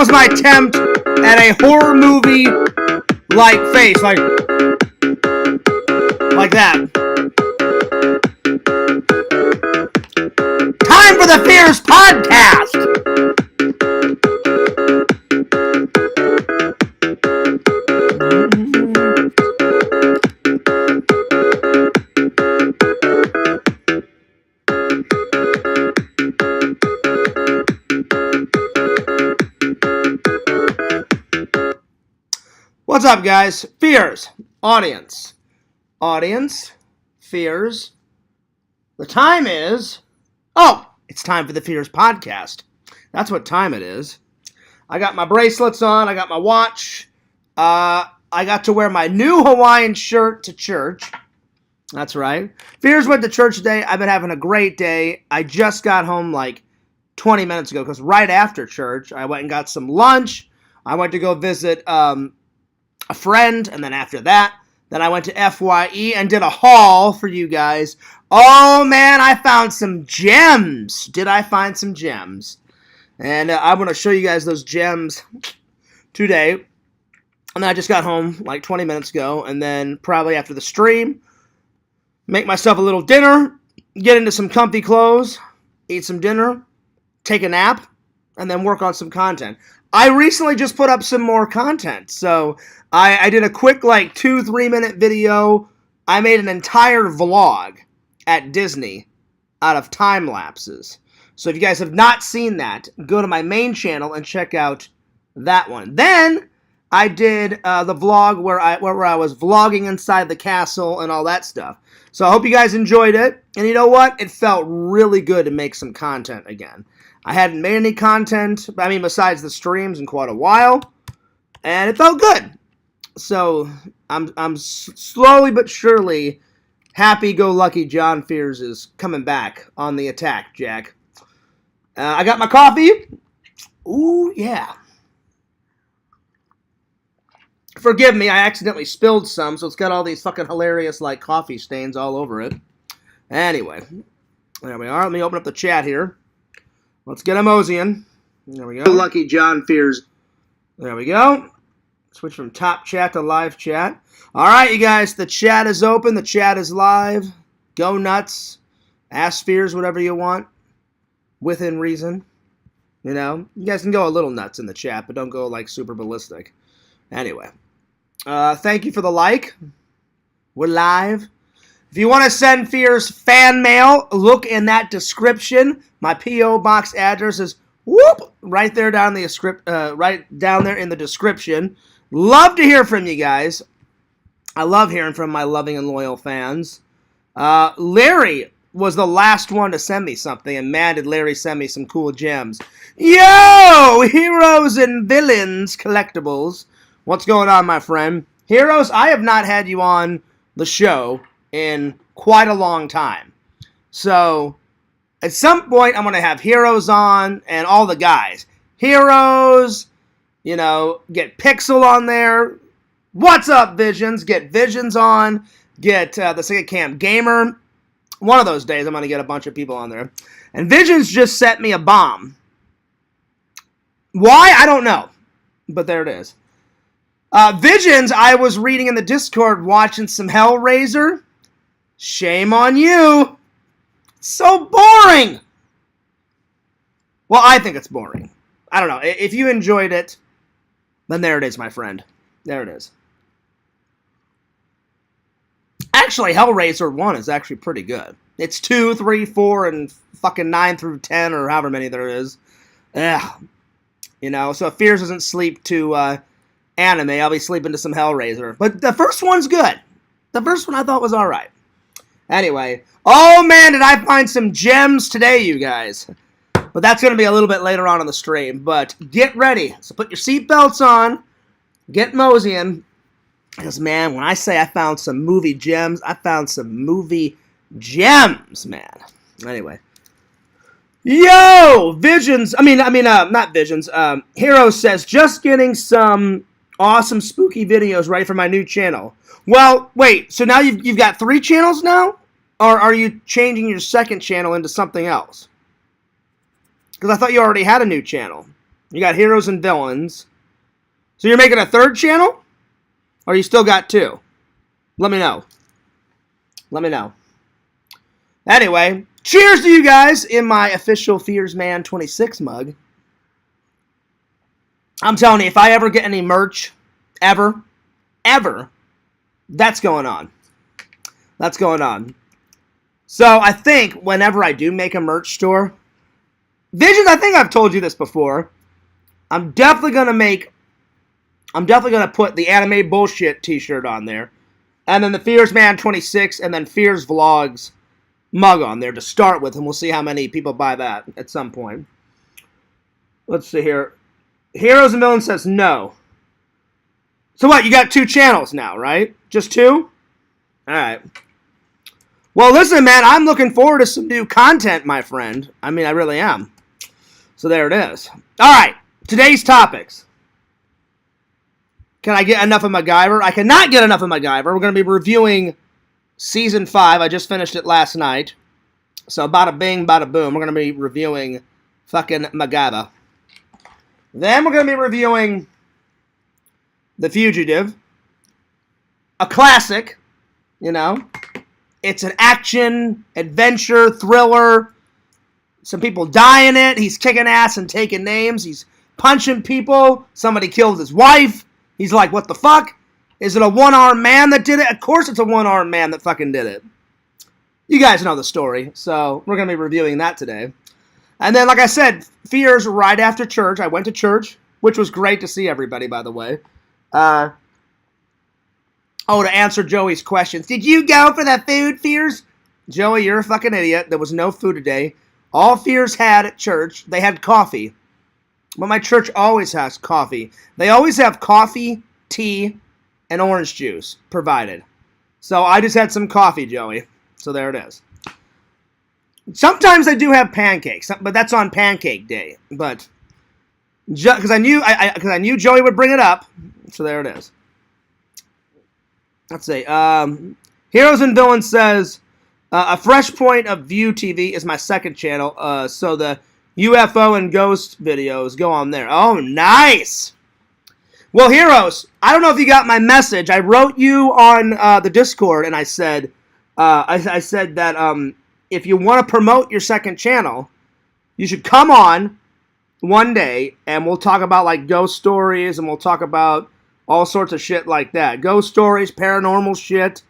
was my attempt at a horror movie like face, like that. Time for the Fears Podcast. What's up, guys? Fears. Audience, Fears. The time is... Oh, it's time for the Fears Podcast. That's what time it is. I got my bracelets on. I got my watch. I got to wear my new Hawaiian shirt to church. That's right. Fears went to church today. I've been having a great day. I just got home like 20 minutes ago because right after church, I went and got some lunch. I went to go visit a friend, and then after that, then I went to FYE and did a haul for you guys. Oh, man, I found some gems. Did I find some gems? And I'm going to show you guys those gems today. And then I just got home like 20 minutes ago, and then probably after the stream, make myself a little dinner, get into some comfy clothes, eat some dinner, take a nap, and then work on some content. I recently just put up some more content, so I did a quick like 2-3 minute video. I made an entire vlog at Disney out of time lapses. So if you guys have not seen that, go to my main channel and check out that one. Then I did the vlog where I was vlogging inside the castle and all that stuff. So I hope you guys enjoyed it. And you know what? It felt really good to make some content again. I hadn't made any content, besides the streams in quite a while. And it felt good. So I'm slowly but surely happy-go-lucky John Fears is coming back on the attack, Jack. I got my coffee. Ooh, yeah. Forgive me, I accidentally spilled some, so it's got all these fucking hilarious, like, coffee stains all over it. Anyway, there we are. Let me open up the chat here. Let's get a moseying. There we go. Lucky John Fears. There we go. Switch from top chat to live chat. All right, you guys, the chat is open. The chat is live. Go nuts. Ask Fears whatever you want. Within reason. You know, you guys can go a little nuts in the chat, but don't go, like, super ballistic. Anyway. Thank you for the like. We're live. If you want to send Fears fan mail, look in that description. My P.O. box address is right there down the script, right down there in the description. Love to hear from you guys. I love hearing from my loving and loyal fans. Larry was the last one to send me something, and man, did Larry send me some cool gems. Yo! Heroes and Villains Collectibles. What's going on, my friend? Heroes, I have not had you on the show in quite a long time. So, at some point, I'm going to have Heroes on and all the guys. Heroes, you know, get Pixel on there. What's up, Visions? Get Visions on. Get the Second Camp Gamer. One of those days, I'm going to get a bunch of people on there. And Visions just sent me a bomb. Why? I don't know. But there it is. Visions, I was reading in the Discord watching some Hellraiser. Shame on you. It's so boring. Well, I think it's boring. I don't know. If you enjoyed it, then there it is, my friend. There it is. Actually, Hellraiser 1 is actually pretty good. It's 2, 3, 4, and fucking 9 through 10, or however many there is. Ugh. You know, so if Fears doesn't sleep to anime, I'll be sleeping to some Hellraiser. But the first one's good. The first one I thought was alright. Anyway. Oh, man, did I find some gems today, you guys. But that's going to be a little bit later on in the stream. But get ready. So put your seatbelts on. Get moseying. Because, man, when I say I found some movie gems, I found some movie gems, man. Anyway. Yo! Visions. Not Visions. Hero says, just getting some awesome spooky videos ready for my new channel. Well, wait. So now you've got 3 channels now? Or are you changing your second channel into something else? Because I thought you already had a new channel. You got heroes and villains. So you're making a third channel? Or you still got two? Let me know. Let me know. Anyway, cheers to you guys in my official Fears Man 26 mug. I'm telling you, if I ever get any merch, ever, that's going on. That's going on. So I think whenever I do make a merch store, Visions, I think I've told you this before, I'm definitely going to put the anime bullshit t-shirt on there. And then the Fears Man 26 and then Fears Vlogs mug on there to start with. And we'll see how many people buy that at some point. Let's see here. Heroes and Villains says no. So what, you got 2 channels now, right? Just 2? Alright. Well, listen, man, I'm looking forward to some new content, my friend. I mean, I really am. So there it is. Alright, today's topics. Can I get enough of Macgyver? I cannot get enough of Macgyver. We're going to be reviewing Season 5. I just finished it last night. So bada bing, bada boom. We're going to be reviewing fucking Macgyver. Then we're going to be reviewing The Fugitive. A classic, you know. It's an action, adventure, thriller. Some people die in it. He's kicking ass and taking names. He's punching people. Somebody kills his wife. He's like, what the fuck? Is it a one-armed man that did it? Of course it's a one-armed man that fucking did it. You guys know the story, so we're going to be reviewing that today. And then, like I said, Fears right after church. I went to church, which was great to see everybody, by the way. To answer Joey's questions. Did you go for the food, Fears? Joey, you're a fucking idiot. There was no food today. All Fears had at church, they had coffee. But my church always has coffee. They always have coffee, tea, and orange juice provided. So I just had some coffee, Joey. So there it is. Sometimes I do have pancakes, but that's on pancake day. But because I knew Joey would bring it up, so there it is. Let's see. Heroes and Villains says a fresh point of view TV is my second channel. So the UFO and ghost videos go on there. Oh, nice. Well, Heroes, I don't know if you got my message. I wrote you on the Discord, and I said, I said that if you want to promote your second channel, you should come on one day, and we'll talk about like ghost stories, and we'll talk about all sorts of shit like that. Ghost stories, paranormal shit.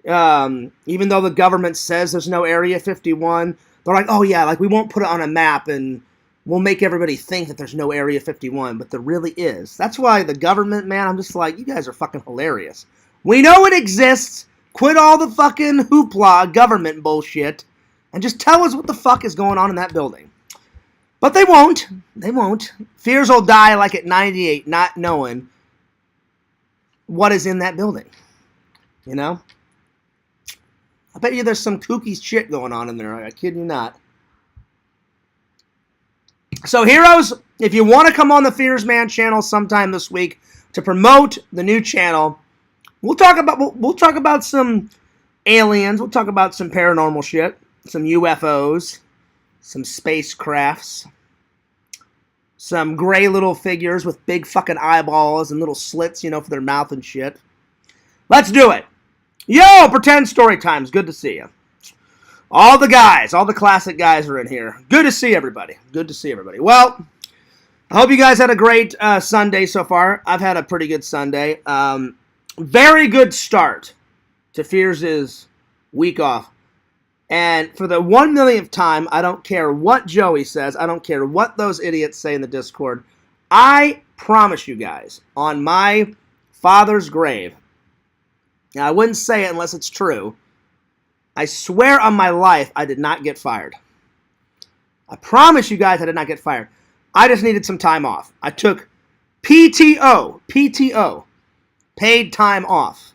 Even though the government says there's no Area 51, they're like, oh yeah, like we won't put it on a map, and we'll make everybody think that there's no Area 51, but there really is. That's why the government, man, I'm just like, you guys are fucking hilarious. We know it exists. Quit all the fucking hoopla government bullshit and just tell us what the fuck is going on in that building. But they won't. They won't. Fears will die like at 98 not knowing what is in that building. You know? I bet you there's some kooky shit going on in there. I kid you not. So, Heroes, if you want to come on the Fears Man channel sometime this week to promote the new channel, we'll talk about some aliens. We'll talk about some paranormal shit, some UFOs, some spacecrafts, some gray little figures with big fucking eyeballs and little slits, you know, for their mouth and shit. Let's do it. Yo, Pretend Story Times. Good to see you. All the guys, all the classic guys are in here. Good to see everybody. Good to see everybody. Well, I hope you guys had a great Sunday so far. I've had a pretty good Sunday. Very good start to Fears' week off. And for the 1 millionth time, I don't care what Joey says. I don't care what those idiots say in the Discord. I promise you guys, on my father's grave, now I wouldn't say it unless it's true, I swear on my life I did not get fired. I promise you guys I did not get fired. I just needed some time off. I took PTO, paid time off.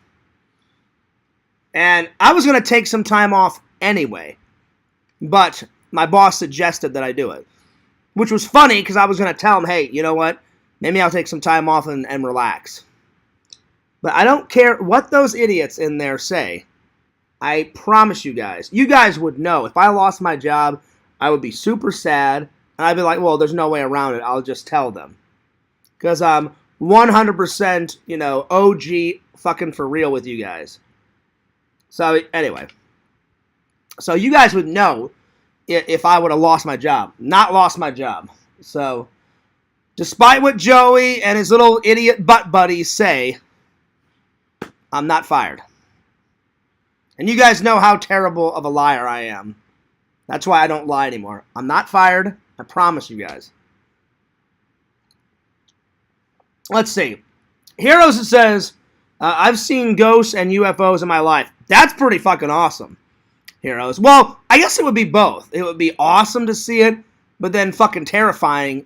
And I was going to take some time off anyway, but my boss suggested that I do it, which was funny because I was going to tell him, hey, you know what, maybe I'll take some time off and relax. But I don't care what those idiots in there say. I promise you guys would know. If I lost my job, I would be super sad, And I'd be like, well, there's no way around it. I'll just tell them. Because I'm 100%, OG fucking for real with you guys. So, anyway. So, you guys would know if I would have lost my job. Not lost my job. So, despite what Joey and his little idiot butt buddies say, I'm not fired. And you guys know how terrible of a liar I am. That's why I don't lie anymore. I'm not fired. I promise you guys. Let's see. Heroes says, I've seen ghosts and UFOs in my life. That's pretty fucking awesome. Heroes. Well, I guess it would be both. It would be awesome to see it, but then fucking terrifying,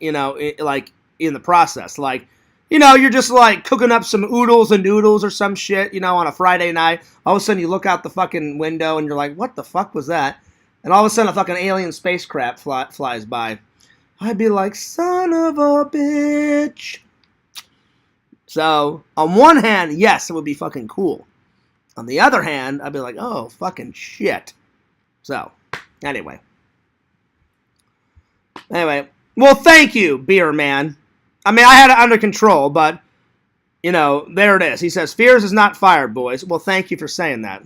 like in the process. Like, you're just like cooking up some oodles and noodles or some shit, on a Friday night. All of a sudden you look out the fucking window and you're like, what the fuck was that? And all of a sudden a fucking alien spacecraft flies by. I'd be like, son of a bitch. So, on one hand, yes, it would be fucking cool. On the other hand, I'd be like, oh, fucking shit. So, anyway. Well, thank you, Beer Man. I mean, I had it under control, but, there it is. He says, Fears is not fired, boys. Well, thank you for saying that.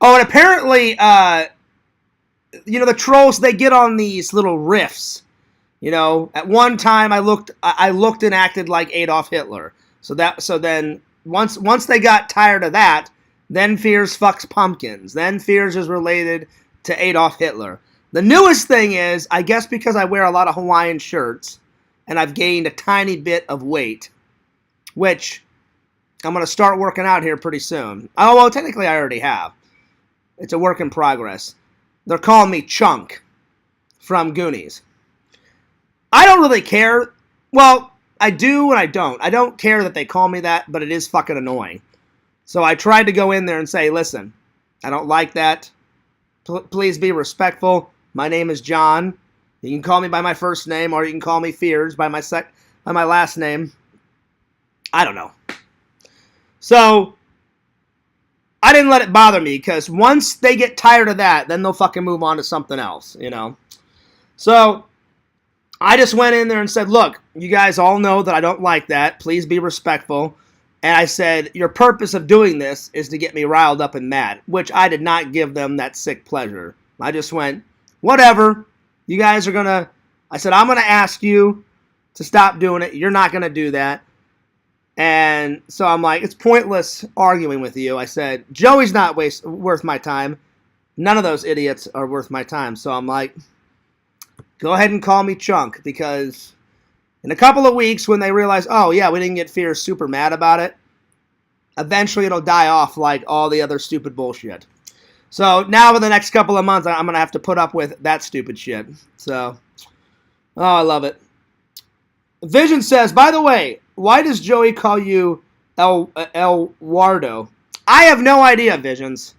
Oh, and apparently, the trolls, they get on these little riffs. At one time I looked and acted like Adolf Hitler. So then once they got tired of that, then Fears fucks pumpkins. Then Fears is related to Adolf Hitler. The newest thing is, I guess because I wear a lot of Hawaiian shirts and I've gained a tiny bit of weight, which I'm going to start working out here pretty soon. Oh, well, technically I already have. It's a work in progress. They're calling me CHUNG from Goonies. I don't really care. Well, I do and I don't. I don't care that they call me that, but it is fucking annoying. So I tried to go in there and say, listen, I don't like that. Please be respectful. My name is John. You can call me by my first name, or you can call me Fears by my last name. I don't know. So I didn't let it bother me, because once they get tired of that, then they'll fucking move on to something else, So I just went in there and said, look, you guys all know that I don't like that. Please be respectful. And I said, your purpose of doing this is to get me riled up and mad, which I did not give them that sick pleasure. I just went, whatever. You guys are going to, I said, I'm going to ask you to stop doing it. You're not going to do that. And so I'm like, it's pointless arguing with you. I said, Joey's not worth my time. None of those idiots are worth my time. So I'm like, go ahead and call me Chunk, because in a couple of weeks when they realize, oh yeah, we didn't get Fear super mad about it, eventually it'll die off like all the other stupid bullshit. So now for the next couple of months, I'm going to have to put up with that stupid shit. So, oh, I love it. Vision says, by the way, why does Joey call you El Wardo? I have no idea, Visions.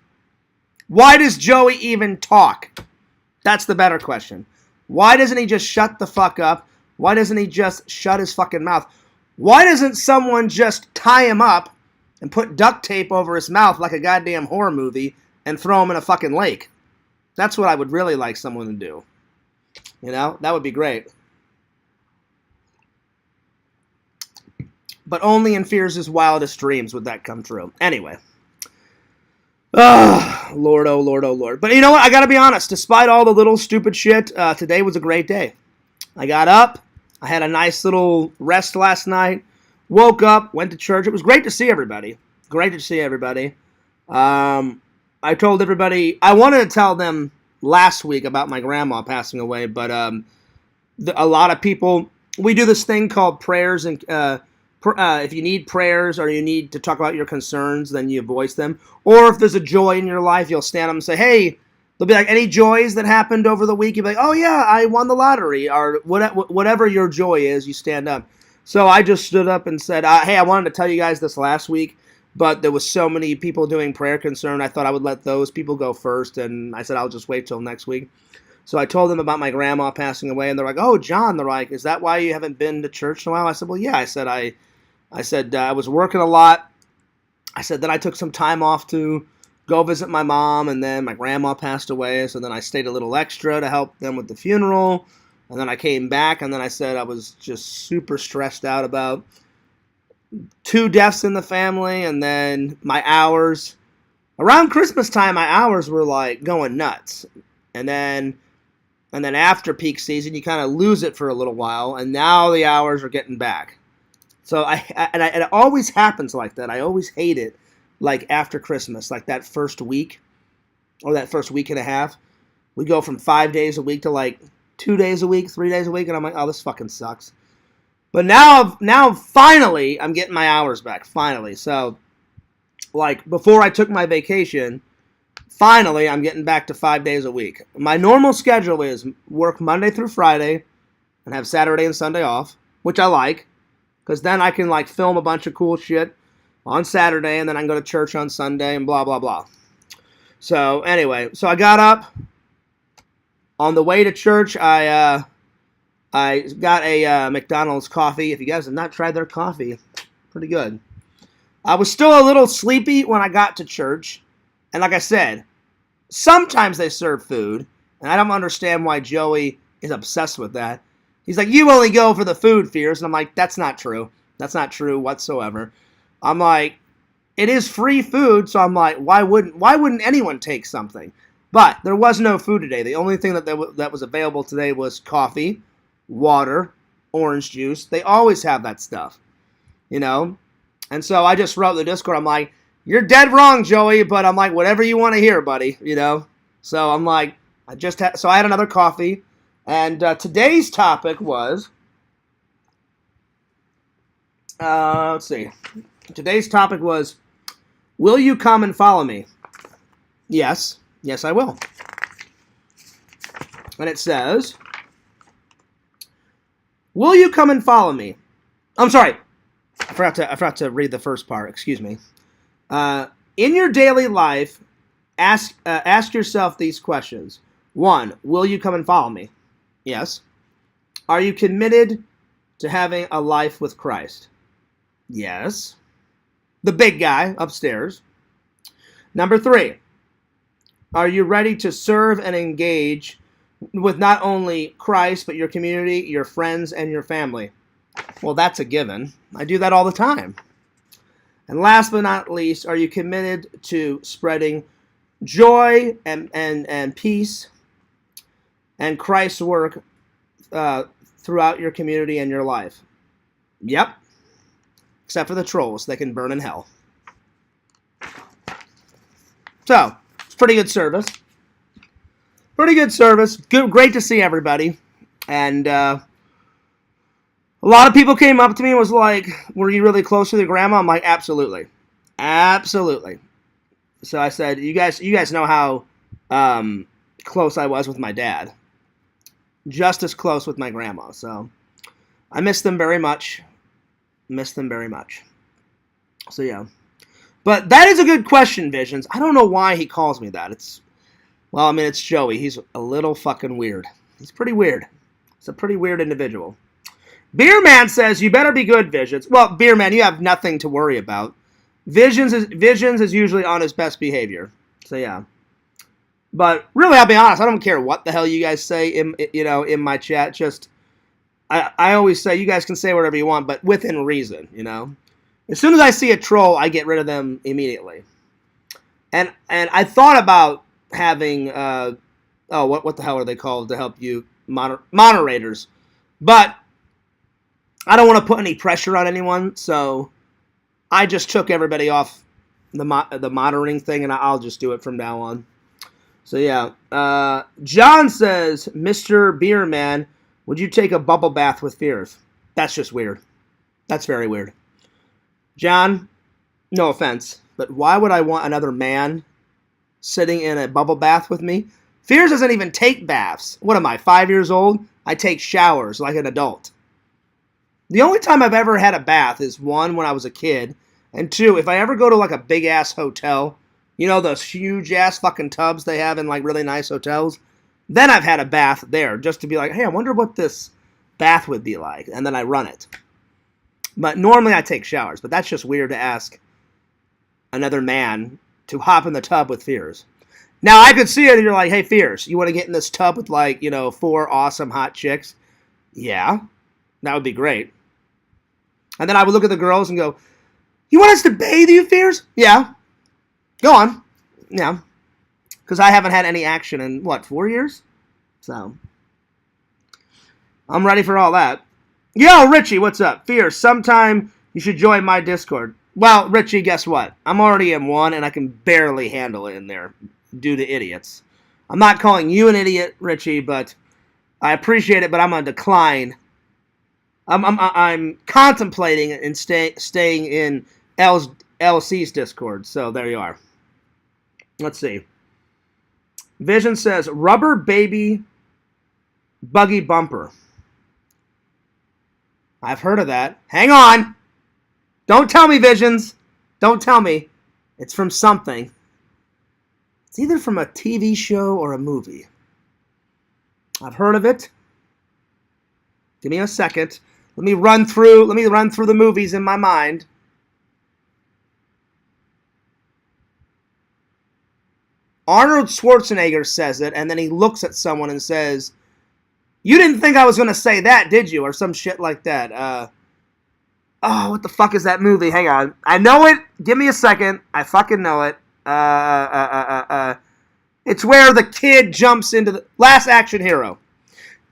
Why does Joey even talk? That's the better question. Why doesn't he just shut the fuck up? Why doesn't he just shut his fucking mouth? Why doesn't someone just tie him up and put duct tape over his mouth like a goddamn horror movie and throw him in a fucking lake? That's what I would really like someone to do. That would be great. But only in Fears' wildest dreams would that come true. Anyway. Oh, Lord, oh, Lord, oh, Lord. But you know what? I gotta be honest. Despite all the little stupid shit, today was a great day. I got up. I had a nice little rest last night. Woke up. Went to church. It was great to see everybody. Great to see everybody. I told everybody... I wanted to tell them last week about my grandma passing away, but a lot of people... We do this thing called prayers and... if you need prayers or you need to talk about your concerns, then you voice them. Or if there's a joy in your life, you'll stand up and say, hey, there'll be like any joys that happened over the week. You'll be like, oh yeah, I won the lottery. Or whatever your joy is, you stand up. So I just stood up and said, hey, I wanted to tell you guys this last week, but there was so many people doing prayer concern, I thought I would let those people go first. And I said, I'll just wait till next week. So I told them about my grandma passing away, and they're like, oh, John, they're like, is that why you haven't been to church in a while? I said, well, yeah. I said, I was working a lot. I said, then I took some time off to go visit my mom, and then my grandma passed away, so then I stayed a little extra to help them with the funeral. And then I came back, and then I said I was just super stressed out about 2 deaths in the family, and then my hours. Around Christmas time, my hours were like going nuts. And then after peak season, you kind of lose it for a little while, and now the hours are getting back. So it always happens like that. I always hate it, like after Christmas, like that first week or that first week and a half. We go from 5 days a week to like 2 days a week, 3 days a week, and I'm like, oh, this fucking sucks. But now finally, I'm getting my hours back. Finally, so like before I took my vacation, finally I'm getting back to 5 days a week. My normal schedule is work Monday through Friday, and have Saturday and Sunday off, which I like, because then I can like film a bunch of cool shit on Saturday, and then I can go to church on Sunday, and blah blah blah. So anyway, so I got up. On the way to church, I got a McDonald's coffee. If you guys have not tried their coffee, pretty good. I was still a little sleepy when I got to church. And like I said, sometimes they serve food. And I don't understand why Joey is obsessed with that. He's like, you only go for the food, Fierce. And I'm like, that's not true. That's not true whatsoever. I'm like, it is free food. So I'm like, why wouldn't anyone take something? But there was no food today. The only thing that was available today was coffee, water, orange juice. They always have that stuff, you know? And so I just wrote in the Discord, I'm like, you're dead wrong, Joey, but I'm like, whatever you want to hear, buddy, you know? So I'm like, I had another coffee, and today's topic was, let's see. Today's topic was, will you come and follow me? Yes. Yes, I will. And it says, will you come and follow me? I'm sorry. I forgot to read the first part. Excuse me. In your daily life, ask yourself these questions. 1, will you come and follow me? Yes. Are you committed to having a life with Christ? Yes. The big guy upstairs. Number 3. Are you ready to serve and engage with not only Christ, but your community, your friends, and your family? Well, that's a given. I do that all the time. And last but not least, are you committed to spreading joy and peace and Christ's work throughout your community and your life? Yep. Except for the trolls. They can burn in hell. So, pretty good service. Pretty good service. Good, great to see everybody. And a lot of people came up to me and was like, were you really close to the grandma? I'm like, absolutely. Absolutely. So I said, you guys know how close I was with my dad. Just as close with my grandma. So I miss them very much. Miss them very much. So yeah. But that is a good question, Visions. I don't know why he calls me that. It's Joey. He's a little fucking weird. He's pretty weird. He's a pretty weird individual. Beerman says, you better be good, Visions. Well, Beerman, you have nothing to worry about. Visions is usually on his best behavior. So yeah. But really, I'll be honest. I don't care what the hell you guys say in my chat. Just I always say you guys can say whatever you want, but within reason, you know. As soon as I see a troll, I get rid of them immediately. And I thought about having what the hell are they called to help you moderators, but I don't want to put any pressure on anyone, so I just took everybody off the monitoring thing, and I'll just do it from now on. So yeah, John says, Mr. Beerman, would you take a bubble bath with Fears? That's just weird. That's very weird. John, no offense, but why would I want another man sitting in a bubble bath with me? Fears doesn't even take baths. What am I, 5 years old? I take showers like an adult. The only time I've ever had a bath is 1, when I was a kid, and 2, if I ever go to like a big-ass hotel, you know those huge-ass fucking tubs they have in like really nice hotels? Then I've had a bath there, just to be like, hey, I wonder what this bath would be like, and then I run it. But normally I take showers, but that's just weird to ask another man to hop in the tub with Fears. Now, I could see it, and you're like, hey, Fierce, you want to get in this tub with, like, 4 awesome hot chicks? Yeah, that would be great. And then I would look at the girls and go, you want us to bathe you, Fierce? Yeah. Go on. Yeah. Because I haven't had any action in, 4 years? So, I'm ready for all that. Yo, Richie, what's up? Fierce, sometime you should join my Discord. Well, Richie, guess what? I'm already in one, and I can barely handle it in there due to idiots. I'm not calling you an idiot, Richie, but I appreciate it, but I'm going to decline. I'm contemplating and staying in LC's Discord, so there you are. Let's see. Vision says, rubber baby buggy bumper. I've heard of that. Hang on. Don't tell me, Visions. Don't tell me. It's from something. It's either from a TV show or a movie. I've heard of it. Give me a second. Let me run through the movies in my mind. Arnold Schwarzenegger says it, and then he looks at someone and says, you didn't think I was going to say that, did you? Or some shit like that. What the fuck is that movie? Hang on. I know it. Give me a second. I fucking know it. It's where the kid jumps into the Last Action Hero.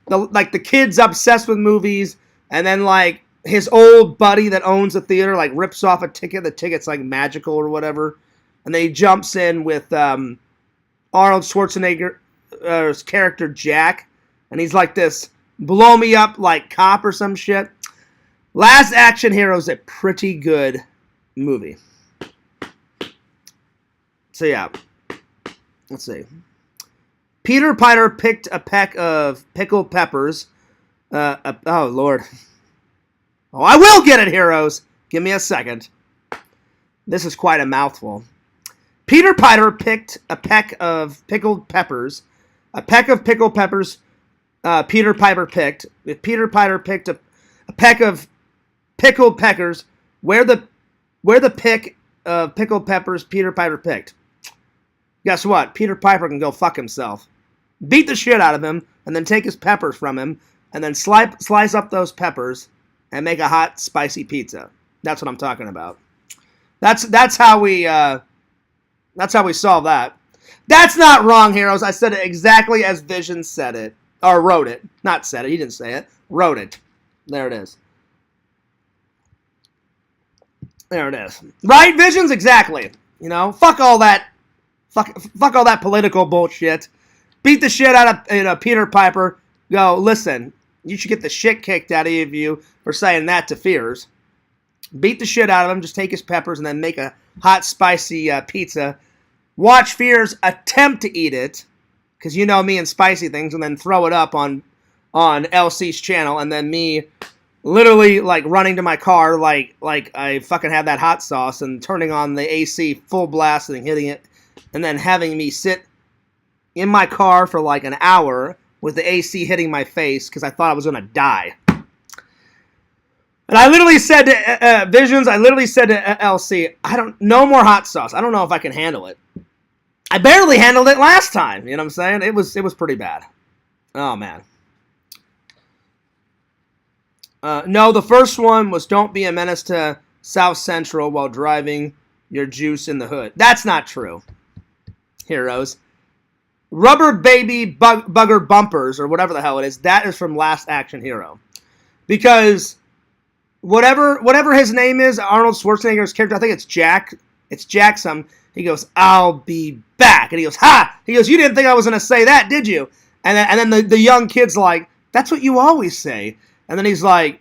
The kid's obsessed with movies, and then, like, his old buddy that owns the theater, like, rips off a ticket. The ticket's, like, magical or whatever. And then he jumps in with Arnold Schwarzenegger's character, Jack. And he's like this blow-me-up, like, cop or some shit. Last Action Hero is a pretty good movie. So, yeah. Let's see. Peter Piper picked a peck of pickled peppers. Oh, Lord. Oh, I will get it, heroes. Give me a second. This is quite a mouthful. Peter Piper picked a peck of pickled peppers. A peck of pickled peppers Peter Piper picked. If Peter Piper picked a peck of pickled peppers, where the pick of pickled peppers Peter Piper picked? Guess what? Peter Piper can go fuck himself. Beat the shit out of him, and then take his peppers from him, and then slice up those peppers, and make a hot, spicy pizza. That's what I'm talking about. That's how we solve that. That's not wrong, heroes. I said it exactly as Vision said it. Or wrote it. Not said it. He didn't say it. Wrote it. There it is. There it is. Right, Visions? Exactly. Fuck all that. Fuck all that political bullshit. Beat the shit out of Peter Piper. Go, listen, you should get the shit kicked out of you for saying that to Fears. Beat the shit out of him. Just take his peppers and then make a hot, spicy pizza. Watch Fears attempt to eat it, because you know me and spicy things, and then throw it up on LC's channel, and then me literally, like, running to my car like I fucking had that hot sauce and turning on the AC full blast and hitting it, and then having me sit in my car for like an hour with the AC hitting my face because I thought I was going to die. And I literally said to Visions, I literally said to LC, no more hot sauce. I don't know if I can handle it. I barely handled it last time. You know what I'm saying? It was pretty bad. Oh, man. No, the first one was don't be a menace to South Central while driving your juice in the hood. That's not true, heroes. Rubber baby bugger bumpers, or whatever the hell it is, that is from Last Action Hero. Because whatever his name is, Arnold Schwarzenegger's character, I think it's Jack. It's Jack some. He goes, I'll be back. And he goes, ha! He goes, you didn't think I was going to say that, did you? And then the young kid's like, that's what you always say. And then he's like,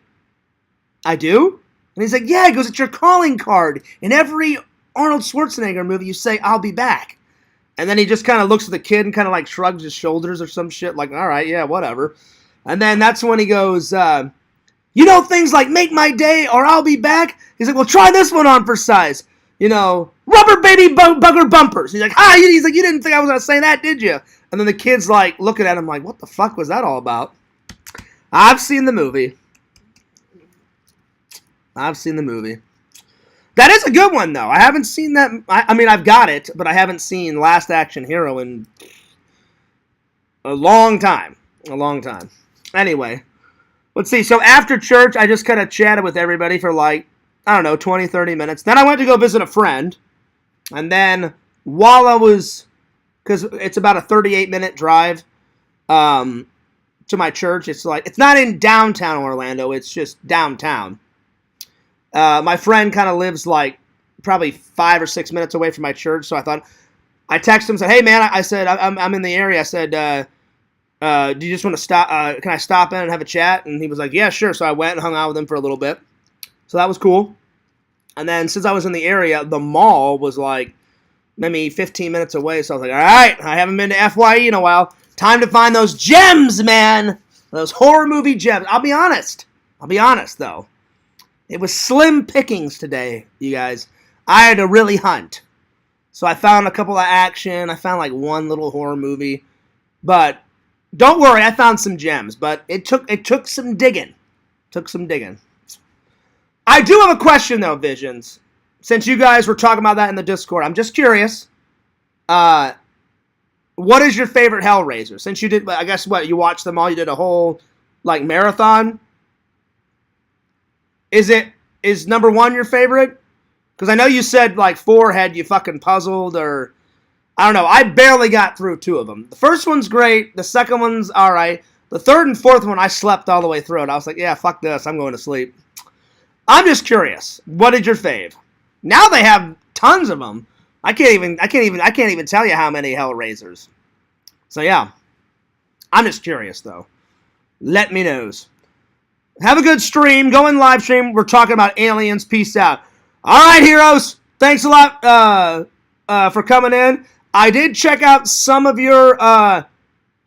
I do? And he's like, yeah. He goes, it's your calling card. In every Arnold Schwarzenegger movie, you say, I'll be back. And then he just kind of looks at the kid and kind of like shrugs his shoulders or some shit, like, all right, yeah, whatever. And then that's when he goes, things like make my day or I'll be back? He's like, well, try this one on for size. Rubber baby bugger bumpers. He's like, he's like, you didn't think I was going to say that, did you? And then the kid's like looking at him like, what the fuck was that all about? I've seen the movie. That is a good one, though. I haven't seen that. I mean, I've got it, but I haven't seen Last Action Hero in a long time. A long time. Anyway, let's see. So after church, I just kind of chatted with everybody for like, I don't know, 20, 30 minutes. Then I went to go visit a friend. And then while I was, because it's about a 38-minute drive to my church. It's not in downtown Orlando. It's just downtown. My friend kind of lives like probably 5 or 6 minutes away from my church, so I texted him, said, "Hey man," I said, "I'm in the area." I said, "Do you just want to stop? Can I stop in and have a chat?" And he was like, "Yeah, sure." So I went and hung out with him for a little bit, so that was cool. And then since I was in the area, the mall was like maybe 15 minutes away, so I was like, "All right, I haven't been to FYE in a while. Time to find those gems, man. Those horror movie gems." I'll be honest though. It was slim pickings today, you guys. I had to really hunt. So I found a couple of action. I found like one little horror movie. But don't worry, I found some gems. But it took some digging. I do have a question though, Visions. Since you guys were talking about that in the Discord, I'm just curious. What is your favorite Hellraiser? Since you did, I guess you watched them all. You did a whole like marathon. Is number 1 your favorite? Because I know you said like 4 had you fucking puzzled, or I don't know. I barely got through 2 of them. The first one's great. The second one's all right. The third and fourth one, I slept all the way through it. I was like, yeah, fuck this. I'm going to sleep. I'm just curious. What is your fave? Now they have tons of them. I can't even tell you how many Hellraisers. So yeah, I'm just curious though. Let me know. Have a good stream. Go in live stream. We're talking about aliens. Peace out. All right, heroes. Thanks a lot for coming in. I did check out some of your, not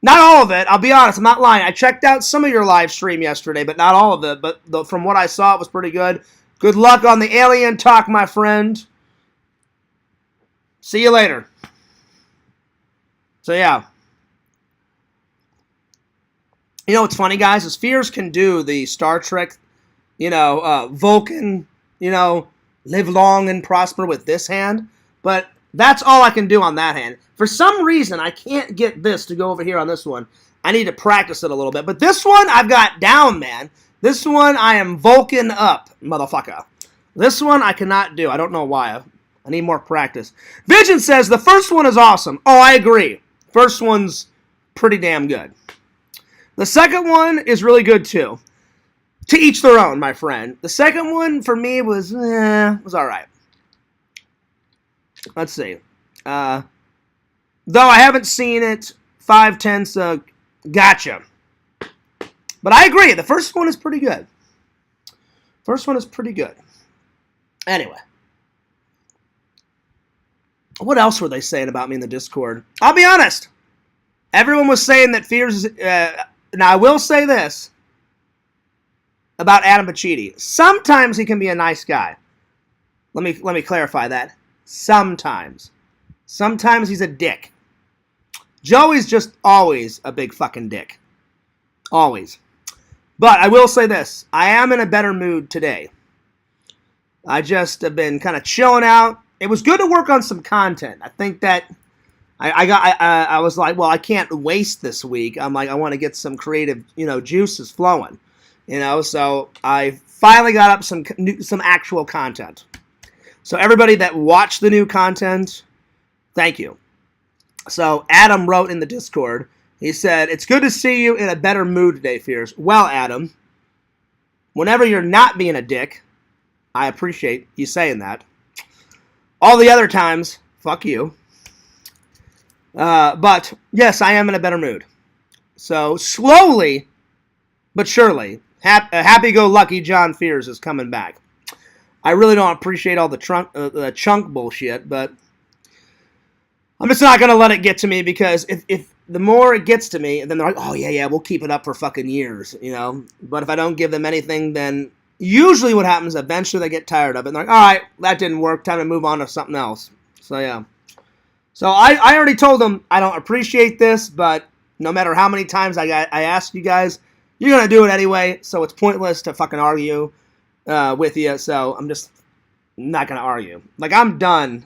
all of it. I'll be honest. I'm not lying. I checked out some of your live stream yesterday, but not all of it. But from what I saw, it was pretty good. Good luck on the alien talk, my friend. See you later. So, yeah. You know what's funny, guys, is Fears can do the Star Trek, Vulcan, live long and prosper with this hand. But that's all I can do on that hand. For some reason, I can't get this to go over here on this one. I need to practice it a little bit. But this one, I've got down, man. This one, I am Vulcan up, motherfucker. This one, I cannot do. I don't know why. I need more practice. Vision says, the first one is awesome. Oh, I agree. First one's pretty damn good. The second one is really good, too. To each their own, my friend. The second one, for me, was all right. Let's see. Though I haven't seen it, 5/10, so gotcha. But I agree, the first one is pretty good. Anyway. What else were they saying about me in the Discord? I'll be honest. Everyone was saying that Fears is... now, I will say this about Adam Pacitti. Sometimes he can be a nice guy. Let me clarify that. Sometimes. Sometimes he's a dick. Joey's just always a big fucking dick. Always. But I will say this. I am in a better mood today. I just have been kind of chilling out. It was good to work on some content. I think that I was like, well, I can't waste this week. I'm like, I want to get some creative, juices flowing, So I finally got up some actual content. So everybody that watched the new content, thank you. So Adam wrote in the Discord. He said, "It's good to see you in a better mood today, Fears." Well, Adam, whenever you're not being a dick, I appreciate you saying that. All the other times, fuck you. But, yes, I am in a better mood. So, slowly, but surely, happy-go-lucky John Fears is coming back. I really don't appreciate all the chunk bullshit, but I'm just not going to let it get to me, because if the more it gets to me, then they're like, oh, yeah, we'll keep it up for fucking years, But if I don't give them anything, then usually what happens, eventually they get tired of it. And they're like, all right, that didn't work, time to move on to something else. So, yeah. So I already told them I don't appreciate this, but no matter how many times I ask you guys, you're going to do it anyway, so it's pointless to fucking argue with you. So I'm just not going to argue. Like, I'm done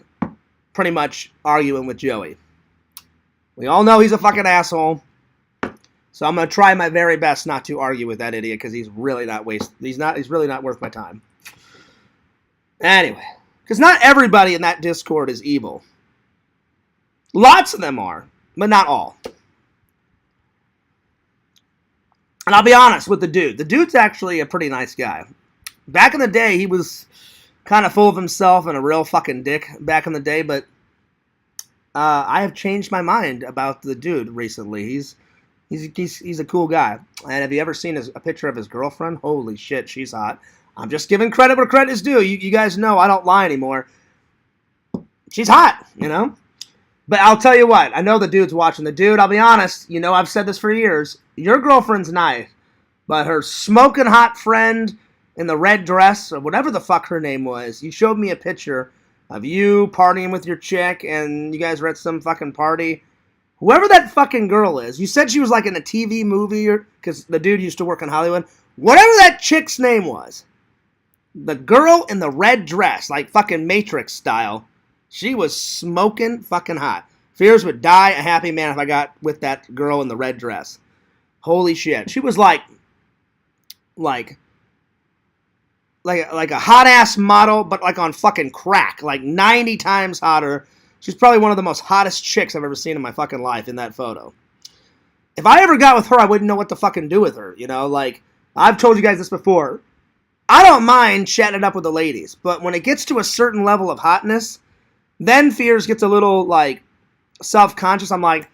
pretty much arguing with Joey. We all know he's a fucking asshole. So I'm going to try my very best not to argue with that idiot because he's really not he's really not worth my time. Anyway, because not everybody in that Discord is evil. Lots of them are, but not all. And I'll be honest with the dude. The dude's actually a pretty nice guy. Back in the day, he was kind of full of himself and a real fucking dick back in the day, but I have changed my mind about the dude recently. He's a cool guy. And have you ever seen a picture of his girlfriend? Holy shit, she's hot. I'm just giving credit where credit is due. You guys know I don't lie anymore. She's hot, you know? But I'll tell you what. I know the dude's watching. The dude, I'll be honest, you know I've said this for years. Your girlfriend's nice, but her smoking hot friend in the red dress, or whatever the fuck her name was, you showed me a picture of you partying with your chick, and you guys were at some fucking party. Whoever that fucking girl is, you said she was like in a TV movie, because the dude used to work in Hollywood. Whatever that chick's name was, the girl in the red dress, like fucking Matrix style, she was smoking fucking hot. Fears would die a happy man if I got with that girl in the red dress. Holy shit. She was like a hot-ass model, but like on fucking crack. Like 90 times hotter. She's probably one of the most hottest chicks I've ever seen in my fucking life in that photo. If I ever got with her, I wouldn't know what to fucking do with her. You know, like, I've told you guys this before. I don't mind chatting it up with the ladies, but when it gets to a certain level of hotness, then Fears gets a little, like, self-conscious. I'm like,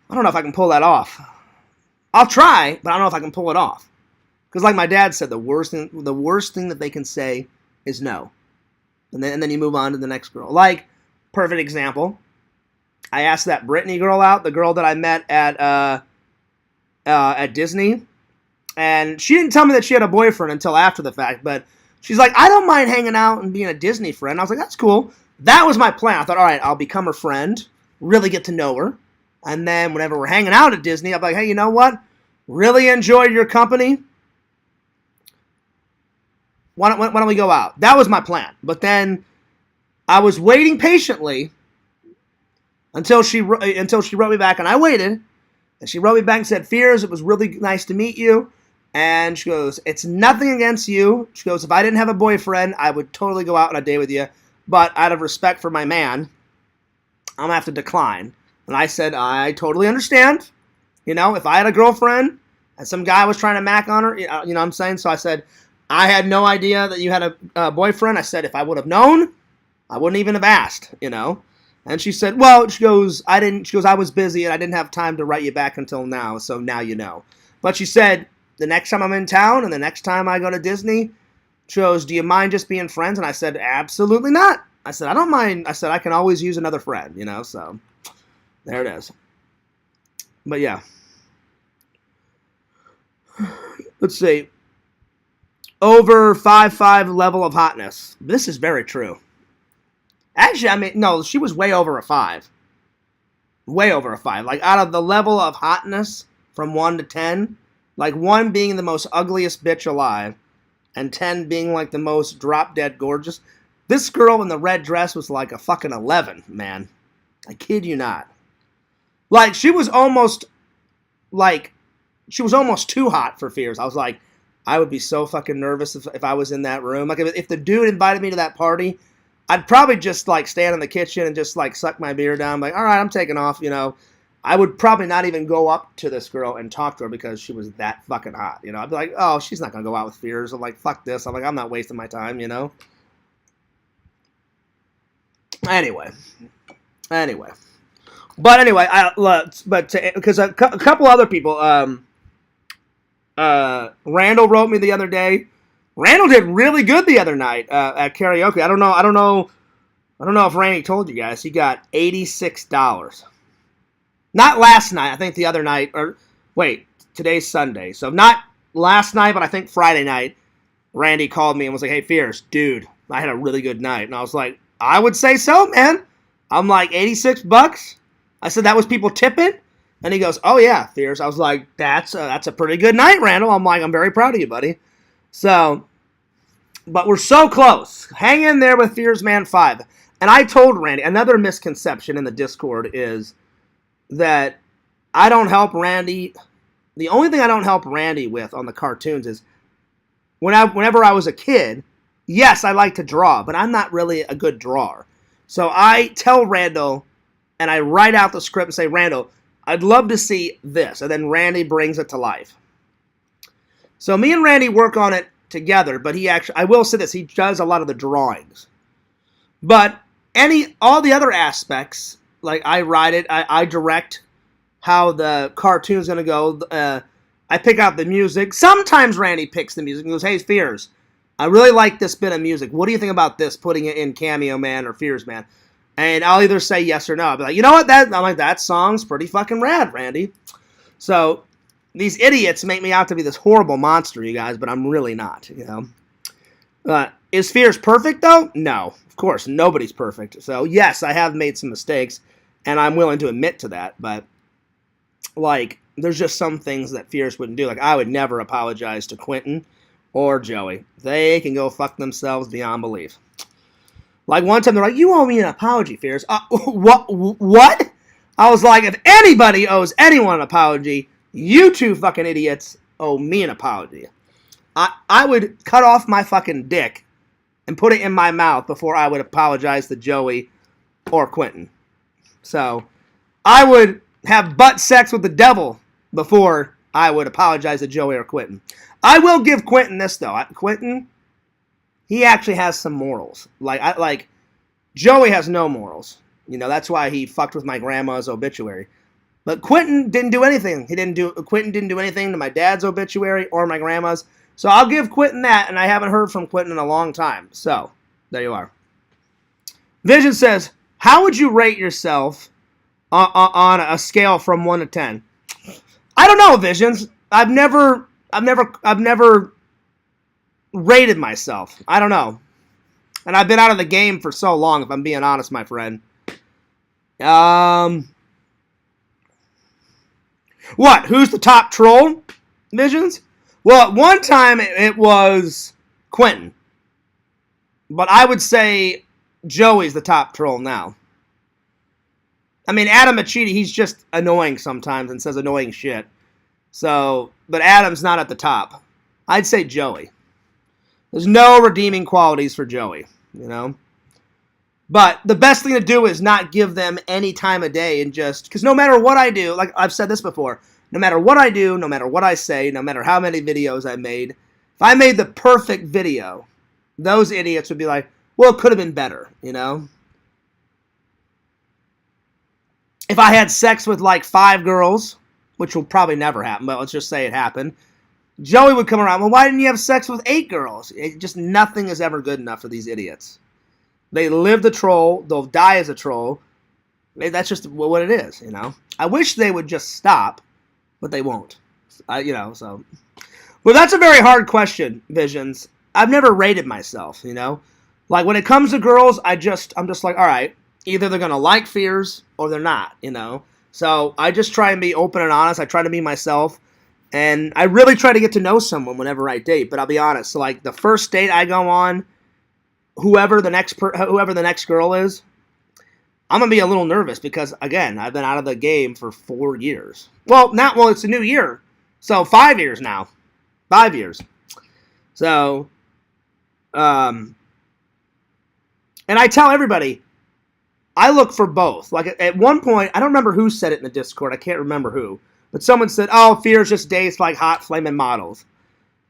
I don't know if I can pull that off. I'll try, but I don't know if I can pull it off. Because like my dad said, the worst thing that they can say is no. And then you move on to the next girl. Like, perfect example. I asked that Brittany girl out, the girl that I met at Disney. And she didn't tell me that she had a boyfriend until after the fact. But she's like, I don't mind hanging out and being a Disney friend. I was like, that's cool. That was my plan. I thought, all right, I'll become her friend. Really get to know her. And then whenever we're hanging out at Disney, I'll be like, hey, you know what? Really enjoyed your company. Why don't we go out? That was my plan. But then I was waiting patiently until she wrote me back, and I waited. And she wrote me back and said, Fears, it was really nice to meet you. And she goes, it's nothing against you. She goes, if I didn't have a boyfriend, I would totally go out on a date with you. But out of respect for my man, I'm going to have to decline. And I said, I totally understand. You know, if I had a girlfriend and some guy was trying to mac on her, you know what I'm saying? So I said, I had no idea that you had a boyfriend. I said, if I would have known, I wouldn't even have asked, you know? And she said, well, she goes, I was busy and I didn't have time to write you back until now, so now you know. But she said, the next time I'm in town and the next time I go to Disney, she goes, do you mind just being friends? And I said, absolutely not. I said, I don't mind. I said, I can always use another friend, you know, so there it is. But yeah. Let's see. Over 5'5" level of hotness. This is very true. Actually, I mean, no, she was way over a 5. Way over a 5. Like, out of the level of hotness from 1 to 10, like 1 being the most ugliest bitch alive, and 10 being like the most drop-dead gorgeous, this girl in the red dress was like a fucking 11, man. I kid you not. Like, she was almost too hot for Fears. I was like, I would be so fucking nervous if I was in that room. Like, if the dude invited me to that party, I'd probably just, like, stand in the kitchen and just, like, suck my beer down. Like, all right, I'm taking off, you know. I would probably not even go up to this girl and talk to her because she was that fucking hot, you know. I'd be like, oh, she's not going to go out with Fears. I'm like, fuck this. I'm like, I'm not wasting my time, you know. Anyway. But anyway, because a couple other people, Randall wrote me the other day. Randall did really good the other night at karaoke. I don't know if Randy told you guys. He got $86. Not last night. I think the other night. Or wait, today's Sunday, so not last night, but I think Friday night. Randy called me and was like, "Hey, Fierce, dude, I had a really good night." And I was like, "I would say so, man." I'm like, $86. I said, that was people tipping? And he goes, oh, yeah, Fierce. I was like, that's a pretty good night, Randall. I'm like, I'm very proud of you, buddy. So, But we're so close. Hang in there with Fears Man 5. And I told Randy, another misconception in the Discord is that I don't help Randy. The only thing I don't help Randy with on the cartoons is whenever I was a kid, yes, I like to draw, but I'm not really a good drawer. So I tell Randall, and I write out the script and say, Randall, I'd love to see this. And then Randy brings it to life. So me and Randy work on it together, but I will say this, he does a lot of the drawings. But all the other aspects, like I write it, I direct how the cartoon's going to go. I pick out the music. Sometimes Randy picks the music and goes, hey, Fears, I really like this bit of music. What do you think about this, putting it in Cameo Man or Fears Man? And I'll either say yes or no. I'll be like, you know what? I'm like, that song's pretty fucking rad, Randy. So these idiots make me out to be this horrible monster, you guys, but I'm really not, you know. Is Fears perfect, though? No. Of course, nobody's perfect. So, yes, I have made some mistakes, and I'm willing to admit to that. But, like, there's just some things that Fears wouldn't do. Like, I would never apologize to Quentin or Joey. They can go fuck themselves beyond belief. Like, one time they're like, you owe me an apology, Fears. What? I was like, if anybody owes anyone an apology, you two fucking idiots owe me an apology. I would cut off my fucking dick and put it in my mouth before I would apologize to Joey or Quentin. So, I would have butt sex with the devil before I would apologize to Joey or Quentin. I will give Quentin this, though. Quentin, he actually has some morals. Like Joey has no morals. You know, that's why he fucked with my grandma's obituary. But Quentin didn't do anything. Quentin didn't do anything to my dad's obituary or my grandma's. So I'll give Quentin that, and I haven't heard from Quentin in a long time. So, there you are. Vision says, how would you rate yourself on a scale from 1 to 10? I don't know, Visions. I've never rated myself. I don't know. And I've been out of the game for so long, if I'm being honest, my friend. What? Who's the top troll, Visions? Well, at one time it was Quentin. But I would say Joey's the top troll now. I mean, Adam Machidi, he's just annoying sometimes and says annoying shit. So, but Adam's not at the top. I'd say Joey. There's no redeeming qualities for Joey, you know? But the best thing to do is not give them any time of day and just... Because no matter what I do, like I've said this before, no matter what I do, no matter what I say, no matter how many videos I made, if I made the perfect video, those idiots would be like, well, it could have been better, you know? If I had sex with like 5 girls, which will probably never happen, but let's just say it happened, Joey would come around, well, why didn't you have sex with 8 girls? Nothing is ever good enough for these idiots. They live the troll, they'll die as a troll. That's just what it is, you know? I wish they would just stop, but they won't. So. Well, that's a very hard question, Visions. I've never rated myself, you know? Like, when it comes to girls, I'm just like, all right, either they're going to like Fears or they're not, you know? So I just try and be open and honest. I try to be myself. And I really try to get to know someone whenever I date. But I'll be honest. So, like, the first date I go on, whoever the next girl is, I'm going to be a little nervous because, again, I've been out of the game for 4 years. Well, it's a new year. So, 5 years now. 5 years. So, and I tell everybody, I look for both. Like, at one point, I don't remember who said it in the Discord. I can't remember who. But someone said, oh, Fears just dates like hot flaming models.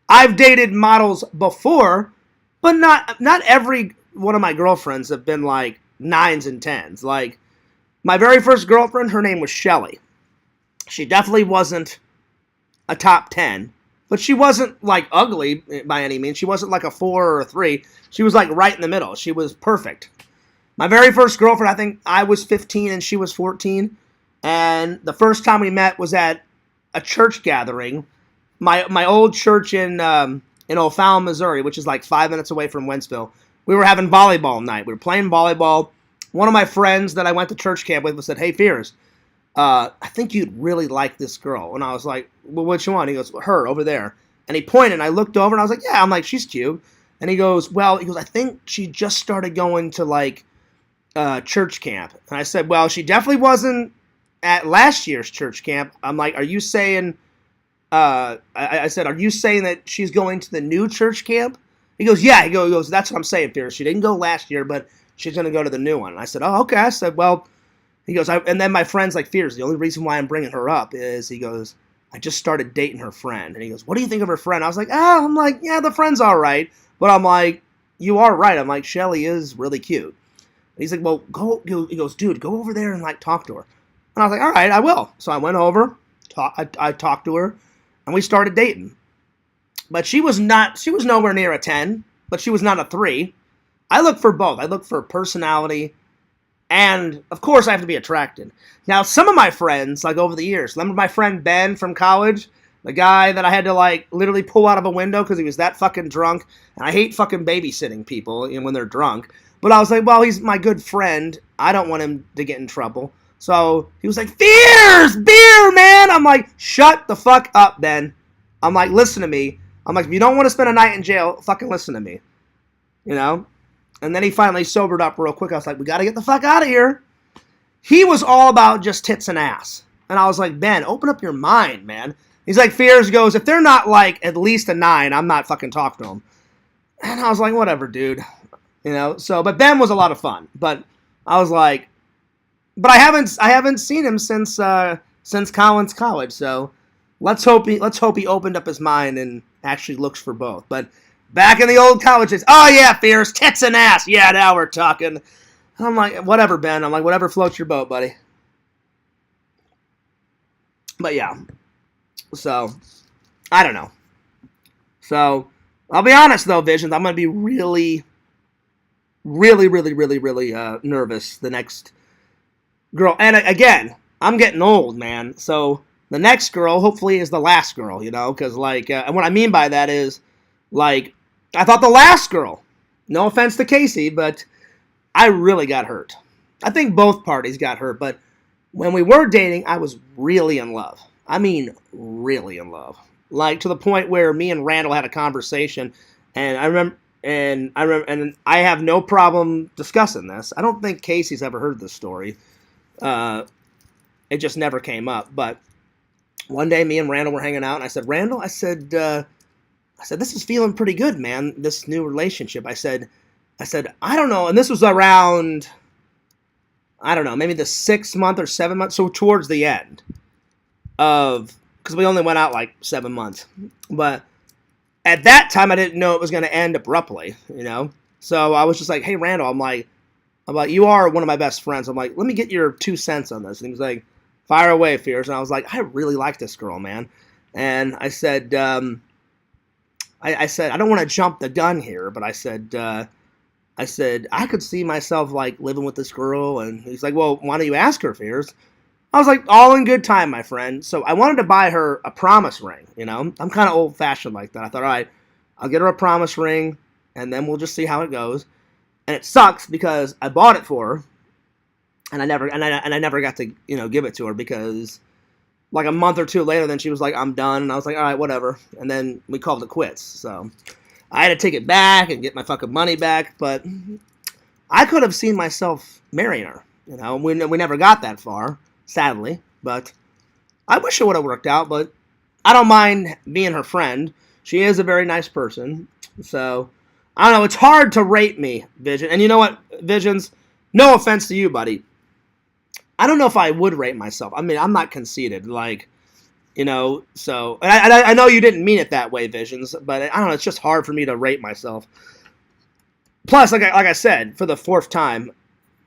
I've dated models before, but not every one of my girlfriends have been like 9s and 10s. Like, my very first girlfriend, her name was Shelly. She definitely wasn't a top 10, but she wasn't like ugly by any means. She wasn't like a 4 or a 3. She was like right in the middle. She was perfect. My very first girlfriend, I think I was 15 and she was 14. And the first time we met was at a church gathering. My old church in O'Fallon, Missouri, which is like 5 minutes away from Wentzville. We were having volleyball night. We were playing volleyball. One of my friends that I went to church camp with said, hey, Fears, I think you'd really like this girl. And I was like, well, which one? He goes, her, over there. And he pointed, and I looked over, and I was like, yeah. I'm like, she's cute. And he goes, well, I think she just started going to, like, church camp. And I said, well, she definitely wasn't at last year's church camp. I'm like, are you saying, I said, are you saying that she's going to the new church camp? He goes, yeah. He goes, that's what I'm saying, Pierce. She didn't go last year, but she's going to go to the new one. And I said, oh, okay. I said, well, he goes, and then my friend's like, Fears, the only reason why I'm bringing her up is, he goes, I just started dating her friend. And he goes, what do you think of her friend? I was like, I'm like, yeah, the friend's all right. But I'm like, you are right. I'm like, Shelly is really cute. And he's like, well, he goes, dude, go over there and, like, talk to her. And I was like, all right, I will. So I went over, I talked to her, and we started dating. But she was nowhere near a 10, but she was not a 3. I look for both. I look for personality, and, of course, I have to be attracted. Now, some of my friends, like, over the years, remember my friend Ben from college? The guy that I had to, like, literally pull out of a window because he was that fucking drunk. And I hate fucking babysitting people, you know, when they're drunk. But I was like, well, he's my good friend. I don't want him to get in trouble. So he was like, Fears! Beer, man! I'm like, shut the fuck up, Ben. I'm like, listen to me. I'm like, if you don't want to spend a night in jail, fucking listen to me. You know? And then he finally sobered up real quick. I was like, we got to get the fuck out of here. He was all about just tits and ass. And I was like, Ben, open up your mind, man. He's like, Fears goes, if they're not, like, at least a 9, I'm not fucking talking to them. And I was like, whatever, dude. You know? So, but Ben was a lot of fun. But I was like, but I haven't seen him since Collins College. So let's hope he opened up his mind and actually looks for both. But back in the old college days, oh yeah, Fears, tits and ass. Yeah, now we're talking. And I'm like, whatever, Ben. I'm like, whatever floats your boat, buddy. But yeah. So, I don't know. So, I'll be honest though, Visions. I'm going to be really nervous the next girl. And again, I'm getting old, man. So, the next girl hopefully is the last girl, you know? Because, like, and what I mean by that is, like, I thought the last girl, no offense to Casey, but I really got hurt. I think both parties got hurt, but when we were dating, I was really in love. I mean, really in love. Like, to the point where me and Randall had a conversation, and I have no problem discussing this. I don't think Casey's ever heard this story. It just never came up. But one day, me and Randall were hanging out, and I said, Randall, I said, this is feeling pretty good, man, this new relationship. I said, I don't know, and this was around, I don't know, maybe the 6 month or 7 months, so towards the end of, because we only went out like 7 months, but at that time I didn't know it was going to end abruptly, you know, so I was just like, hey, Randall, I'm like, you are one of my best friends, I'm like, let me get your 2 cents on this, and he was like, fire away, Fears, and I was like, I really like this girl, man, and I said, I said, I don't want to jump the gun here, but I said, I could see myself, like, living with this girl, and he's like, well, why don't you ask her, Fears? I was like, all in good time, my friend. So I wanted to buy her a promise ring, you know? I'm kind of old-fashioned like that. I thought, all right, I'll get her a promise ring, and then we'll just see how it goes. And it sucks because I bought it for her, and I never got to, you know, give it to her because, like, a month or 2 later, then she was like, I'm done, and I was like, all right, whatever. And then we called it quits, so I had to take it back and get my fucking money back, but I could have seen myself marrying her, you know? We never got that far, sadly, but I wish it would have worked out, but I don't mind being her friend. She is a very nice person, so I don't know, it's hard to rate me, Vision, and you know what, Visions, no offense to you, buddy, I don't know if I would rate myself. I mean, I'm not conceited, like, you know, so, and I know you didn't mean it that way, Visions, but I don't know, it's just hard for me to rate myself. Plus, like I said, for the 4th time,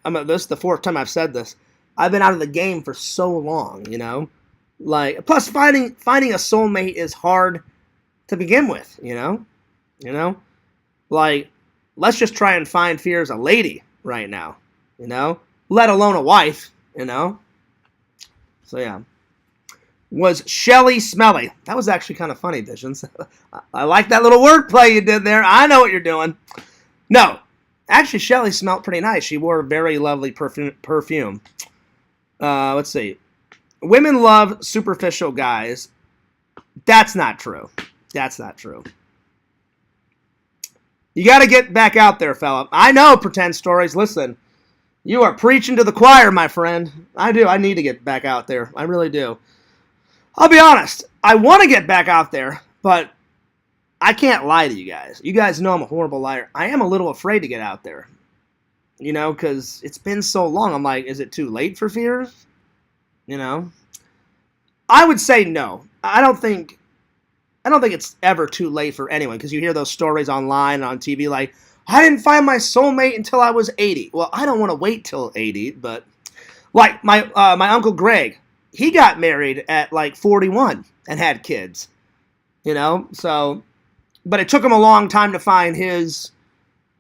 this is the 4th time I've said this, I've been out of the game for so long, you know? Like, plus finding a soulmate is hard to begin with, you know? You know? Like, let's just try and find Fears a lady right now, you know? Let alone a wife, you know? So, yeah. Was Shelly smelly? That was actually kind of funny, Visions. I like that little wordplay you did there. I know what you're doing. No. Actually, Shelly smelled pretty nice. She wore a very lovely perfume. Let's see. Women love superficial guys. That's not true. That's not true. You got to get back out there, fella. I know pretend stories. Listen, you are preaching to the choir, my friend. I do. I need to get back out there. I really do. I'll be honest. I want to get back out there, but I can't lie to you guys. You guys know I'm a horrible liar. I am a little afraid to get out there. You know, because it's been so long. I'm like, is it too late for fears? You know? I would say no. I don't think it's ever too late for anyone, because you hear those stories online and on TV like, I didn't find my soulmate until I was 80. Well, I don't want to wait till 80, but like my Uncle Greg, he got married at like 41 and had kids. You know? So, but it took him a long time to find his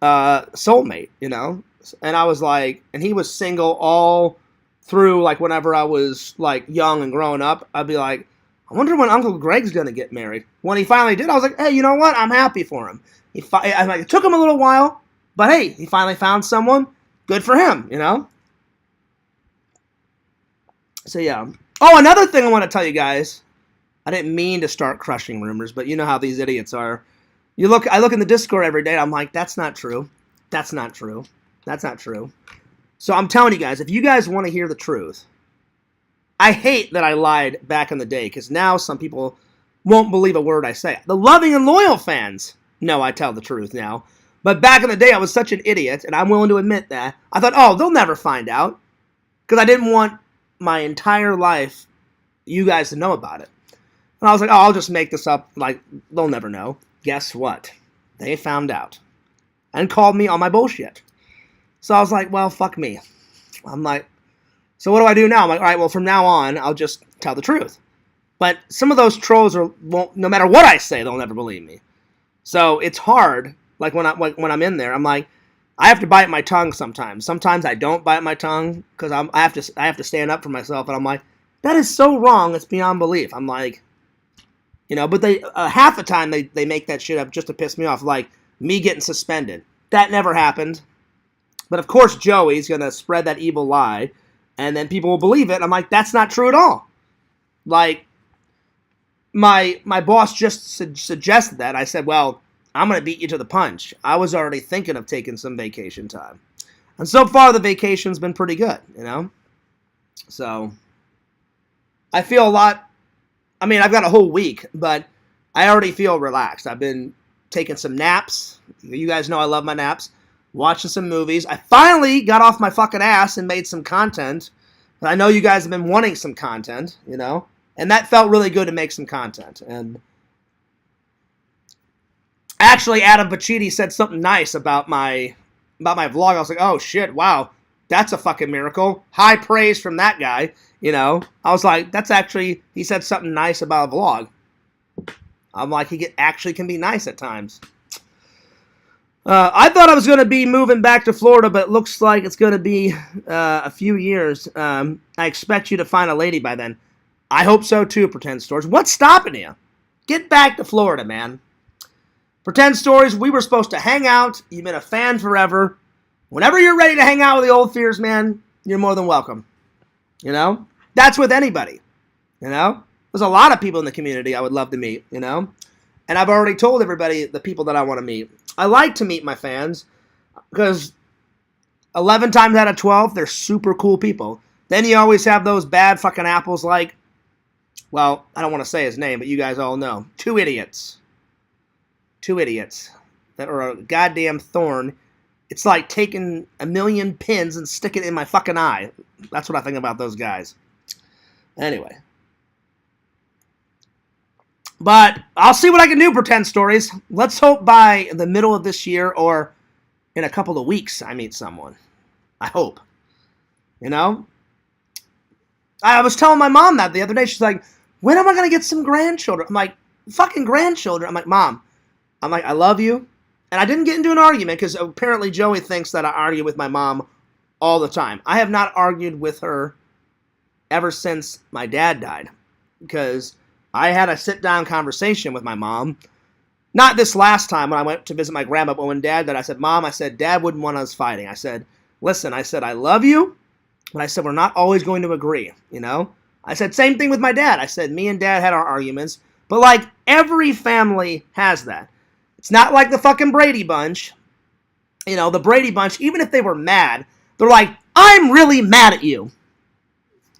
soulmate, you know? And I was like, and he was single all through, like, whenever I was, like, young and growing up. I'd be like, I wonder when Uncle Greg's going to get married. When he finally did, I was like, hey, you know what? I'm happy for him. It took him a little while, but hey, he finally found someone. Good for him, you know? So, yeah. Oh, another thing I want to tell you guys. I didn't mean to start crushing rumors, but you know how these idiots are. I look in the Discord every day, and I'm like, that's not true. That's not true. That's not true. So I'm telling you guys, if you guys want to hear the truth, I hate that I lied back in the day, because now some people won't believe a word I say. The loving and loyal fans know I tell the truth now. But back in the day, I was such an idiot, and I'm willing to admit that. I thought, oh, they'll never find out, because I didn't want my entire life you guys to know about it. And I was like, oh, I'll just make this up, like, they'll never know. Guess what? They found out and called me on my bullshit. So I was like, well, fuck me. I'm like, so what do I do now? I'm like, all right, well, from now on, I'll just tell the truth. But some of those trolls won't, no matter what I say, they'll never believe me. So it's hard. Like when I'm in there, I'm like, I have to bite my tongue sometimes. Sometimes I don't bite my tongue because I have to stand up for myself. And I'm like, that is so wrong. It's beyond belief. I'm like, you know, but they half the time they make that shit up just to piss me off. Like me getting suspended. That never happened. But of course Joey's going to spread that evil lie, and then people will believe it. I'm like, that's not true at all. Like, my boss just suggested that. I said, well, I'm going to beat you to the punch. I was already thinking of taking some vacation time. And so far, the vacation's been pretty good, you know? So, I feel a lot. I mean, I've got a whole week, but I already feel relaxed. I've been taking some naps. You guys know I love my naps. Watching some movies. I finally got off my fucking ass and made some content. I know you guys have been wanting some content, you know? And that felt really good to make some content. And actually, Adam Pacitti said something nice about my vlog. I was like, oh shit, wow. That's a fucking miracle. High praise from that guy, you know? I was like, he said something nice about a vlog. I'm like, he actually can be nice at times. I thought I was going to be moving back to Florida, but it looks like it's going to be a few years. I expect you to find a lady by then. I hope so too, Pretend Stories. What's stopping you? Get back to Florida, man. Pretend Stories, we were supposed to hang out. You've been a fan forever. Whenever you're ready to hang out with the old fears, man, you're more than welcome. You know? That's with anybody. You know? There's a lot of people in the community I would love to meet, you know? And I've already told everybody the people that I want to meet. I like to meet my fans because 11 times out of 12, they're super cool people. Then you always have those bad fucking apples like, well, I don't want to say his name, but you guys all know. Two idiots. Two idiots that are a goddamn thorn. It's like taking a million pins and sticking it in my fucking eye. That's what I think about those guys. Anyway. But I'll see what I can do, Pretend Stories. Let's hope by the middle of this year or in a couple of weeks I meet someone. I hope. You know? I was telling my mom that the other day. She's like, when am I going to get some grandchildren? I'm like, fucking grandchildren. I'm like, Mom. I'm like, I love you. And I didn't get into an argument because apparently Joey thinks that I argue with my mom all the time. I have not argued with her ever since my dad died. Because I had a sit-down conversation with my mom. Not this last time when I went to visit my grandma, but when Dad died, I said, Mom, I said, Dad wouldn't want us fighting. I said, listen, I said, I love you, but I said, we're not always going to agree, you know? I said, same thing with my dad. I said, me and Dad had our arguments, but like every family has that. It's not like the fucking Brady Bunch. You know, the Brady Bunch, even if they were mad, they're like, I'm really mad at you.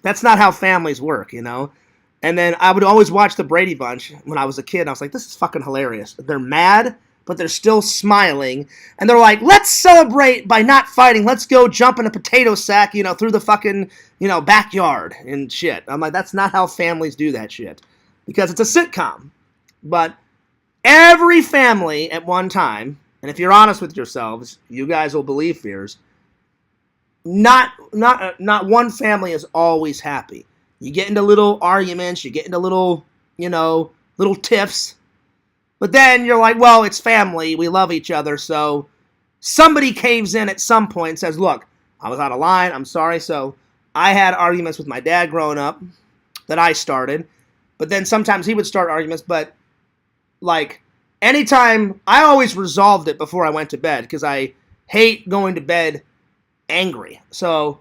That's not how families work, you know? And then I would always watch the Brady Bunch when I was a kid. I was like, this is fucking hilarious. They're mad, but they're still smiling. And they're like, let's celebrate by not fighting. Let's go jump in a potato sack, you know, through the fucking, you know, backyard and shit. I'm like, that's not how families do that shit. Because it's a sitcom. But every family at one time, and if you're honest with yourselves, you guys will believe fears, not one family is always happy. You get into little arguments, you get into little, you know, little tiffs. But then you're like, well, it's family, we love each other, so somebody caves in at some point and says, look, I was out of line, I'm sorry. So I had arguments with my dad growing up that I started. But then sometimes he would start arguments, but like anytime, I always resolved it before I went to bed because I hate going to bed angry. So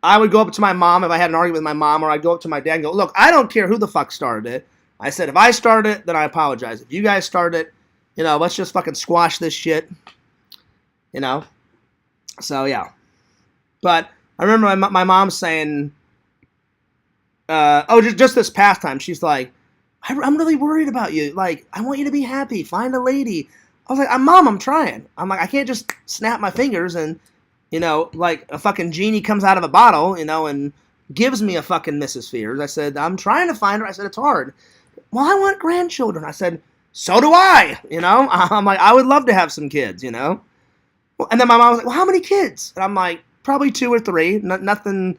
I would go up to my mom if I had an argument with my mom, or I'd go up to my dad and go, look, I don't care who the fuck started it. I said, if I started it, then I apologize. If you guys started it, you know, let's just fucking squash this shit. You know? So, yeah. But I remember my mom saying, just this past time, she's like, I'm really worried about you. Like, I want you to be happy. Find a lady. I was like, Mom, I'm trying. I'm like, I can't just snap my fingers and, you know, like a fucking genie comes out of a bottle, you know, and gives me a fucking Mrs. Fears. I said, I'm trying to find her. I said, it's hard. Well, I want grandchildren. I said, so do I, you know. I'm like, I would love to have some kids, you know. And then my mom was like, well, how many kids? And I'm like, probably 2 or 3. Nothing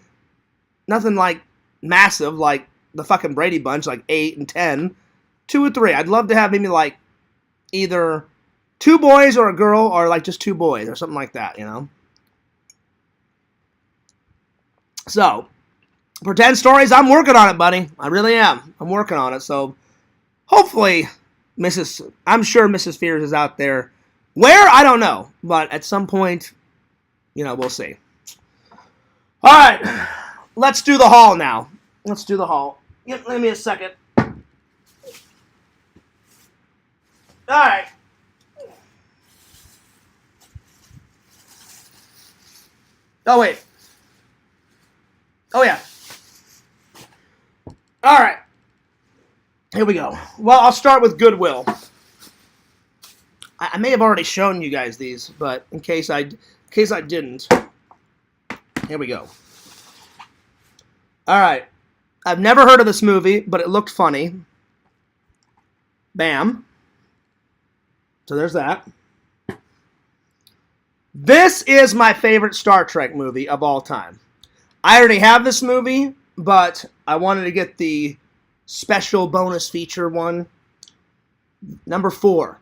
like massive like the fucking Brady Bunch, like 8 and 10. 2 or 3. I'd love to have maybe like either 2 boys or a girl, or like just 2 boys or something like that, you know. So, pretend stories, I'm working on it, buddy. I really am. I'm working on it. So, hopefully, I'm sure Mrs. Fears is out there. Where? I don't know. But at some point, you know, we'll see. All right. Let's do the haul now. Let's do the haul. Give me a second. All right. Oh, wait. Oh, yeah. All right. Here we go. Well, I'll start with Goodwill. I may have already shown you guys these, but in case I didn't, here we go. All right. I've never heard of this movie, but it looked funny. Bam. So there's that. This is my favorite Star Trek movie of all time. I already have this movie, but I wanted to get the special bonus feature one. Number 4,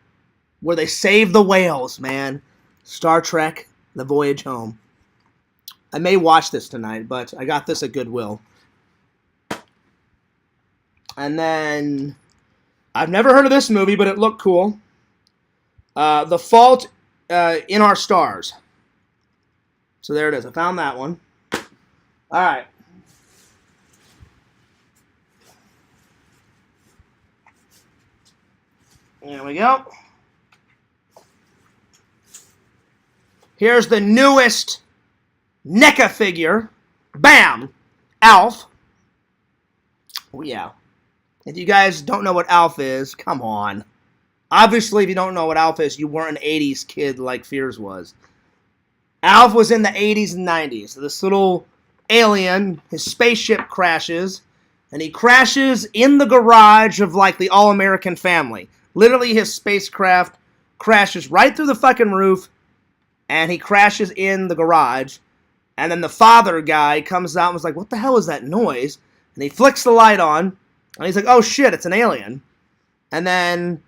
where they save the whales, man. Star Trek, The Voyage Home. I may watch this tonight, but I got this at Goodwill. And then, I've never heard of this movie, but it looked cool. The Fault in Our Stars. So there it is. I found that one. All right. There we go. Here's the newest NECA figure. Bam! Alf. Oh, yeah. If you guys don't know what Alf is, come on. Obviously, if you don't know what Alf is, you weren't an 80s kid like Fears was. Alf was in the 80s and 90s. So this little alien, his spaceship crashes, and he crashes in the garage of, like, the All-American Family. Literally, his spacecraft crashes right through the fucking roof, and he crashes in the garage. And then the father guy comes out and was like, what the hell is that noise? And he flicks the light on, and he's like, oh shit, it's an alien. And then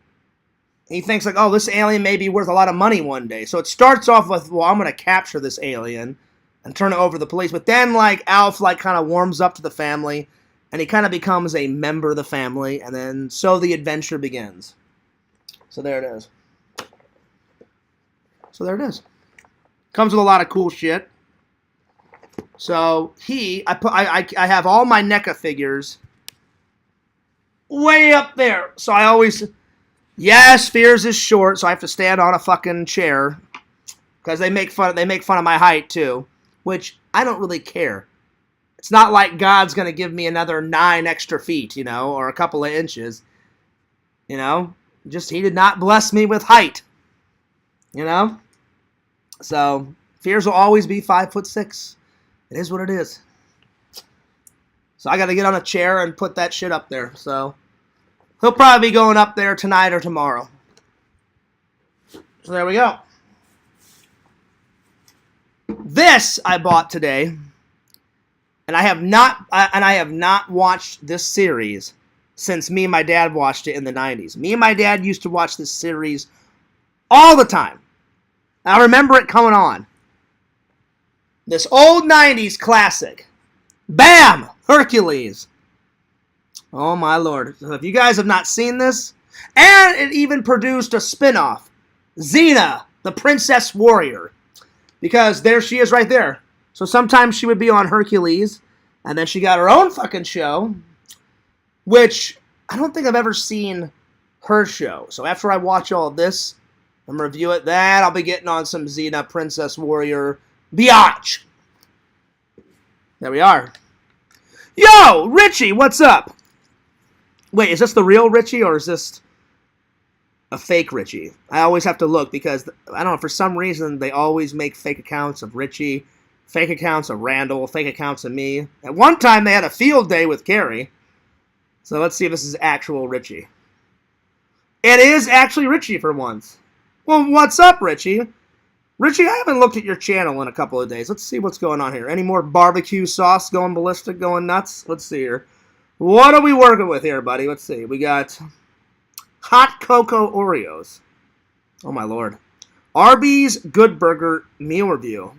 he thinks like, oh, this alien may be worth a lot of money one day. So it starts off with, well, I'm going to capture this alien and turn it over to the police. But then, like, Alf, like, kind of warms up to the family, and he kind of becomes a member of the family, and then so the adventure begins. So there it is. So there it is. Comes with a lot of cool shit. So I have all my NECA figures way up there. So I always Yes, Fears is short, so I have to stand on a fucking chair. Because they make fun of my height, too. Which, I don't really care. It's not like God's going to give me another 9 extra feet, or a couple of inches. Just, he did not bless me with height. So, Fears will always be 5'6". It is what it is. So I got to get on a chair and put that shit up there. So he'll probably be going up there tonight or tomorrow. So there we go. This I bought today, and I have not watched this series since me and my dad watched it in the 90s. Me and my dad used to watch this series all the time. I remember it coming on. This old 90s classic. Bam! Hercules. Oh my lord. So if you guys have not seen this, and it even produced a spin-off, Xena, the Princess Warrior. Because there she is right there. So sometimes she would be on Hercules, and then she got her own fucking show, which I don't think I've ever seen her show. So after I watch all of this and review it, then I'll be getting on some Xena, Princess Warrior, biatch. There we are. Yo, Richie, what's up? Wait, is this the real Richie or is this a fake Richie? I always have to look because, I don't know, for some reason they always make fake accounts of Richie, fake accounts of Randall, fake accounts of me. At one time they had a field day with Carrie. So let's see if this is actual Richie. It is actually Richie for once. Well, what's up, Richie? Richie, I haven't looked at your channel in a couple of days. Let's see what's going on here. Any more barbecue sauce going ballistic, going nuts? Let's see here. What are we working with here, buddy? Let's see. We got hot cocoa Oreos. Oh, my lord. Arby's Good Burger meal review.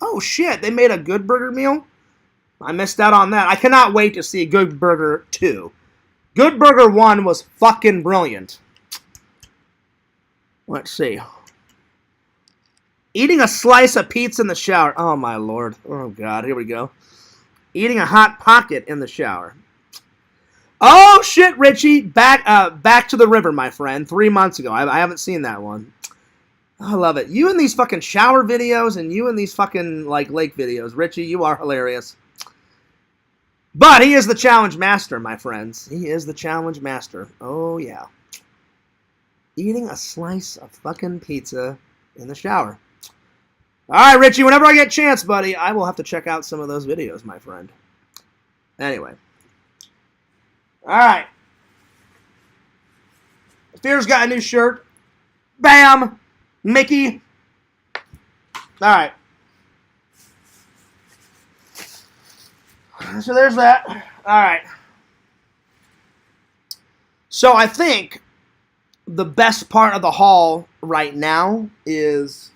Oh, shit. They made a Good Burger meal? I missed out on that. I cannot wait to see Good Burger 2. Good Burger 1 was fucking brilliant. Let's see. Eating a slice of pizza in the shower. Oh, my lord. Oh, God. Here we go. Eating a Hot Pocket in the shower. Oh, shit, Richie. Back to the river, my friend. 3 months ago. I haven't seen that one. I love it. You and these fucking shower videos and you and these fucking, lake videos. Richie, you are hilarious. But he is the challenge master, my friends. He is the challenge master. Oh, yeah. Eating a slice of fucking pizza in the shower. All right, Richie, whenever I get a chance, buddy, I will have to check out some of those videos, my friend. Anyway. All right. Fear's got a new shirt. Bam! Mickey. All right. So there's that. All right. So I think the best part of the haul right now is...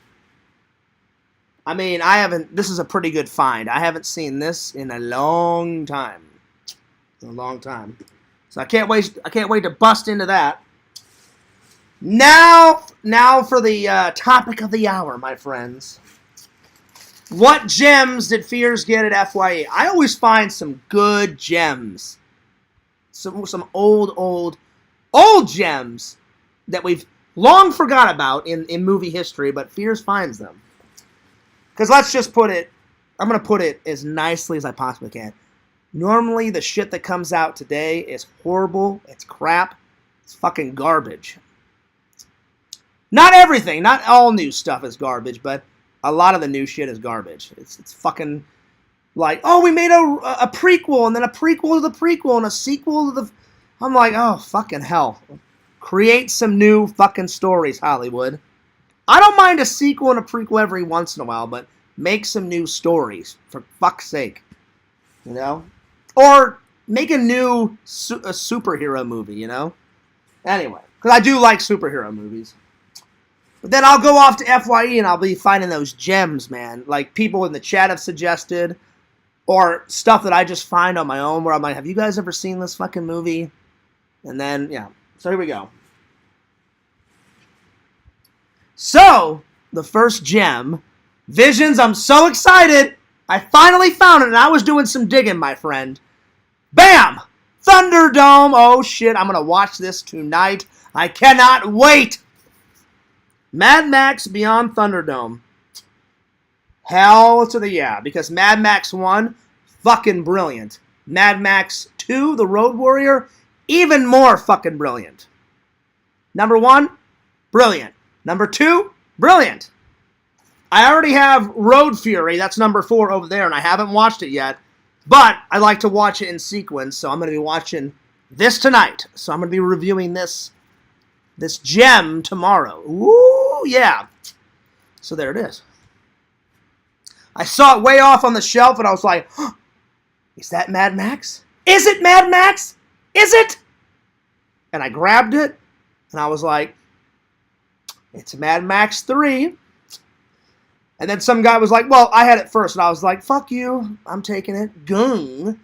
this is a pretty good find. I haven't seen this in a long time. So I can't wait to bust into that. Now for the topic of the hour, my friends. What gems did Fears get at FYE? I always find some good gems. Some old gems that we've long forgot about in movie history, but Fears finds them. Because let's just put it, I'm going to put it as nicely as I possibly can. Normally, the shit that comes out today is horrible, it's crap, it's fucking garbage. Not everything, not all new stuff is garbage, but a lot of the new shit is garbage. It's fucking like, oh, we made a prequel, and then a prequel to the prequel, and a sequel to the... I'm like, oh, fucking hell. Create some new fucking stories, Hollywood. I don't mind a sequel and a prequel every once in a while, but make some new stories, for fuck's sake. You know? Or make a new superhero movie, you know? Anyway, because I do like superhero movies. But then I'll go off to FYE and I'll be finding those gems, man. Like people in the chat have suggested, or stuff that I just find on my own where I'm like, have you guys ever seen this fucking movie? And then, yeah. So here we go. So, the first gem, Visions, I'm so excited. I finally found it, and I was doing some digging, my friend. Bam! Thunderdome. Oh, shit. I'm going to watch this tonight. I cannot wait. Mad Max Beyond Thunderdome. Hell to the yeah. Because Mad Max 1, fucking brilliant. Mad Max 2, The Road Warrior, even more fucking brilliant. Number 1, brilliant. Number 2, brilliant. I already have Road Fury. That's number 4 over there, and I haven't watched it yet. But I like to watch it in sequence, so I'm going to be watching this tonight. So I'm going to be reviewing this gem tomorrow. Ooh, yeah. So there it is. I saw it way off on the shelf, and I was like, huh, is that Mad Max? Is it Mad Max? Is it? And I grabbed it, and I was like, it's Mad Max 3. And then some guy was like, well, I had it first. And I was like, fuck you. I'm taking it. GUNG. And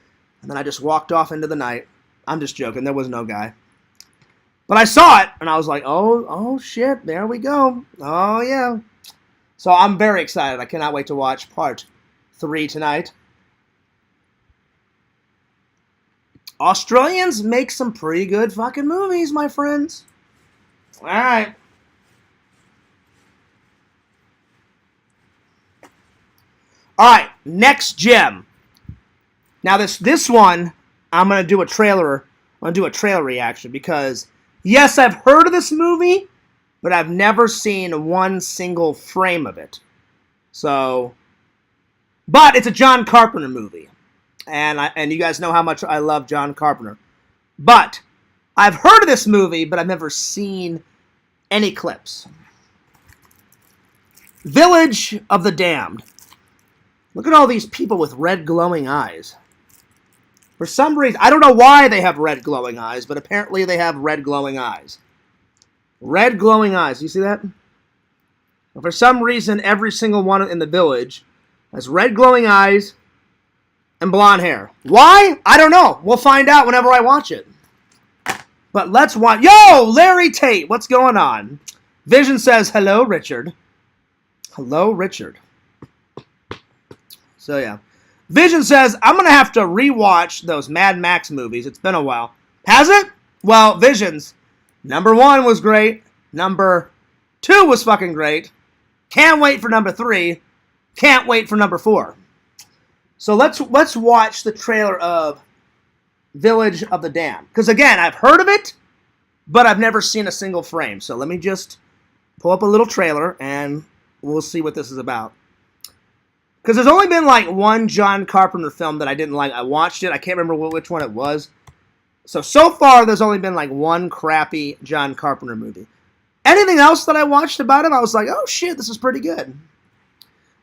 then I just walked off into the night. I'm just joking. There was no guy. But I saw it, and I was like, oh, shit. There we go. Oh, yeah. So I'm very excited. I cannot wait to watch part 3 tonight. Australians make some pretty good fucking movies, my friends. All right. All right, next gem. Now this one, I'm gonna do a trailer. I'm gonna do a trailer reaction because yes, I've heard of this movie, but I've never seen one single frame of it. So, but it's a John Carpenter movie, and you guys know how much I love John Carpenter. But I've heard of this movie, but I've never seen any clips. Village of the Damned. Look at all these people with red glowing eyes. For some reason, I don't know why they have red glowing eyes, but apparently they have red glowing eyes. Red glowing eyes. You see that? But for some reason, every single one in the village has red glowing eyes and blonde hair. Why? I don't know. We'll find out whenever I watch it. But let's watch. Yo, Larry Tate, what's going on? Vision says, hello, Richard. Hello, Richard. So, yeah. Vision says, I'm going to have to rewatch those Mad Max movies. It's been a while. Has it? Well, Vision's number 1 was great. Number 2 was fucking great. Can't wait for number 3. Can't wait for number 4. So let's watch the trailer of Village of the Damned. Because, again, I've heard of it, but I've never seen a single frame. So let me just pull up a little trailer, and we'll see what this is about. Because there's only been like one John Carpenter film that I didn't like. I watched it. I can't remember which one it was. So far, there's only been like one crappy John Carpenter movie. Anything else that I watched about him, I was like, oh shit, this is pretty good.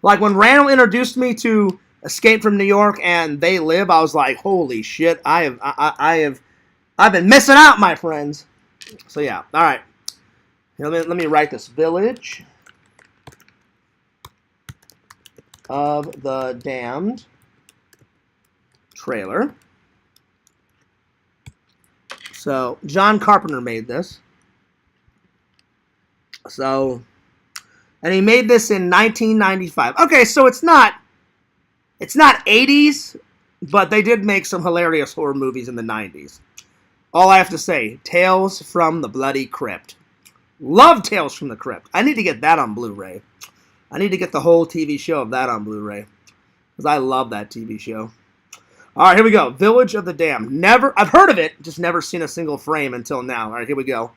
Like when Randall introduced me to Escape from New York and They Live, I was like, holy shit, I've been missing out, my friends. So yeah, all right. Here, let me write this. Village of the Damned trailer. So, John Carpenter made this. So, and he made this in 1995. Okay, so it's not 80s, but they did make some hilarious horror movies in the 90s. All I have to say, Tales from the Bloody Crypt. Love Tales from the Crypt. I need to get that on Blu-ray. I need to get the whole TV show of that on Blu-ray. Because I love that TV show. Alright, here we go. Village of the Damned. I've heard of it, just never seen a single frame until now. Alright, here we go.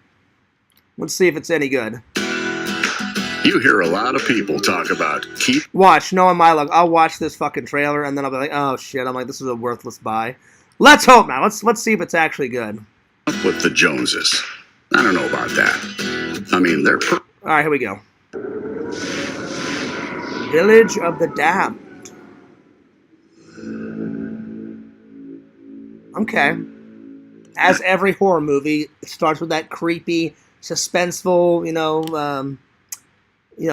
Let's see if it's any good. You hear a lot of people talk about Watch, knowing my luck, I'll watch this fucking trailer and then I'll be like, oh shit, I'm like, this is a worthless buy. Let's hope now. Let's see if it's actually good. With the Joneses. I don't know about that. I mean, they're... Alright, here we go. Village of the Damned. Okay. As every horror movie, it starts with that creepy, suspenseful,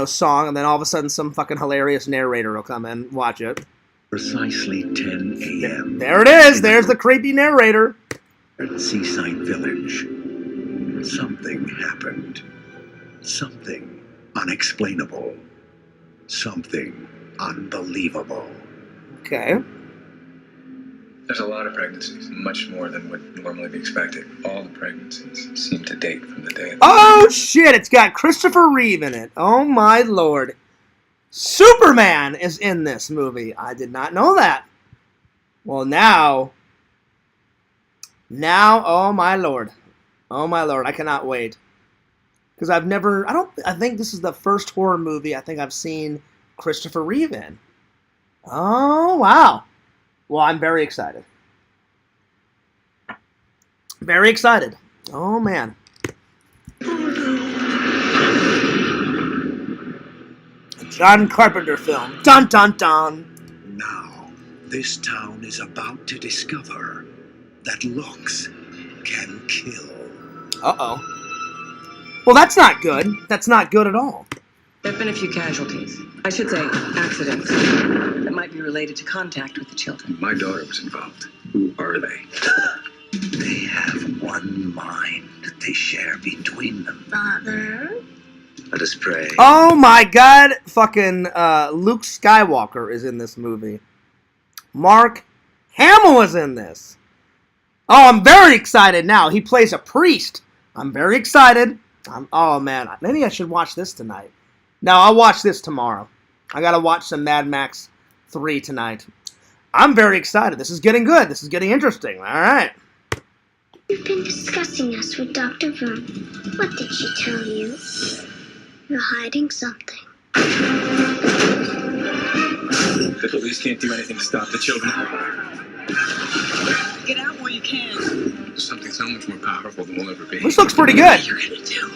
song, and then all of a sudden some fucking hilarious narrator will come and watch it. Precisely 10 a.m. There it is. There's the creepy narrator. At Seaside Village, something happened. Something unexplainable. Something unbelievable. Okay. There's a lot of pregnancies, much more than would normally be expected. All the pregnancies seem to date from the day. Oh shit! It's got Christopher Reeve in it. Oh my lord! Superman is in this movie. I did not know that. Well, now, oh my lord, I cannot wait. Because I think this is the first horror movie I think I've seen Christopher Reeve in. Oh, wow. Well, I'm very excited. Very excited. Oh, man. A John Carpenter film. Dun, dun, dun. Now, this town is about to discover that looks can kill. Uh-oh. Well, that's not good. That's not good at all. There have been a few casualties. I should say, accidents. That might be related to contact with the children. My daughter was involved. Who are they? They have one mind that they share between them. Father? Let us pray. Oh my god, fucking Luke Skywalker is in this movie. Mark Hamill is in this. Oh, I'm very excited now. He plays a priest. I'm very excited. Oh man, maybe I should watch this tonight. No, I'll watch this tomorrow. I gotta watch some Mad Max 3 tonight. I'm very excited. This is getting good. This is getting interesting. All right. You've been discussing us with Dr. Vroom. What did she tell you? You're hiding something. The police can't do anything to stop the children. Get out while you can. Something so much more powerful than we'll ever be. This looks pretty good. What are you gonna do?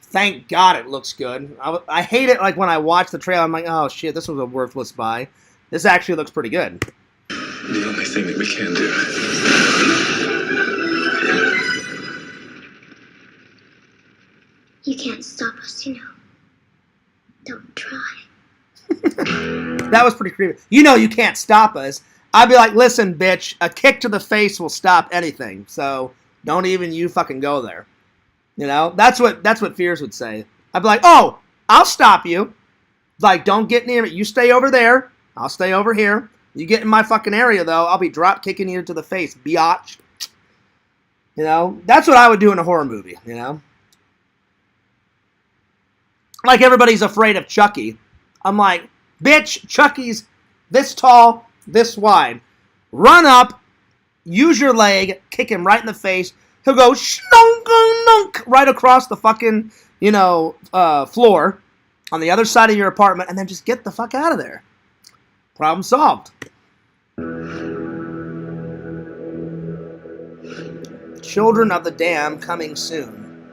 Thank God it looks good. I hate it like when I watch the trailer, I'm like, oh shit, this was a worthless buy. This actually looks pretty good. The only thing that we can do. You can't stop us, you know. Don't try. That was pretty creepy. You know you can't stop us. I'd be like, listen, bitch, a kick to the face will stop anything. So don't even you fucking go there. You know, that's what Fears would say. I'd be like, oh, I'll stop you. Like, don't get near me. You stay over there. I'll stay over here. You get in my fucking area, though, I'll be drop kicking you to the face, biatch. You know, that's what I would do in a horror movie, you know? Like everybody's afraid of Chucky. I'm like, bitch, Chucky's this tall, this wide. Run up, use your leg, kick him right in the face. He'll go shnunk right across the fucking, floor on the other side of your apartment, and then just get the fuck out of there. Problem solved. Children of the Dam coming soon.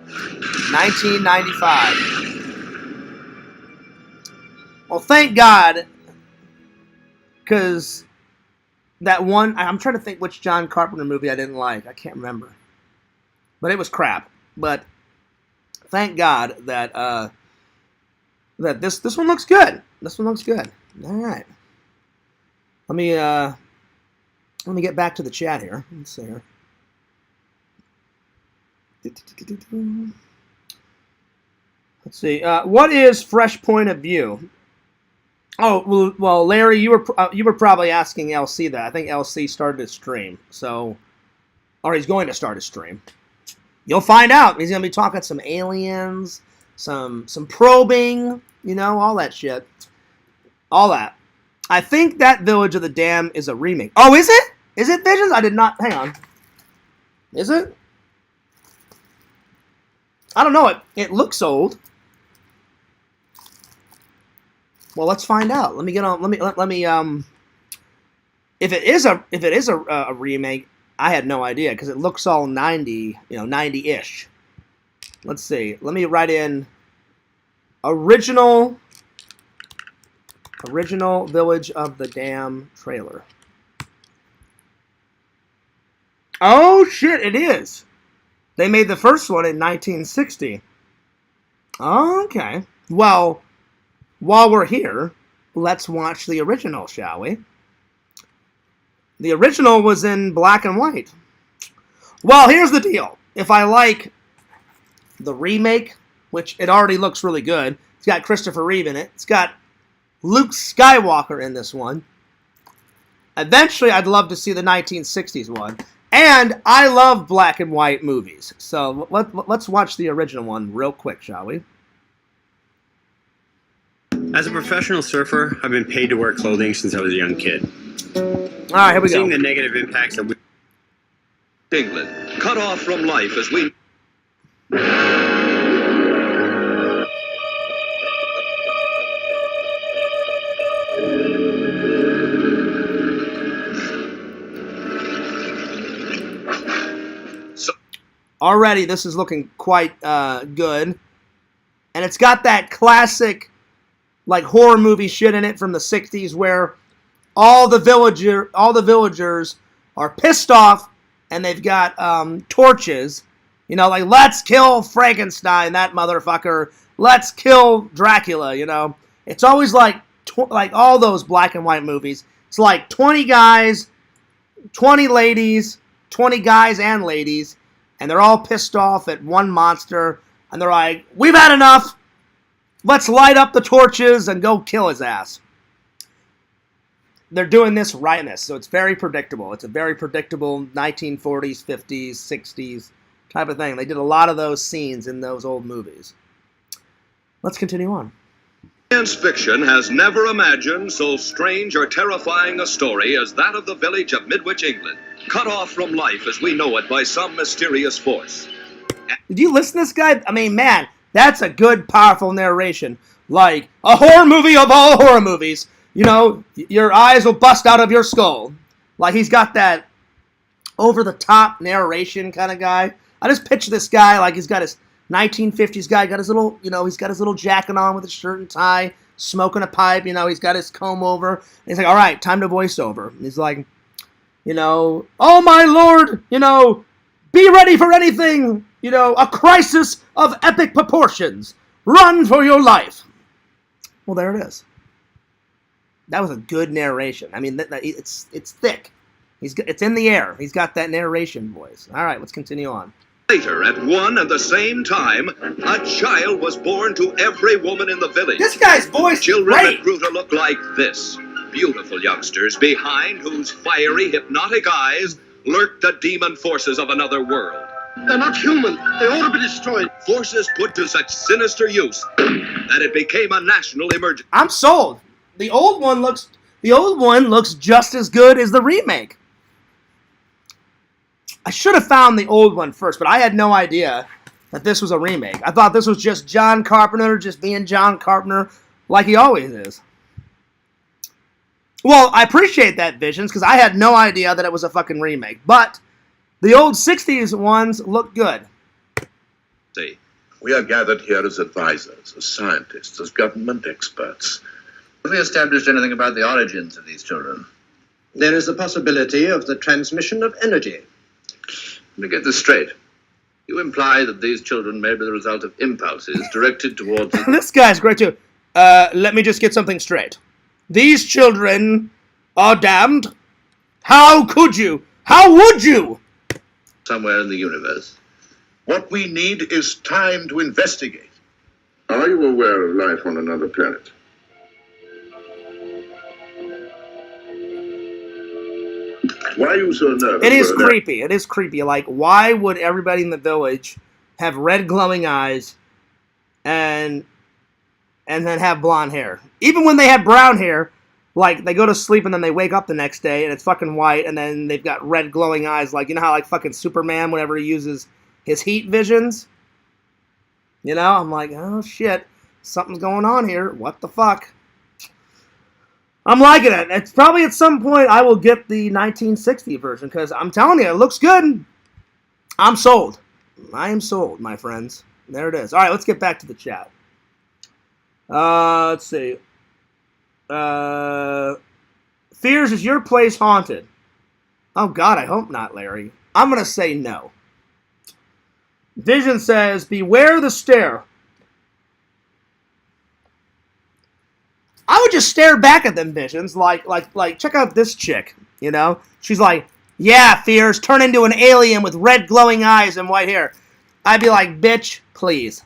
1995. Well, thank God, because that one, I'm trying to think which John Carpenter movie I didn't like. I can't remember. But it was crap. But thank God that that this one looks good. This one looks good. All right. Let me get back to the chat here. Let's see here. Let's see. What is fresh point of view? Oh well, Larry, you were probably asking LC that. I think LC started a stream, or he's going to start a stream. You'll find out. He's gonna be talking some aliens, some probing, all that shit, all that. I think that Village of the Dam is a remake. Oh, is it? Is it Visions? I did not. Hang on. Is it? I don't know. It looks old. Well, let's find out. Let me get on. Let me. If it is a remake, I had no idea because it looks all 90, 90-ish. Let's see. Let me write in original Village of the Dam trailer. Oh shit! It is. They made the first one in 1960. Okay. Well, while we're here, let's watch the original, shall we? The original was in black and white. Well, here's the deal. If I like the remake, which it already looks really good, it's got Christopher Reeve in it. It's got Luke Skywalker in this one. Eventually, I'd love to see the 1960s one. And I love black and white movies. So let's watch the original one real quick, shall we? As a professional surfer, I've been paid to wear clothing since I was a young kid. All right, here we go. Seeing the negative impacts of England, cut off from life as we... Already, this is looking quite good. And it's got that classic, like, horror movie shit in it from the 60s where all the villagers are pissed off and they've got torches. You know, like, let's kill Frankenstein, that motherfucker. Let's kill Dracula, you know. It's always like all those black and white movies. It's like 20 guys, 20 ladies, 20 guys and ladies, and they're all pissed off at one monster, and they're like, we've had enough. Let's light up the torches and go kill his ass. They're doing this right in this, so it's very predictable. It's a very predictable 1940s, 50s, 60s type of thing. They did a lot of those scenes in those old movies. Let's continue on. Science fiction has never imagined so strange or terrifying a story as that of the village of Midwich, England, cut off from life as we know it by some mysterious force. Did you listen to this guy? I mean, man, that's a good, powerful narration. Like, a horror movie of all horror movies. You know, your eyes will bust out of your skull. Like, he's got that over-the-top narration kind of guy. I just picture this guy like he's got his 1950s guy, got his little, you know, he's got his little jacket on with his shirt and tie, smoking a pipe, you know, he's got his comb over. And he's like, all right, time to voice over. And he's like, you know, oh my lord, you know, be ready for anything, you know, a crisis of epic proportions. Run for your life. Well, there it is. That was a good narration. I mean, it's thick. It's in the air. He's got that narration voice. All right, let's continue on. Later, at one and the same time, a child was born to every woman in the village. This guy's voice is Children great. that grew to look like this. Beautiful youngsters behind whose fiery, hypnotic eyes lurked the demon forces of another world. They're not human. They ought to be destroyed. Forces put to such sinister use that it became a national emergency. I'm sold. The old one looks just as good as the remake. I should have found the old one first, but I had no idea that this was a remake. I thought this was just John Carpenter just being John Carpenter like he always is. Well, I appreciate that, Visions, because I had no idea that it was a fucking remake. But the old 60s ones look good. We are gathered here as advisors, as scientists, as government experts. Have we established anything about the origins of these children? There is the possibility of the transmission of energy. Let me get this straight. You imply that these children may be the result of impulses directed towards... This guy's great, too. Let me just get something straight. These children are damned. How could you? How would you? Somewhere in the universe. What we need is time to investigate. Are you aware of life on another planet? Why are you so nervous? It is creepy. It is creepy. Like, why would everybody in the village have red glowing eyes and then have blonde hair? Even when they have brown hair, like, they go to sleep and then they wake up the next day and it's fucking white and then they've got red glowing eyes. Like, you know how, like, fucking Superman, whenever he uses his heat visions? You know? I'm like, oh, shit. Something's going on here. What the fuck? I'm liking it. It's probably at some point I will get the 1960 version because I'm telling you, it looks good. I'm sold. I am sold, my friends. There it is. All right, let's get back to the chat. Let's see. Fears, is your place haunted? Oh, God, I hope not, Larry. I'm going to say no. Vision says, beware the stare. I would just stare back at them, Visions, like, check out this chick, you know? She's like, yeah, Fears, turn into an alien with red glowing eyes and white hair. I'd be like, bitch, please.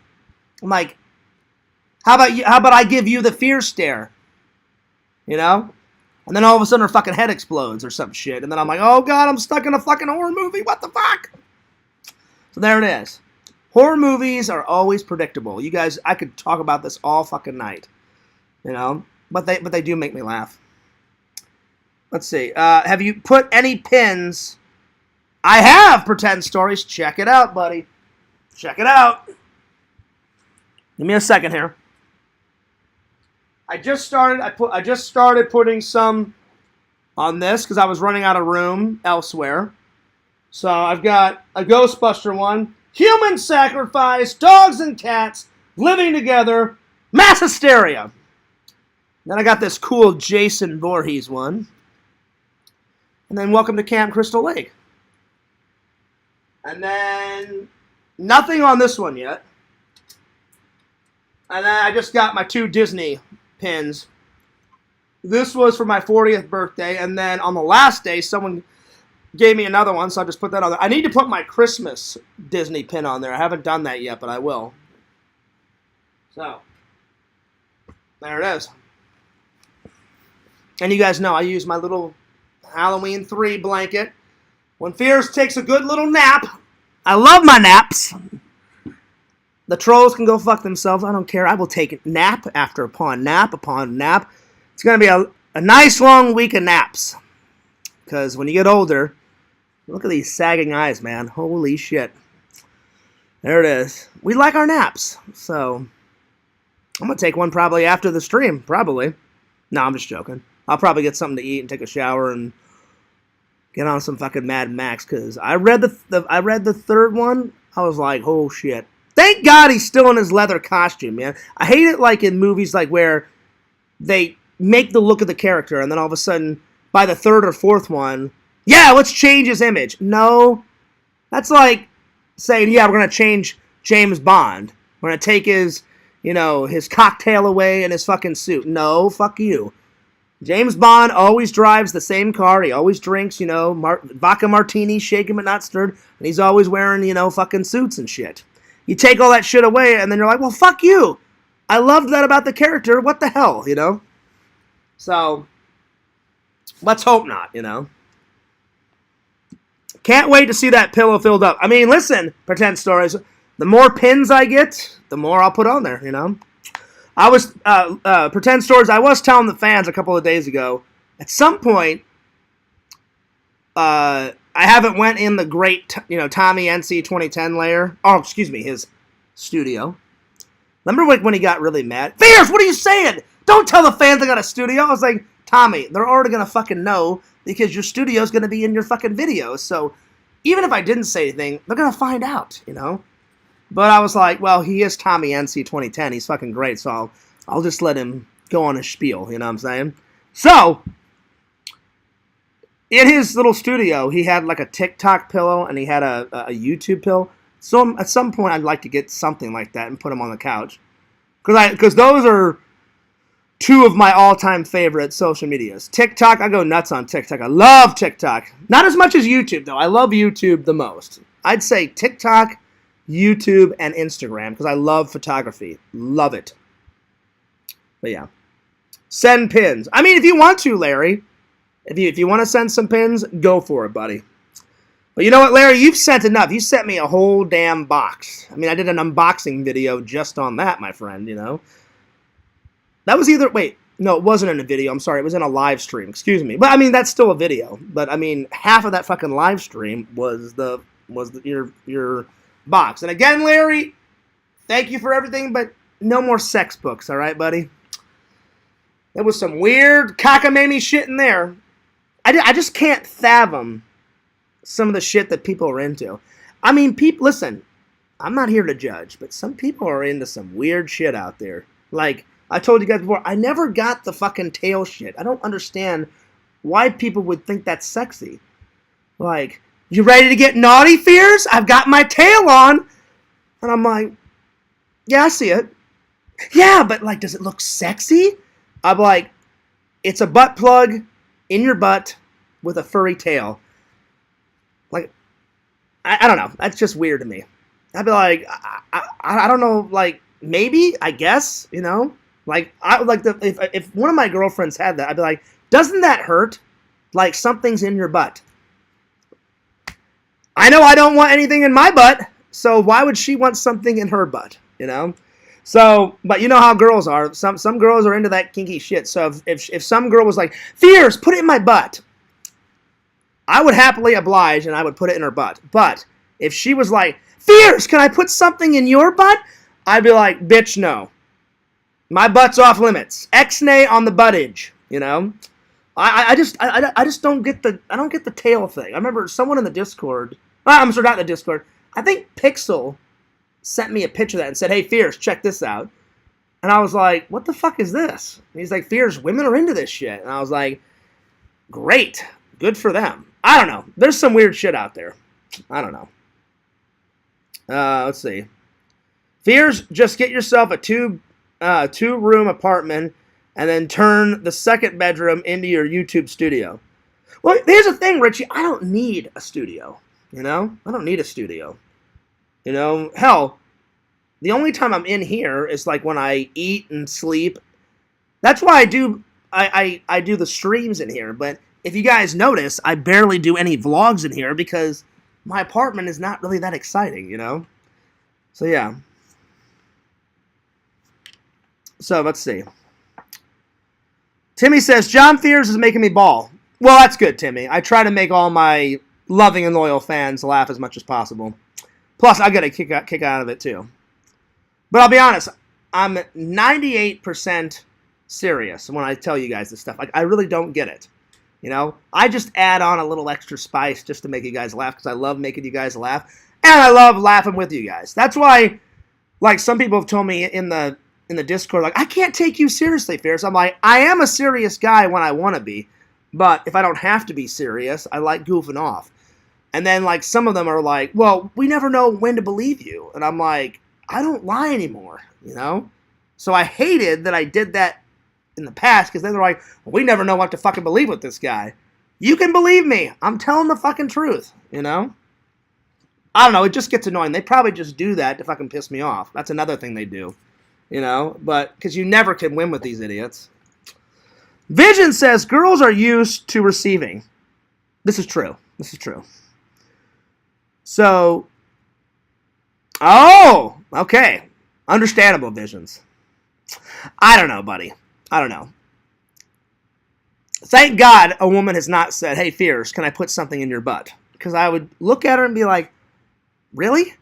I'm like, how about I give you the fear stare? You know? And then all of a sudden her fucking head explodes or some shit. And then I'm like, oh God, I'm stuck in a fucking horror movie. What the fuck? So there it is. Horror movies are always predictable. You guys, I could talk about this all fucking night. You know? But they do make me laugh. Let's see. Have you put any pins? I have, Pretend Stories. Check it out, buddy. Check it out. Give me a second here. I just started putting some on this because I was running out of room elsewhere. So I've got a Ghostbuster one, human sacrifice, dogs and cats living together, mass hysteria. Then I got this cool Jason Voorhees one. And then Welcome to Camp Crystal Lake. And then nothing on this one yet. And then I just got my 2 Disney pins. This was for my 40th birthday, and then on the last day, someone gave me another one, so I just put that on there. I need to put my Christmas Disney pin on there. I haven't done that yet, but I will. So, there it is. And you guys know I use my little Halloween 3 blanket. When Fierce takes a good little nap, I love my naps. The trolls can go fuck themselves. I don't care. I will take nap after upon nap upon nap. It's going to be a nice long week of naps. Because when you get older, look at these sagging eyes, man. Holy shit. There it is. We like our naps. So, I'm going to take one probably after the stream. Probably. No, I'm just joking. I'll probably get something to eat and take a shower and get on some fucking Mad Max. Because I read the third one. I was like, oh shit. Thank God he's still in his leather costume, man. I hate it like in movies like where they make the look of the character and then all of a sudden, by the third or fourth one, yeah, let's change his image. No. That's like saying, yeah, we're going to change James Bond. We're going to take his, his cocktail away and his fucking suit. No, fuck you. James Bond always drives the same car. He always drinks, vodka martini, shaken but not stirred. And he's always wearing, fucking suits and shit. You take all that shit away, and then you're like, well, fuck you. I loved that about the character. What the hell, So, let's hope not, Can't wait to see that pillow filled up. I mean, listen, Pretend Stories. The more pins I get, the more I'll put on there, I was, Pretend Stories, I was telling the fans a couple of days ago, at some point, I haven't went in the great, Tommy NC 2010 layer. Oh, excuse me, his studio. Remember when he got really mad? Fierce, what are you saying? Don't tell the fans I got a studio. I was like, Tommy, they're already going to fucking know because your studio's going to be in your fucking videos. So even if I didn't say anything, they're going to find out, But I was like, well, he is Tommy NC 2010. He's fucking great, so I'll just let him go on his spiel, you know what I'm saying? So, in his little studio, he had like a TikTok pillow and he had a YouTube pillow. So at some point, I'd like to get something like that and put them on the couch. Because those are 2 of my all-time favorite social medias. TikTok, I go nuts on TikTok. I love TikTok. Not as much as YouTube, though. I love YouTube the most. I'd say TikTok, YouTube, and Instagram because I love photography. Love it. But yeah. Send pins. I mean, if you want to, Larry. If you want to send some pins, go for it, buddy. But you know what, Larry? You've sent enough. You sent me a whole damn box. I mean, I did an unboxing video just on that, my friend, That was either... Wait. No, it wasn't in a video. I'm sorry. It was in a live stream. Excuse me. But, I mean, that's still a video. But, I mean, half of that fucking live stream was your box. And again, Larry, thank you for everything, but no more sex books, all right, buddy? There was some weird cockamamie shit in there. I just can't fathom some of the shit that people are into. I mean, listen, I'm not here to judge, but some people are into some weird shit out there. Like, I told you guys before, I never got the fucking tail shit. I don't understand why people would think that's sexy. Like, you ready to get naughty, Fears? I've got my tail on. And I'm like, yeah, I see it. Yeah, but, like, does it look sexy? I'm like, it's a butt plug in your butt with a furry tail. Like, I don't know. That's just weird to me. I'd be like, I don't know, like, maybe, I guess, Like, if one of my girlfriends had that, I'd be like, Doesn't that hurt? Like something's in your butt. I know I don't want anything in my butt, so why would she want something in her butt, you know? So, but you know how girls are. Some girls are into that kinky shit. So if some girl was like, Fierce, put it in my butt, I would happily oblige and I would put it in her butt. But if she was like, Fierce, can I put something in your butt? I'd be like, bitch, no. My butt's off limits. X-nay on the buttage, you know? I just don't get the tail thing. I remember someone in the Discord, I'm sorry, not in the Discord, I think Pixel sent me a picture of that and said, hey, Fierce, check this out. And I was like, what the fuck is this? And he's like, Fierce, women are into this shit. And I was like, great. Good for them. I don't know. There's some weird shit out there. I don't know. Let's see. Fierce, just get yourself a two-room apartment and then turn the second bedroom into your YouTube studio. Well, here's the thing, Richie. I don't need a studio. You know? I don't need a studio. You know? Hell, the only time I'm in here is like when I eat and sleep. That's why I do the streams in here. But if you guys notice, I barely do any vlogs in here because my apartment is not really that exciting, you know? So, yeah. So, let's see. Timmy says, John Fierce is making me bawl. Well, that's good, Timmy. I try to make all my loving and loyal fans laugh as much as possible. Plus, I get a kick out of it, too. But I'll be honest, I'm 98% serious when I tell you guys this stuff. Like, I really don't get it. You know? I just add on a little extra spice just to make you guys laugh because I love making you guys laugh. And I love laughing with you guys. That's why, like, some people have told me in the Discord, like, I can't take you seriously, Fierce. I'm like, I am a serious guy when I want to be. But if I don't have to be serious, I like goofing off. And then, like, some of them are like, well, we never know when to believe you. And I'm like, I don't lie anymore, you know? So I hated that I did that in the past because they're like, well, we never know what to fucking believe with this guy. You can believe me. I'm telling the fucking truth, you know? I don't know. It just gets annoying. They probably just do that to fucking piss me off. That's another thing they do, you know? But, because you never can win with these idiots. Vision says, girls are used to receiving. This is true. This is true. So, oh, okay. Understandable, Visions. I don't know, buddy. I don't know. Thank God a woman has not said, hey, Fierce, can I put something in your butt? Because I would look at her and be like, really?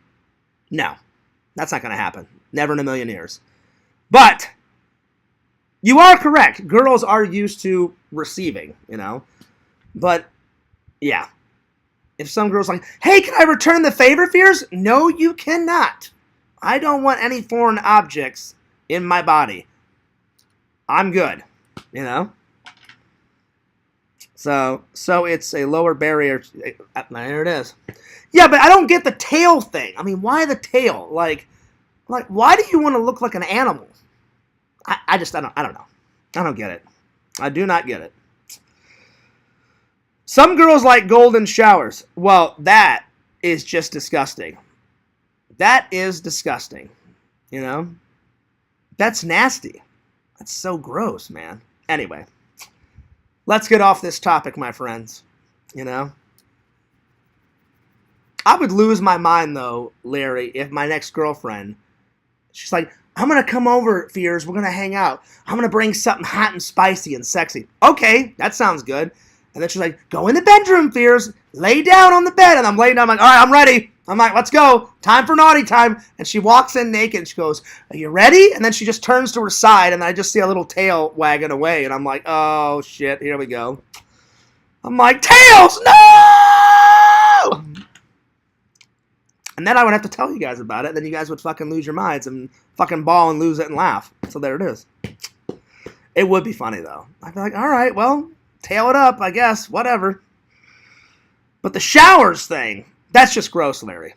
No, that's not going to happen. Never in a million years. But you are correct. Girls are used to receiving, you know. But, yeah. If some girl's like, hey, can I return the favor, Fierce? No, you cannot. I don't want any foreign objects in my body. I'm good, you know. So it's a lower barrier. There it is. Yeah, but I don't get the tail thing. I mean, why the tail? Like, why do you want to look like an animal? I don't know. I don't get it. I do not get it. Some girls like golden showers. Well, that is just disgusting. That is disgusting. You know? That's nasty. That's so gross, man. Anyway. Let's get off this topic, my friends. You know? I would lose my mind, though, Larry, if my next girlfriend, she's like, I'm going to come over, Fierce. We're going to hang out. I'm going to bring something hot and spicy and sexy. Okay, that sounds good. And then she's like, go in the bedroom, Fierce. Lay down on the bed. And I'm laying down. I'm like, all right, I'm ready. I'm like, let's go. Time for naughty time. And she walks in naked and she goes, are you ready? And then she just turns to her side and I just see a little tail wagging away. And I'm like, oh, shit. Here we go. I'm like, tails, no! And then I would have to tell you guys about it. And then you guys would fucking lose your minds and fucking bawl and lose it and laugh. So there it is. It would be funny, though. I'd be like, all right, well, tail it up, I guess. Whatever. But the showers thing, that's just gross, Larry.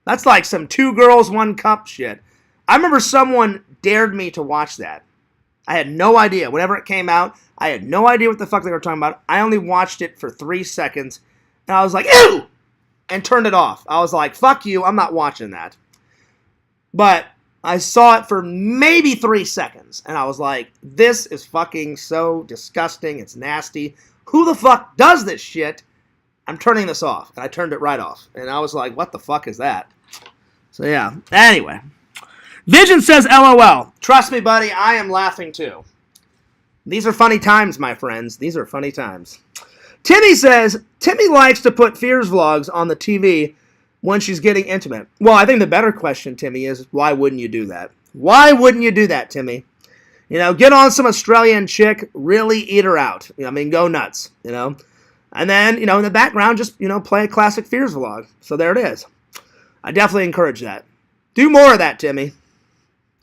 That's like some 2 girls, 1 cup shit. I remember someone dared me to watch that. I had no idea. Whenever it came out, I had no idea what the fuck they were talking about. I only watched it for 3 seconds. And I was like, ew! And turned it off. I was like, fuck you, I'm not watching that. But I saw it for maybe 3 seconds, and I was like, this is fucking so disgusting. It's nasty. Who the fuck does this shit? I'm turning this off. And I turned it right off. And I was like, what the fuck is that? So, yeah. Anyway. Vision says, LOL. Trust me, buddy, I am laughing too. These are funny times, my friends. These are funny times. Timmy says, Timmy likes to put Fears vlogs on the TV when she's getting intimate. Well, I think the better question, Timmy, is why wouldn't you do that? Why wouldn't you do that, Timmy? You know, get on some Australian chick, really eat her out. I mean, go nuts, you know. And then, you know, in the background, just, you know, play a classic Fears vlog. So there it is. I definitely encourage that. Do more of that, Timmy.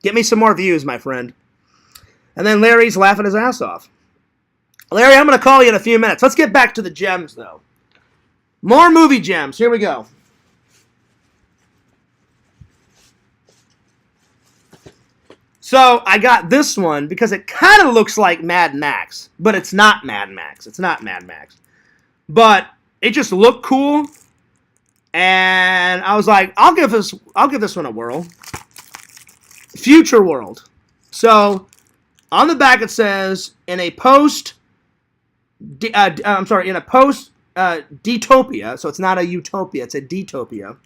Get me some more views, my friend. And then Larry's laughing his ass off. Larry, I'm going to call you in a few minutes. Let's get back to the gems, though. More movie gems. Here we go. So I got this one because it kind of looks like Mad Max, but it's not Mad Max. It's not Mad Max. But it just looked cool, and I was like, I'll give this one a whirl. Future World. So on the back it says in a post dystopia, so it's not a utopia, it's a dystopia.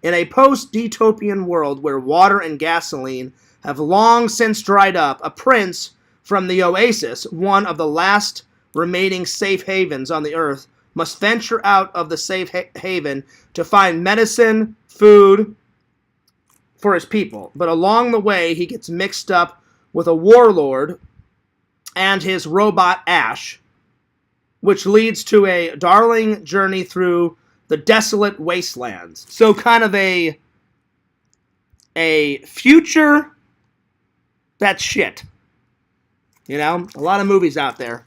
In a post-dystopian world where water and gasoline have long since dried up, a prince from the Oasis, one of the last remaining safe havens on the earth, must venture out of the safe haven to find medicine, food for his people. But along the way, he gets mixed up with a warlord and his robot Ash, which leads to a darling journey through the desolate wastelands. So kind of a future that's shit. You know? A lot of movies out there.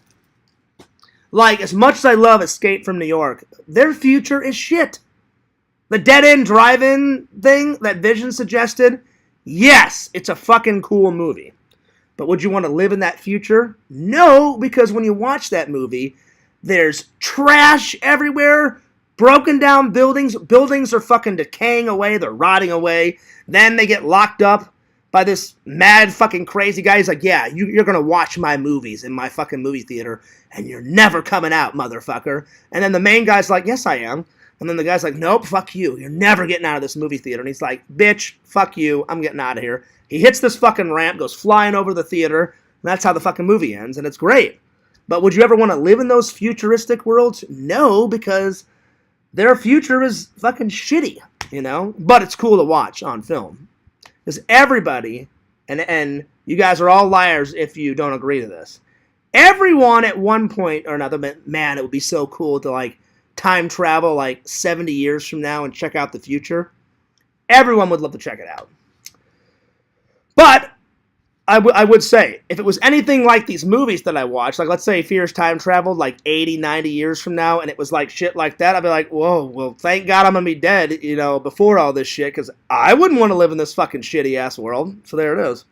Like, as much as I love Escape from New York, their future is shit. The dead-end drive-in thing that Vision suggested, yes, it's a fucking cool movie. But would you want to live in that future? No, because when you watch that movie, there's trash everywhere, broken down buildings. Buildings are fucking decaying away, they're rotting away. Then they get locked up by this mad fucking crazy guy. He's like, yeah, you're gonna watch my movies in my fucking movie theater, and you're never coming out, motherfucker. And then the main guy's like, yes, I am. And then the guy's like, nope, fuck you. You're never getting out of this movie theater. And he's like, bitch, fuck you. I'm getting out of here. He hits this fucking ramp, goes flying over the theater, and that's how the fucking movie ends, and it's great. But would you ever want to live in those futuristic worlds? No, because their future is fucking shitty, you know? But it's cool to watch on film. Because everybody, and you guys are all liars if you don't agree to this, everyone at one point or another, man, it would be so cool to, like, time travel, like, 70 years from now and check out the future. Everyone would love to check it out. But I would say, if it was anything like these movies that I watched, like, let's say Fears time traveled, like, 80, 90 years from now, and it was, like, shit like that, I'd be like, whoa, well, thank God I'm gonna be dead, you know, before all this shit, because I wouldn't want to live in this fucking shitty-ass world. So there it is.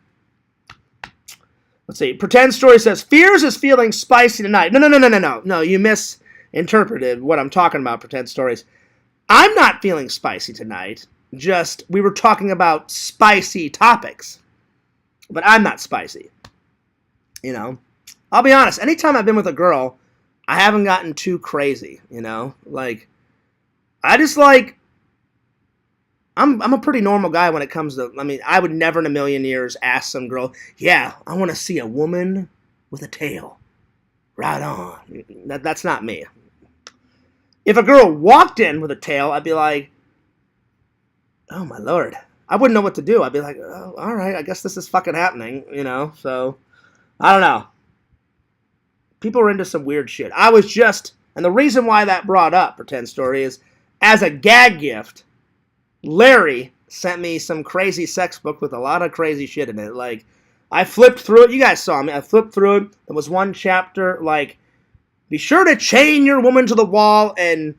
Let's see. Pretend Story says, Fears is feeling spicy tonight. No, you misinterpreted what I'm talking about, Pretend Stories. I'm not feeling spicy tonight. Just, we were talking about spicy topics. But I'm not spicy. You know? I'll be honest, anytime I've been with a girl, I haven't gotten too crazy, you know? Like, I just like, I'm a pretty normal guy when it comes to, I mean, I would never in a million years ask some girl, yeah, I want to see a woman with a tail. Right on. That's not me. If a girl walked in with a tail, I'd be like, oh my lord. I wouldn't know what to do. I'd be like, oh, all right, I guess this is fucking happening, you know? So, I don't know. People are into some weird shit. I was just, and the reason why that brought up Pretend Story is, as a gag gift, Larry sent me some crazy sex book with a lot of crazy shit in it. Like, I flipped through it. You guys saw me. I flipped through it. There was one chapter, like, be sure to chain your woman to the wall and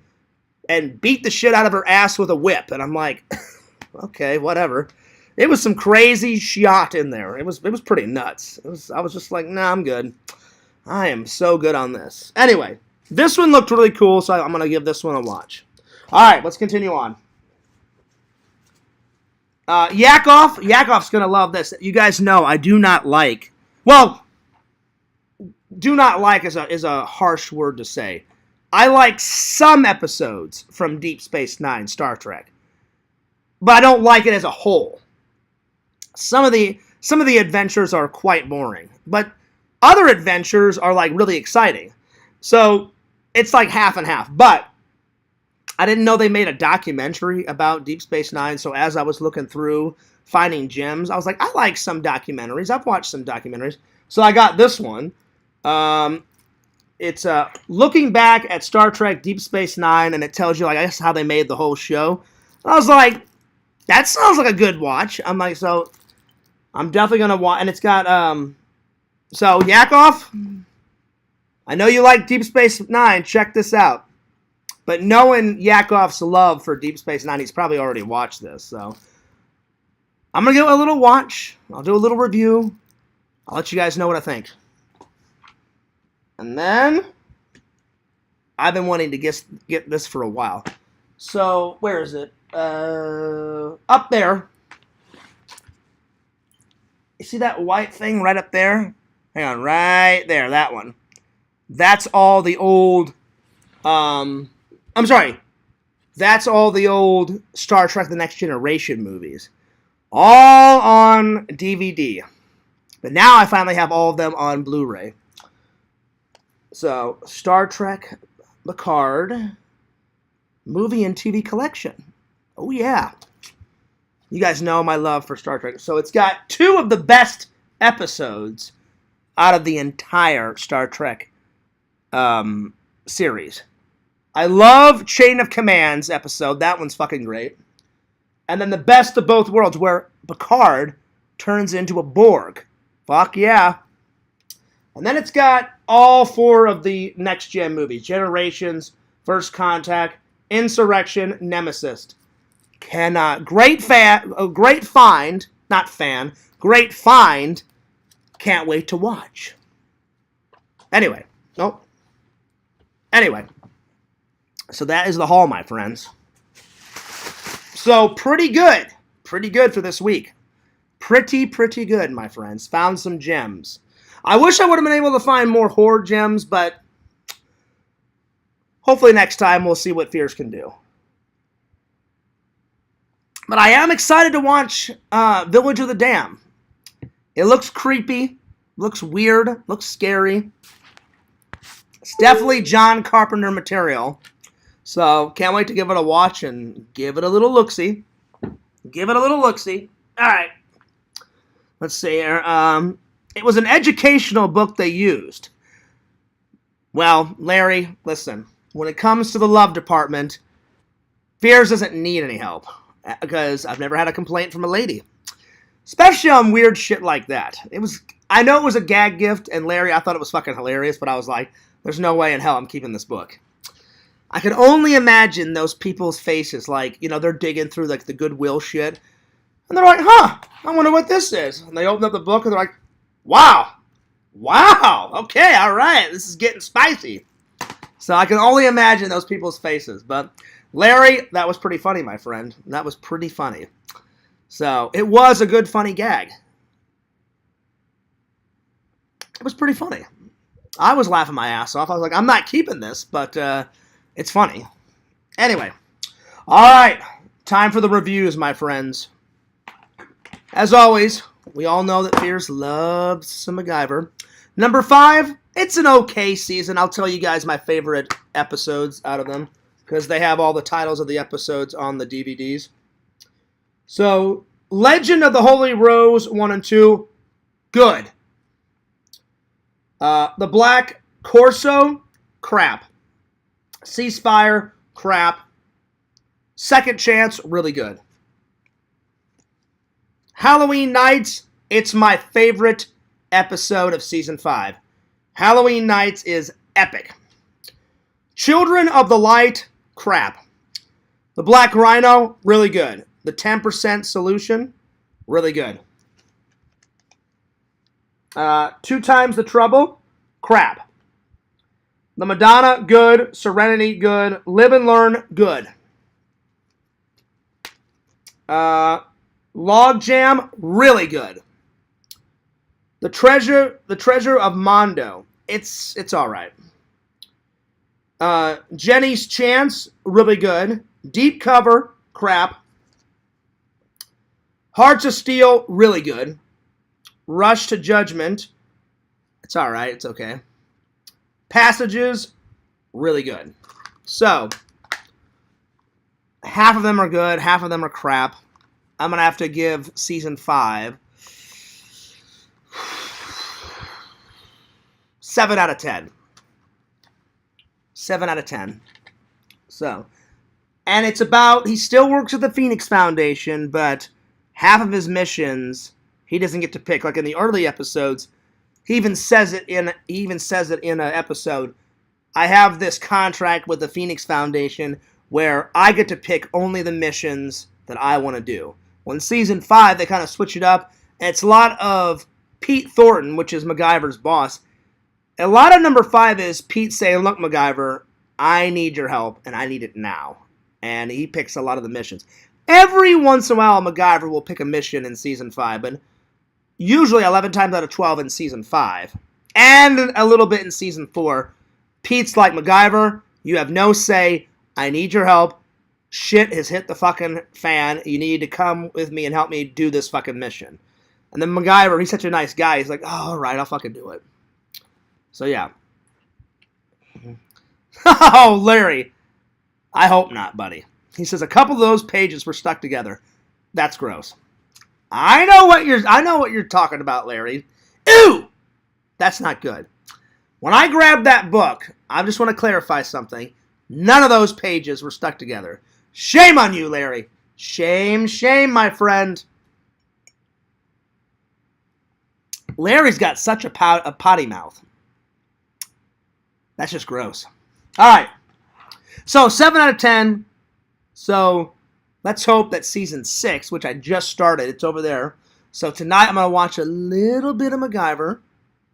beat the shit out of her ass with a whip. And I'm like... okay, whatever. It was some crazy shit in there. It was pretty nuts. I was just like, nah, I'm good. I am so good on this. Anyway, this one looked really cool, so I'm going to give this one a watch. Alright, let's continue on. Yakov's going to love this. You guys know I do not like... Well, do not like is a harsh word to say. I like some episodes from Deep Space Nine, Star Trek. But I don't like it as a whole. Some of the adventures are quite boring. But other adventures are like really exciting. So it's like half and half. But I didn't know they made a documentary about Deep Space Nine. So as I was looking through finding gems, I was like, I like some documentaries. I've watched some documentaries. So I got this one. It's looking back at Star Trek Deep Space Nine, and it tells you, like, I guess, how they made the whole show. I was like, that sounds like a good watch. I'm like, so I'm definitely going to watch. And it's got, so Yakov, I know you like Deep Space Nine. Check this out. But knowing Yakov's love for Deep Space Nine, he's probably already watched this. So I'm going to give it a little watch. I'll do a little review. I'll let you guys know what I think. And then I've been wanting to get this for a while. So where is it? Up there. You see that white thing right up there? Hang on, right there, that one. That's all the old, that's all the old Star Trek The Next Generation movies. All on DVD. But now I finally have all of them on Blu-ray. So, Star Trek Picard movie and TV collection. Oh, yeah. You guys know my love for Star Trek. So, it's got 2 of the best episodes out of the entire Star Trek series. I love Chain of Commands episode. That one's fucking great. And then the best of both worlds, where Picard turns into a Borg. Fuck yeah. And then it's got all 4 of the Next Gen movies. Generations, First Contact, Insurrection, Nemesis. Great find. Can't wait to watch. Anyway. So that is the haul, my friends. So pretty good. Pretty good for this week. Pretty good, my friends. Found some gems. I wish I would have been able to find more horror gems, but hopefully next time we'll see what Fears can do. But I am excited to watch Village of the Damned. It looks creepy, looks weird, looks scary. It's definitely John Carpenter material. So can't wait to give it a watch and give it a little look-see. All right. Let's see here. It was an educational book they used. Well, Larry, listen. When it comes to the love department, Fears doesn't need any help. Because I've never had a complaint from a lady. Especially on weird shit like that. I know it was a gag gift, and Larry, I thought it was fucking hilarious, but I was like, there's no way in hell I'm keeping this book. I can only imagine those people's faces, like, they're digging through, like, the Goodwill shit. And they're like, I wonder what this is. And they open up the book, and they're like, wow, okay, all right, this is getting spicy. So I can only imagine those people's faces. But, Larry, that was pretty funny, my friend. That was pretty funny. So, it was a good, funny gag. It was pretty funny. I was laughing my ass off. I was like, I'm not keeping this, but it's funny. Anyway. All right. Time for the reviews, my friends. As always, we all know that Fears loves some Macgyver. Number 5, it's an okay season. I'll tell you guys my favorite episodes out of them, because they have all the titles of the episodes on the DVDs. So, Legend of the Holy Rose 1 and 2, good. The Black Corso, crap. Ceasefire, crap. Second Chance, really good. Halloween Nights, it's my favorite episode of Season 5. Halloween Nights is epic. Children of the Light, crap. The Black Rhino, really good. The 10% Solution, really good. 2 Times the Trouble, crap. The Madonna, good. Serenity, good. Live and Learn, good. Logjam, really good. The Treasure of Mondo, it's all right. Jenny's Chance, really good. Deep Cover, crap. Hearts of Steel, really good. Rush to Judgment, it's all right, it's okay. Passages, really good. So, half of them are good, half of them are crap. I'm going to have to give season 5 7 out of 10. 7 out of 10. So, and it's about, he still works at the Phoenix Foundation, but half of his missions he doesn't get to pick. Like in the early episodes, he even says it in an episode. I have this contract with the Phoenix Foundation where I get to pick only the missions that I want to do. Well, in season 5, they kind of switch it up, and it's a lot of Pete Thornton, which is Macgyver's boss. A lot of number 5 is Pete saying, look, Macgyver, I need your help, and I need it now. And he picks a lot of the missions. Every once in a while, Macgyver will pick a mission in season 5, but usually 11 times out of 12 in season 5, and a little bit in season 4, Pete's like, Macgyver, you have no say, I need your help, shit has hit the fucking fan, you need to come with me and help me do this fucking mission. And then Macgyver, he's such a nice guy, he's like, oh, alright, I'll fucking do it. So yeah. Oh, Larry, I hope not, buddy. He says a couple of those pages were stuck together. That's gross. I know what you're talking about, Larry. Ew! That's not good. When I grabbed that book, I just want to clarify something. None of those pages were stuck together. Shame on you, Larry. Shame, shame, my friend. Larry's got such a potty mouth. That's just gross. All right. So, 7 out of 10. So, let's hope that season 6, which I just started, it's over there. So, tonight I'm going to watch a little bit of Macgyver.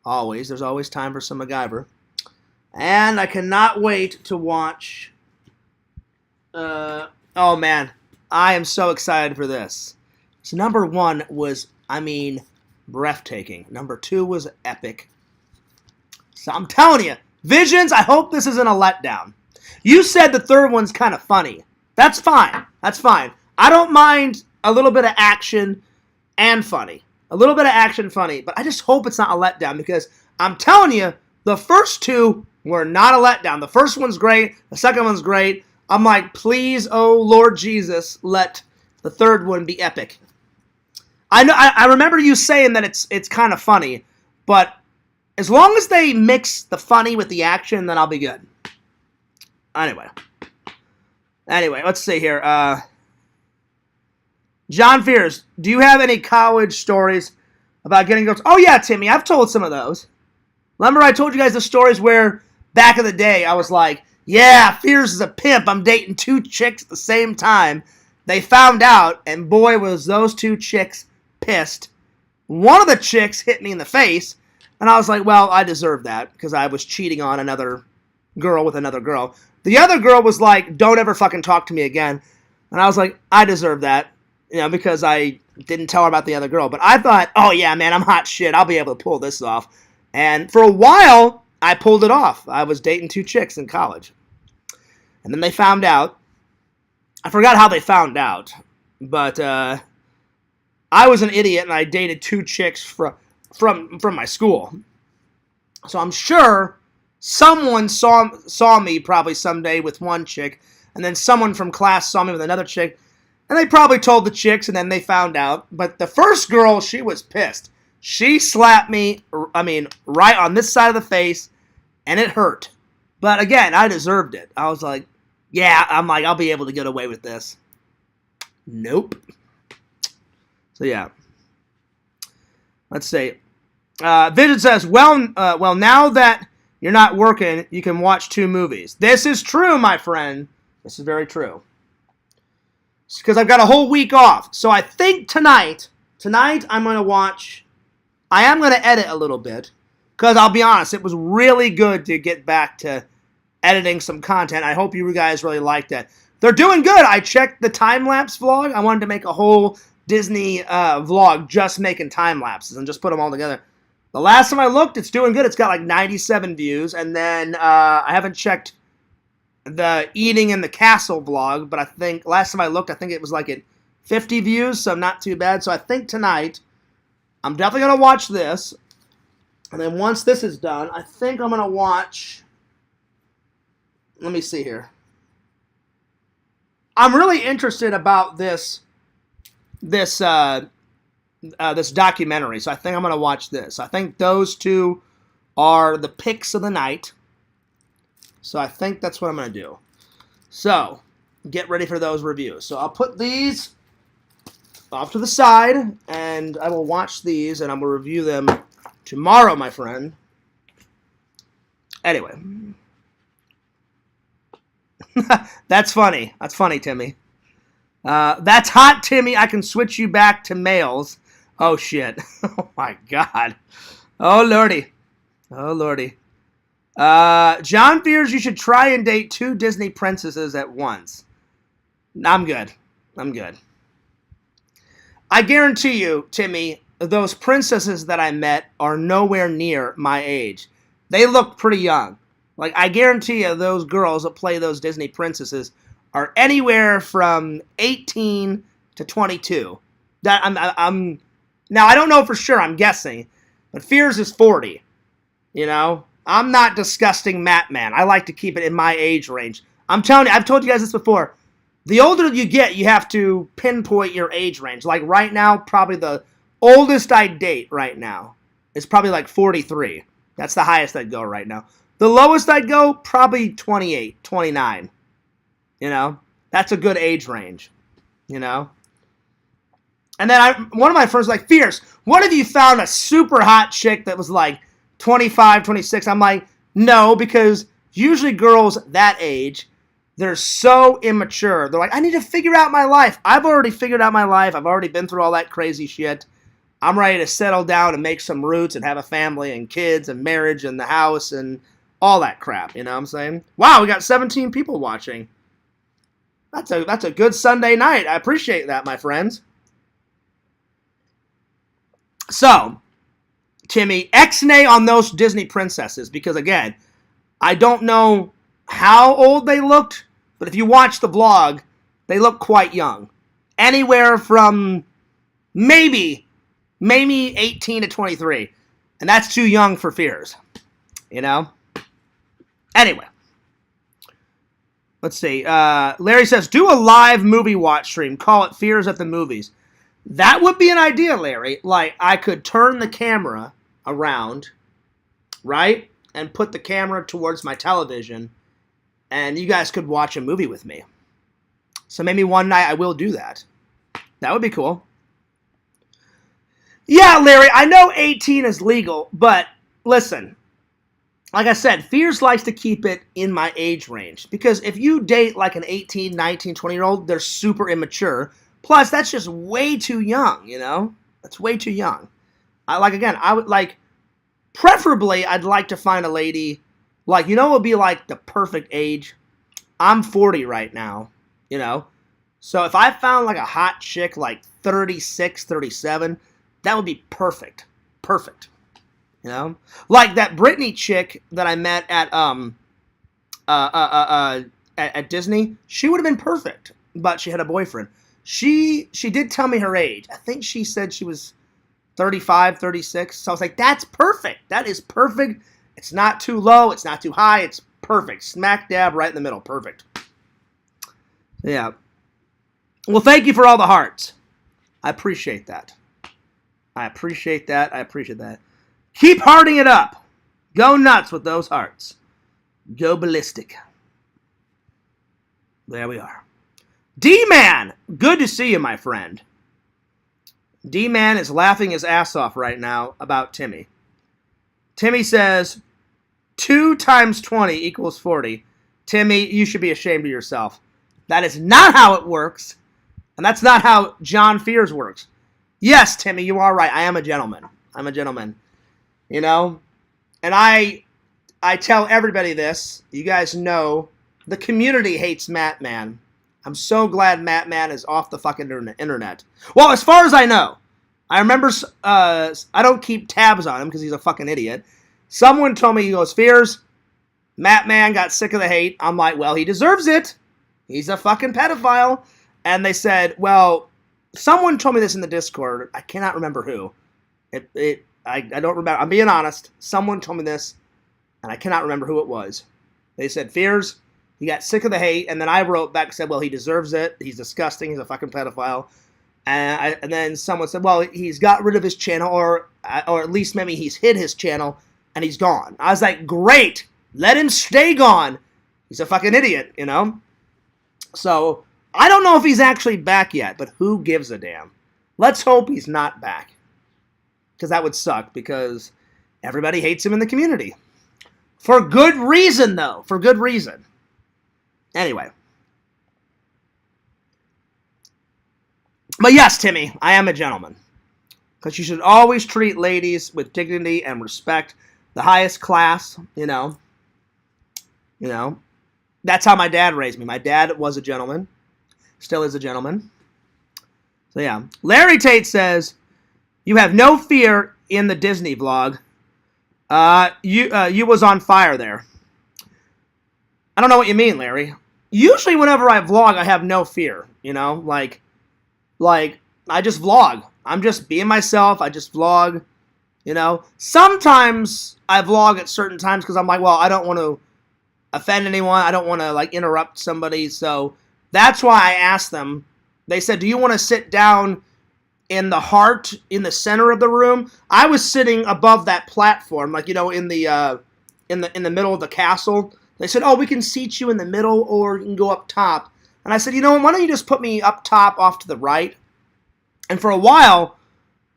Always. There's always time for some Macgyver. And I cannot wait to watch... oh, man. I am so excited for this. So, number 1 was, breathtaking. Number 2 was epic. So, I'm telling you, Visions, I hope this isn't a letdown. You said the third one's kind of funny. That's fine. That's fine. I don't mind a little bit of action and funny. A little bit of action funny. But I just hope it's not a letdown because I'm telling you, the first 2 were not a letdown. The first one's great. The second one's great. I'm like, please, oh Lord Jesus, let the third one be epic. I remember you saying that it's kind of funny. But as long as they mix the funny with the action, then I'll be good. Anyway, let's see here. John Fears, do you have any college stories about getting girls? Oh, yeah, Timmy, I've told some of those. Remember I told you guys the stories where back in the day I was like, yeah, Fears is a pimp. I'm dating 2 chicks at the same time. They found out, and boy, was those 2 chicks pissed. One of the chicks hit me in the face, and I was like, well, I deserve that because I was cheating on another girl with another girl. The other girl was like, don't ever fucking talk to me again. And I was like, I deserve that, because I didn't tell her about the other girl. But I thought, oh yeah, man, I'm hot shit. I'll be able to pull this off. And for a while, I pulled it off. I was dating 2 chicks in college. And then they found out. I forgot how they found out. But I was an idiot and I dated 2 chicks from my school. So I'm sure someone saw me probably someday with one chick, and then someone from class saw me with another chick, and they probably told the chicks, and then they found out. But the first girl, she was pissed. She slapped me, right on this side of the face, and it hurt. But again, I deserved it. I was like, yeah, I'll be able to get away with this. Nope. So yeah. Let's see. Vision says, well, now that you're not working, you can watch 2 movies. This is true, my friend. This is very true. Because I've got a whole week off. So I think tonight I'm going to watch... I am going to edit a little bit. Because I'll be honest, it was really good to get back to editing some content. I hope you guys really liked that. They're doing good. I checked the time-lapse vlog. I wanted to make a whole Disney vlog just making time-lapses and just put them all together. The last time I looked, it's doing good. It's got like 97 views. And then I haven't checked the eating in the castle vlog, but I think last time I looked, I think it was like at 50 views, so not too bad. So I think tonight, I'm definitely going to watch this. And then once this is done, I think I'm going to watch... Let me see here. I'm really interested about this documentary, so I think I'm going to watch this. I think those two are the picks of the night. So I think that's what I'm going to do. So, get ready for those reviews. So I'll put these off to the side, and I will watch these, and I'm going to review them tomorrow, my friend. Anyway. That's funny. That's funny, Timmy. That's hot, Timmy. I can switch you back to males. Oh, shit. Oh, my God. Oh, Lordy. Oh, Lordy. John fears you should try and date 2 Disney princesses at once. I'm good. I'm good. I guarantee you, Timmy, those princesses that I met are nowhere near my age. They look pretty young. Like, I guarantee you those girls that play those Disney princesses are anywhere from 18 to 22. Now, I don't know for sure, I'm guessing, but Fears is 40, you know? I'm not disgusting Matt Man. I like to keep it in my age range. I'm telling you, I've told you guys this before. The older you get, you have to pinpoint your age range. Like right now, probably the oldest I'd date right now is probably like 43. That's the highest I'd go right now. The lowest I'd go, probably 28, 29. You know? That's a good age range. You know? And then one of my friends was like, Fierce, what if you found a super hot chick that was like 25, 26? I'm like, no, because usually girls that age, they're so immature. They're like, I need to figure out my life. I've already figured out my life. I've already been through all that crazy shit. I'm ready to settle down and make some roots and have a family and kids and marriage and the house and all that crap. You know what I'm saying? Wow, we got 17 people watching. That's a good Sunday night. I appreciate that, my friends. So, Timmy, X-nay on those Disney princesses, because again, I don't know how old they looked, but if you watch the vlog, they look quite young. Anywhere from maybe 18 to 23. And that's too young for Fears. You know? Anyway. Let's see. Larry says, do a live movie watch stream. Call it Fears at the Movies. That would be an idea, Larry. Like, I could turn the camera around, right? And put the camera towards my television. And you guys could watch a movie with me. So maybe one night I will do that. That would be cool. Yeah, Larry, I know 18 is legal, but listen. Like I said, Fears likes to keep it in my age range. Because if you date like an 18, 19, 20-year-old, they're super immature. Plus, that's just way too young, you know? That's way too young. I would like, preferably, I'd like to find a lady, like, you know what would be like the perfect age? I'm 40 right now, you know? So if I found like a hot chick like 36, 37, that would be perfect. Perfect. You know? Like that Britney chick that I met at Disney, she would have been perfect, but she had a boyfriend. She did tell me her age. I think she said she was 35, 36. So I was like, that's perfect. That is perfect. It's not too low. It's not too high. It's perfect. Smack dab right in the middle. Perfect. Yeah. Well, thank you for all the hearts. I appreciate that. I appreciate that. I appreciate that. Keep hearting it up. Go nuts with those hearts. Go ballistic. There we are. D-Man, good to see you, my friend. D-Man is laughing his ass off right now about Timmy. Timmy says, 2 times 20 equals 40. Timmy, you should be ashamed of yourself. That is not how it works. And that's not how John Fears works. Yes, Timmy, you are right. I am a gentleman. I'm a gentleman. You know? And I tell everybody this. You guys know the community hates Matt Man. I'm so glad Matt is off the fucking internet. Well, as far as I know, I remember, I don't keep tabs on him because he's a fucking idiot. Someone told me, he goes, Fears, Matt got sick of the hate. I'm like, well, he deserves it. He's a fucking pedophile. And they said, well, someone told me this in the Discord. I cannot remember who. I don't remember. I'm being honest. Someone told me this, and I cannot remember who it was. They said, Fears, he got sick of the hate, and then I wrote back and said, well, he deserves it. He's disgusting. He's a fucking pedophile. And then someone said, well, he's got rid of his channel, or at least maybe he's hid his channel, and he's gone. I was like, great. Let him stay gone. He's a fucking idiot, you know? So, I don't know if he's actually back yet, but who gives a damn? Let's hope he's not back. Because that would suck, because everybody hates him in the community. For good reason, though. For good reason. Anyway. But yes, Timmy, I am a gentleman. Because you should always treat ladies with dignity and respect. The highest class, you know. You know. That's how my dad raised me. My dad was a gentleman. Still is a gentleman. So yeah. Larry Tate says, you have no fear in the Disney vlog. You was on fire there. I don't know what you mean, Larry. Usually whenever I vlog, I have no fear. You know, like I just vlog. I'm just being myself. I just vlog. You know, sometimes I vlog at certain times because I'm like, well, I don't want to offend anyone. I don't want to like interrupt somebody. So that's why I asked them. They said, do you want to sit down in the heart, in the center of the room? I was sitting above that platform, like, you know, in the middle of the castle. They said, oh, we can seat you in the middle or you can go up top. And I said, you know, why don't you just put me up top off to the right? And for a while,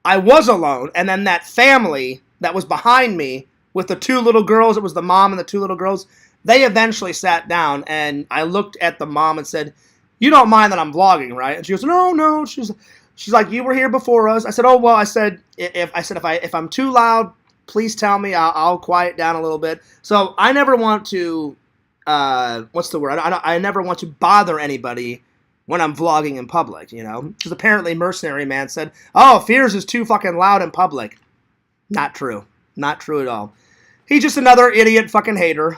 I was alone. And then that family that was behind me with the two little girls, it was the mom and the two little girls, they eventually sat down. And I looked at the mom and said, you don't mind that I'm vlogging, right? And she goes, no. She's like, you were here before us. I said, oh, well, I said, if I'm too loud, please tell me. I'll quiet down a little bit. So I never want to, what's the word? I never want to bother anybody when I'm vlogging in public, you know? Because apparently Mercenary Man said, oh, Fears is too fucking loud in public. Not true. Not true at all. He's just another idiot fucking hater.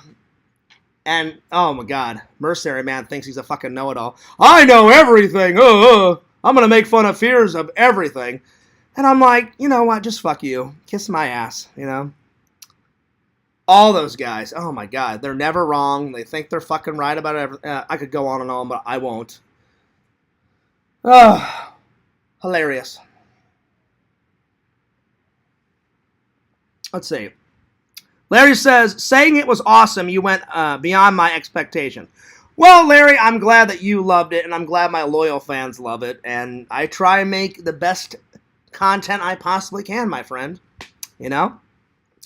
And, oh my God, Mercenary Man thinks he's a fucking know-it-all. I know everything. I'm going to make fun of Fears of everything. And I'm like, you know what, just fuck you. Kiss my ass, you know? All those guys, oh my God, they're never wrong. They think they're fucking right about everything. I could go on and on, but I won't. Oh, hilarious. Let's see. Larry says, saying it was awesome, you went beyond my expectation. Well, Larry, I'm glad that you loved it, and I'm glad my loyal fans love it, and I try and make the best content I possibly can, my friend. You know?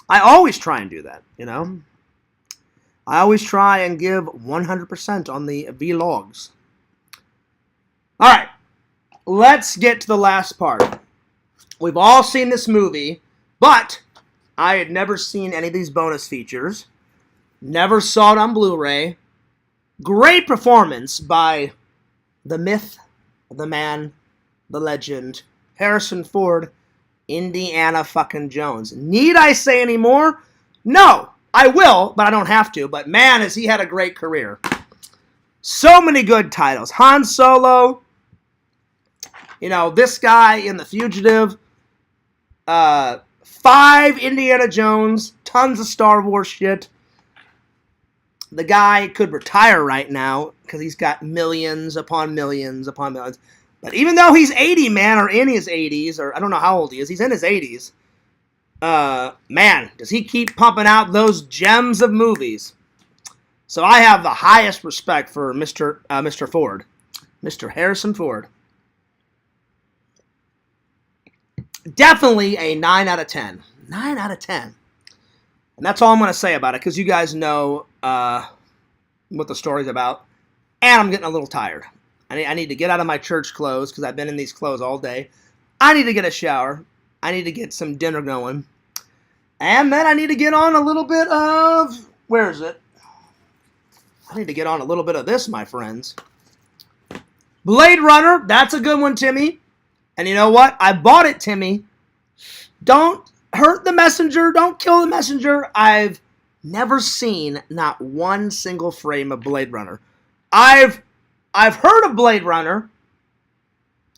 I always try and do that, you know? I always try and give 100% on the vlogs. Alright, let's get to the last part. We've all seen this movie, but I had never seen any of these bonus features. Never saw it on Blu-ray. Great performance by the myth, the man, the legend, Harrison Ford, Indiana fucking Jones. Need I say any more? No, I will, but I don't have to. But man, has he had a great career. So many good titles. Han Solo, you know, this guy in The Fugitive, 5 Indiana Jones, tons of Star Wars shit. The guy could retire right now because he's got millions upon millions upon millions. But even though he's 80, man, or in his 80s, or I don't know how old he is, he's in his 80s. Man, does he keep pumping out those gems of movies. So I have the highest respect for Mr. Ford. Mr. Harrison Ford. Definitely a 9 out of 10. 9 out of 10. And that's all I'm going to say about it, because you guys know what the story's about. And I'm getting a little tired. I need to get out of my church clothes, because I've been in these clothes all day. I need to get a shower. I need to get some dinner going. And then I need to get on a little bit of... Where is it? I need to get on a little bit of this, my friends. Blade Runner, that's a good one, Timmy. And you know what? I bought it, Timmy. Don't hurt the messenger. Don't kill the messenger. I've never seen not one single frame of Blade Runner. I've heard of Blade Runner,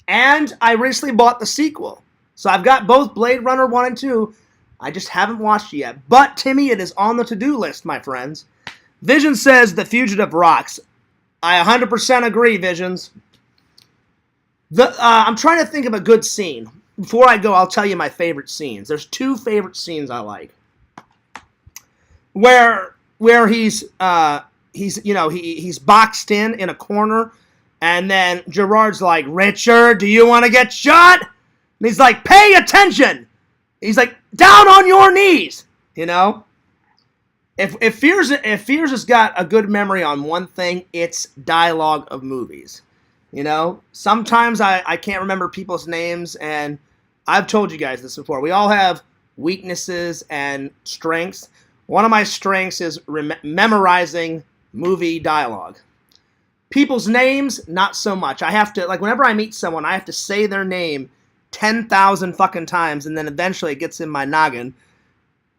and I recently bought the sequel. So I've got both Blade Runner 1 and 2. I just haven't watched it yet. But, Timmy, it is on the to-do list, my friends. Vision says The Fugitive rocks. I 100% agree, Visions. I'm trying to think of a good scene. Before I go, I'll tell you my favorite scenes. There's 2 favorite scenes I like. Where he's boxed in a corner, and then Gerard's like, Richard, do you want to get shot? And he's like, pay attention. He's like, down on your knees. You know? If Fears has got a good memory on one thing, it's dialogue of movies. You know? Sometimes I can't remember people's names, and I've told you guys this before. We all have weaknesses and strengths. One of my strengths is memorizing movie dialogue. People's names, not so much. I have to, like, whenever I meet someone, I have to say their name 10,000 fucking times, and then eventually it gets in my noggin.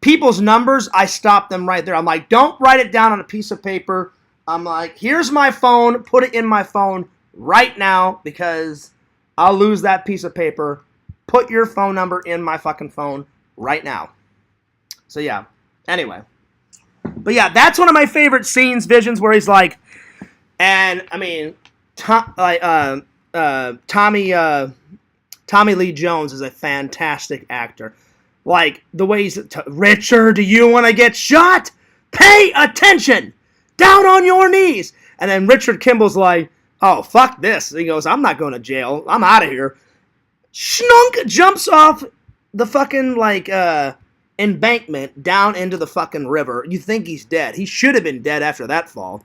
People's numbers, I stop them right there. I'm like, don't write it down on a piece of paper. I'm like, here's my phone. Put it in my phone right now, because I'll lose that piece of paper. Put your phone number in my fucking phone right now. So, yeah. Anyway. But, yeah, that's one of my favorite scenes, Visions, where he's like, and, I mean, Tommy Lee Jones is a fantastic actor. Like, the way he's, Richard, do you want to get shot? Pay attention! Down on your knees! And then Richard Kimball's like, oh, fuck this. He goes, I'm not going to jail. I'm out of here. Schnunk jumps off the fucking, like, embankment down into the fucking river. You think he's dead. He should have been dead after that fall.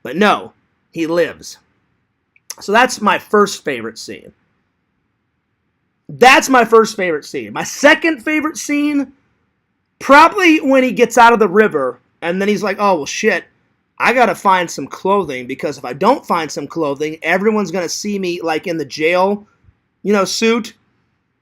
But no, he lives. So that's my first favorite scene. That's my first favorite scene. My second favorite scene, probably when he gets out of the river, and then he's like, oh, well, shit, I gotta find some clothing, because if I don't find some clothing, everyone's gonna see me, like, in the jail, suit,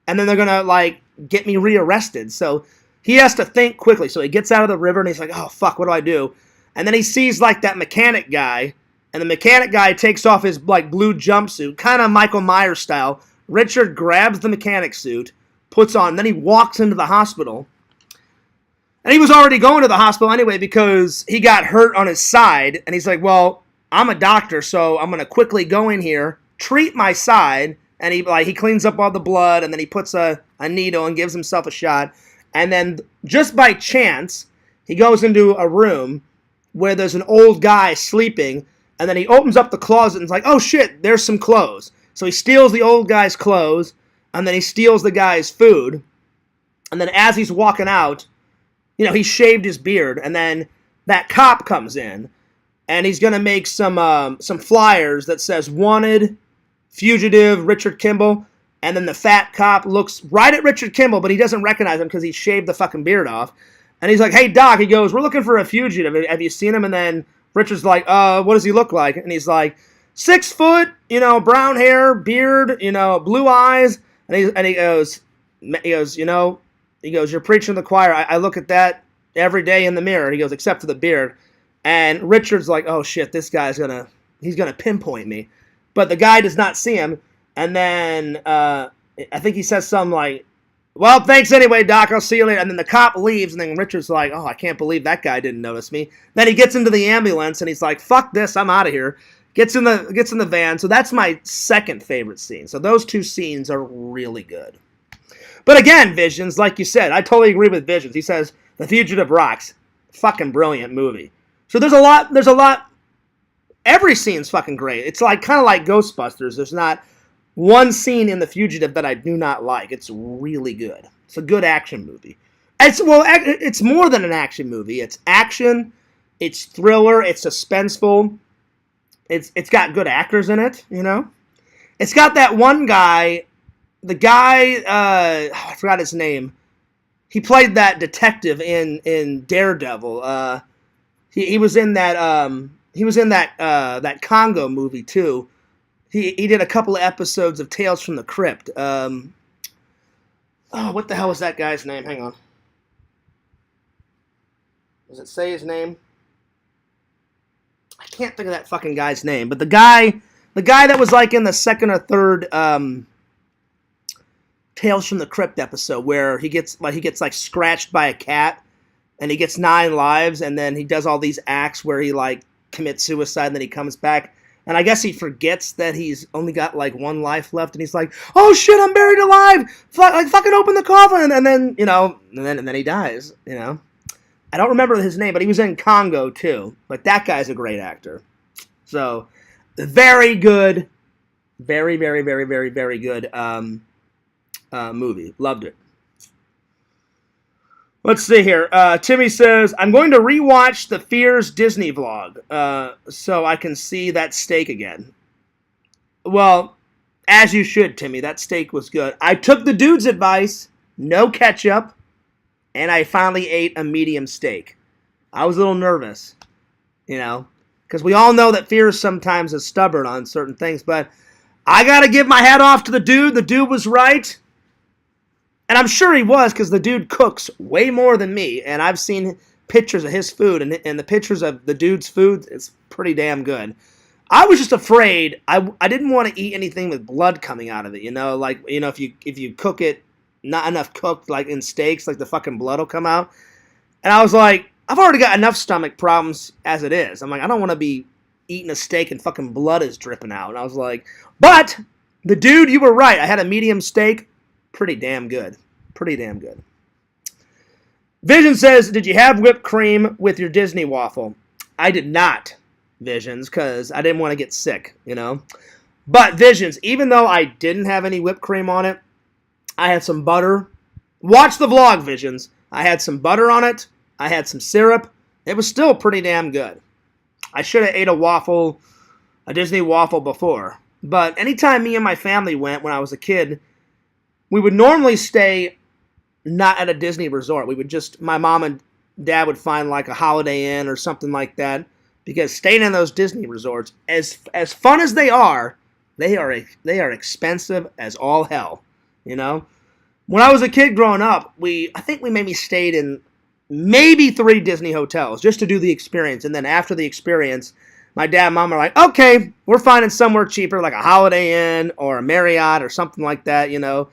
and then they're gonna, like, get me rearrested. So he has to think quickly. So he gets out of the river, and he's like, oh, fuck, what do I do? And then he sees, like, that mechanic guy, and the mechanic guy takes off his, like, blue jumpsuit, kind of Michael Myers style. Richard grabs the mechanic suit, puts on, then he walks into the hospital. And he was already going to the hospital anyway because he got hurt on his side. And he's like, well, I'm a doctor, so I'm going to quickly go in here, treat my side. And he cleans up all the blood, and then he puts a needle and gives himself a shot. And then just by chance, he goes into a room where there's an old guy sleeping. And then he opens up the closet and is like, oh shit, there's some clothes. So he steals the old guy's clothes, and then he steals the guy's food. And then as he's walking out, he shaved his beard, and then that cop comes in, and he's going to make some flyers that says, wanted, fugitive, Richard Kimball. And then the fat cop looks right at Richard Kimball, but he doesn't recognize him because he shaved the fucking beard off. And he's like, hey, Doc, he goes, we're looking for a fugitive. Have you seen him? And then Richard's like, what does he look like? And he's like, 6 foot, brown hair, beard, blue eyes. And he goes, you're preaching to the choir. I look at that every day in the mirror. He goes, except for the beard. And Richard's like, oh shit, this guy's he's gonna pinpoint me. But the guy does not see him. And then I think he says something like, well, thanks anyway, Doc, I'll see you later. And then the cop leaves, and then Richard's like, oh, I can't believe that guy didn't notice me. Then he gets into the ambulance, and he's like, fuck this, I'm out of here. Gets in the van. So that's my second favorite scene. So those 2 scenes are really good. But again, Visions, like you said, I totally agree with Visions. He says, The Fugitive rocks. Fucking brilliant movie. So there's a lot, every scene's fucking great. It's like kind of like Ghostbusters. There's not one scene in The Fugitive that I do not like. It's really good. It's a good action movie. It's more than an action movie. It's action, it's thriller, it's suspenseful. It's got good actors in it, It's got that one guy, the guy, I forgot his name. He played that detective in Daredevil. He was in that that Congo movie too. He did a couple of episodes of Tales from the Crypt. What the hell was that guy's name? Hang on. Does it say his name? I can't think of that fucking guy's name. But the guy that was like in the second or third Tales from the Crypt episode, where he gets like scratched by a cat, and he gets 9 lives, and then he does all these acts where he like commits suicide, and then he comes back. And I guess he forgets that he's only got like 1 life left, and he's like, "Oh shit, I'm buried alive! Fucking open the coffin!" And then and then he dies. You know, I don't remember his name, but he was in Congo too. But that guy's a great actor. So very good, very good movie. Loved it. Let's see here. Timmy says, I'm going to rewatch the Fears Disney vlog so I can see that steak again. Well, as you should, Timmy. That steak was good. I took the dude's advice, no ketchup, and I finally ate a medium steak. I was a little nervous, you know, because we all know that Fears sometimes is stubborn on certain things, but I got to give my hat off to the dude. The dude was right. And I'm sure he was, because the dude cooks way more than me. And I've seen pictures of his food, and the pictures of the dude's food is pretty damn good. I was just afraid. I didn't want to eat anything with blood coming out of it. You know, like, you know, if you cook it not enough cooked, like in steaks, like the fucking blood will come out. And I was like, I've already got enough stomach problems as it is. I'm like, I don't want to be eating a steak and fucking blood is dripping out. And I was like, but the dude, you were right. I had a medium steak. Pretty damn good. Pretty damn good. Vision says, did you have whipped cream with your Disney waffle? I did not, Visions, because I didn't want to get sick, you know. But Visions, even though I didn't have any whipped cream on it, I had some butter. Watch the vlog, Visions. I had some butter on it. I had some syrup. It was still pretty damn good. I should have ate a Disney waffle before. But anytime me and my family went when I was a kid, we would normally stay not at a Disney resort. We would just, my mom and dad would find like a Holiday Inn or something like that, because staying in those Disney resorts, as fun as they are expensive as all hell, you know? When I was a kid growing up, I think we maybe stayed in maybe 3 Disney hotels just to do the experience. And then after the experience, my dad and mom are like, okay, we're finding somewhere cheaper, like a Holiday Inn or a Marriott or something like that, you know?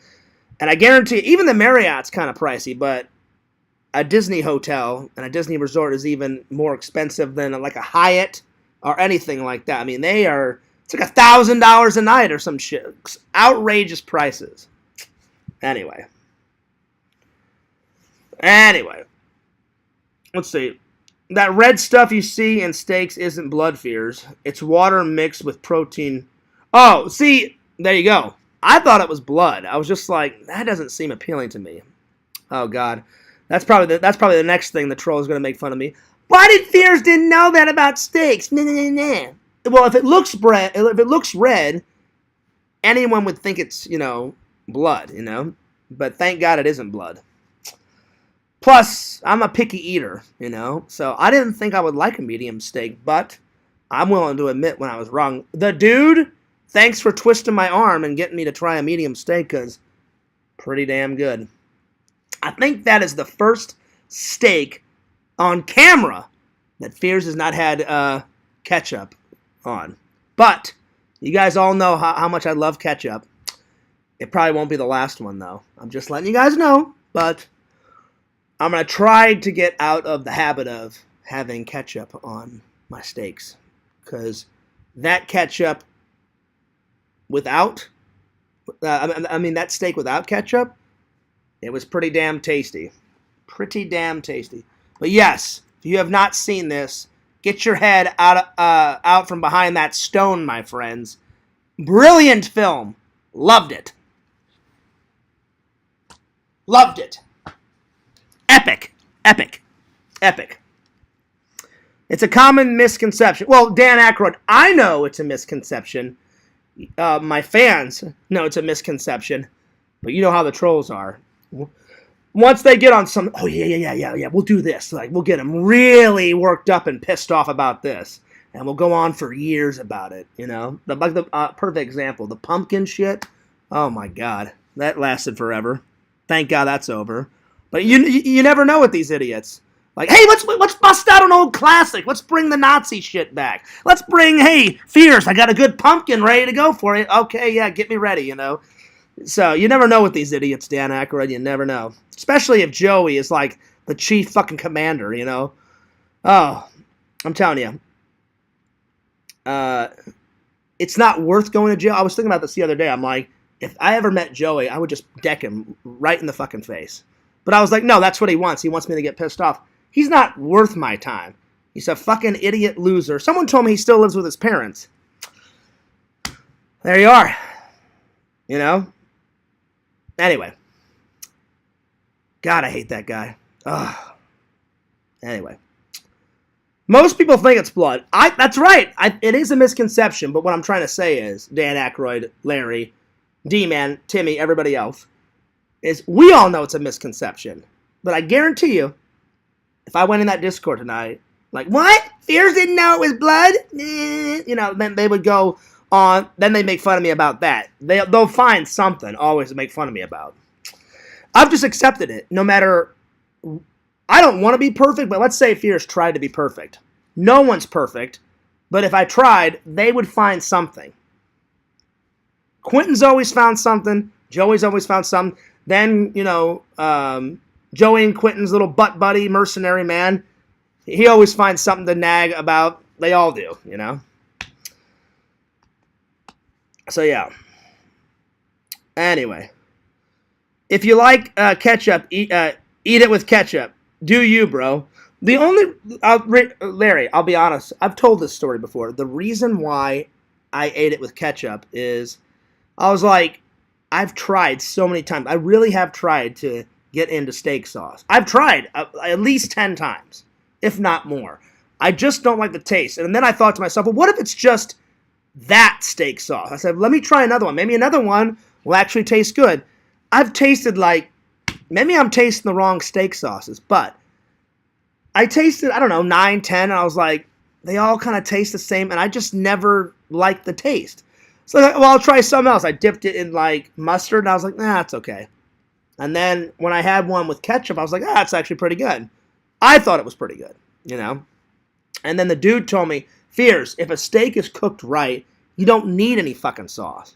And I guarantee, even the Marriott's kind of pricey, but a Disney hotel and a Disney resort is even more expensive than like a Hyatt or anything like that. I mean, it's like $1,000 a night or some shit. Outrageous prices. Anyway. Let's see. That red stuff you see in steaks isn't blood, Fears. It's water mixed with protein. Oh, see, there you go. I thought it was blood. I was just like, that doesn't seem appealing to me. Oh God, that's probably the next thing the troll is going to make fun of me. Why did Fears didn't know that about steaks? Nah. Well, if it looks red, anyone would think it's, you know, blood, you know. But thank God it isn't blood. Plus, I'm a picky eater, you know, so I didn't think I would like a medium steak, but I'm willing to admit when I was wrong. The dude, thanks for twisting my arm and getting me to try a medium steak, because pretty damn good. I think that is the first steak on camera that Fears has not had ketchup on. But you guys all know how much I love ketchup. It probably won't be the last one, though. I'm just letting you guys know, but I'm going to try to get out of the habit of having ketchup on my steaks, because that ketchup without, that steak without ketchup, it was pretty damn tasty. Pretty damn tasty. But yes, if you have not seen this, get your head out from behind that stone, my friends. Brilliant film. Loved it. Loved it. Epic. It's a common misconception. Well, Dan Aykroyd, I know it's a misconception. My fans know it's a misconception. But you know how the trolls are. Once they get on some, oh yeah, we'll do this. Like, we'll get them really worked up and pissed off about this. and we'll go on for years about it, you know? Like the perfect example, the pumpkin shit. Oh, my God. That lasted forever. Thank God that's over. But you never know with these idiots. Like, hey, let's bust out an old classic. Let's bring the Nazi shit back. Let's bring, hey, Fierce, I got a good pumpkin ready to go for it. Okay, yeah, get me ready, you know? So you never know with these idiots, Dan Aykroyd. You never know. Especially if Joey is like the chief fucking commander, you know? Oh, I'm telling you. It's not worth going to jail. I was thinking about this the other day. I'm like, if I ever met Joey, I would just deck him right in the fucking face. But I was like, no, that's what he wants. He wants me to get pissed off. He's not worth my time. He's a fucking idiot loser. Someone told me he still lives with his parents. There you are. You know? Anyway. God, I hate that guy. Ugh. Anyway. Most people think it's blood. That's right. It is a misconception, but what I'm trying to say is, Dan Aykroyd, Larry, D-Man, Timmy, everybody else, is we all know it's a misconception. But I guarantee you, if I went in that Discord tonight, like, what? Fears didn't know it was blood? You know, then they would go on, then they make fun of me about that. They'll find something always to make fun of me about. I've just accepted it, no matter, I don't want to be perfect, but let's say Fears tried to be perfect. No one's perfect, but if I tried, they would find something. Quentin's always found something. Joey's always found something. Then, you know, Joey and Quentin's little butt buddy, mercenary man, he always finds something to nag about. They all do, you know? So, yeah. Anyway. If you like ketchup, eat it with ketchup. Do you, bro? The only... Larry, I'll be honest. I've told this story before. The reason why I ate it with ketchup is I was like, I've tried so many times. I really have tried to get into steak sauce. I've tried at least 10 times, if not more. I just don't like the taste. And then I thought to myself, well, what if it's just that steak sauce? I said, let me try another one. Maybe another one will actually taste good. I've tasted like, maybe I'm tasting the wrong steak sauces, but I tasted, I don't know, 9, 10, and I was like, they all kind of taste the same, and I just never liked the taste. So I was like, well, I'll try something else. I dipped it in like mustard, and I was like, nah, it's okay. And then when I had one with ketchup, I was like, it's actually pretty good. I thought it was pretty good, you know? And then the dude told me, Fears, if a steak is cooked right, you don't need any fucking sauce.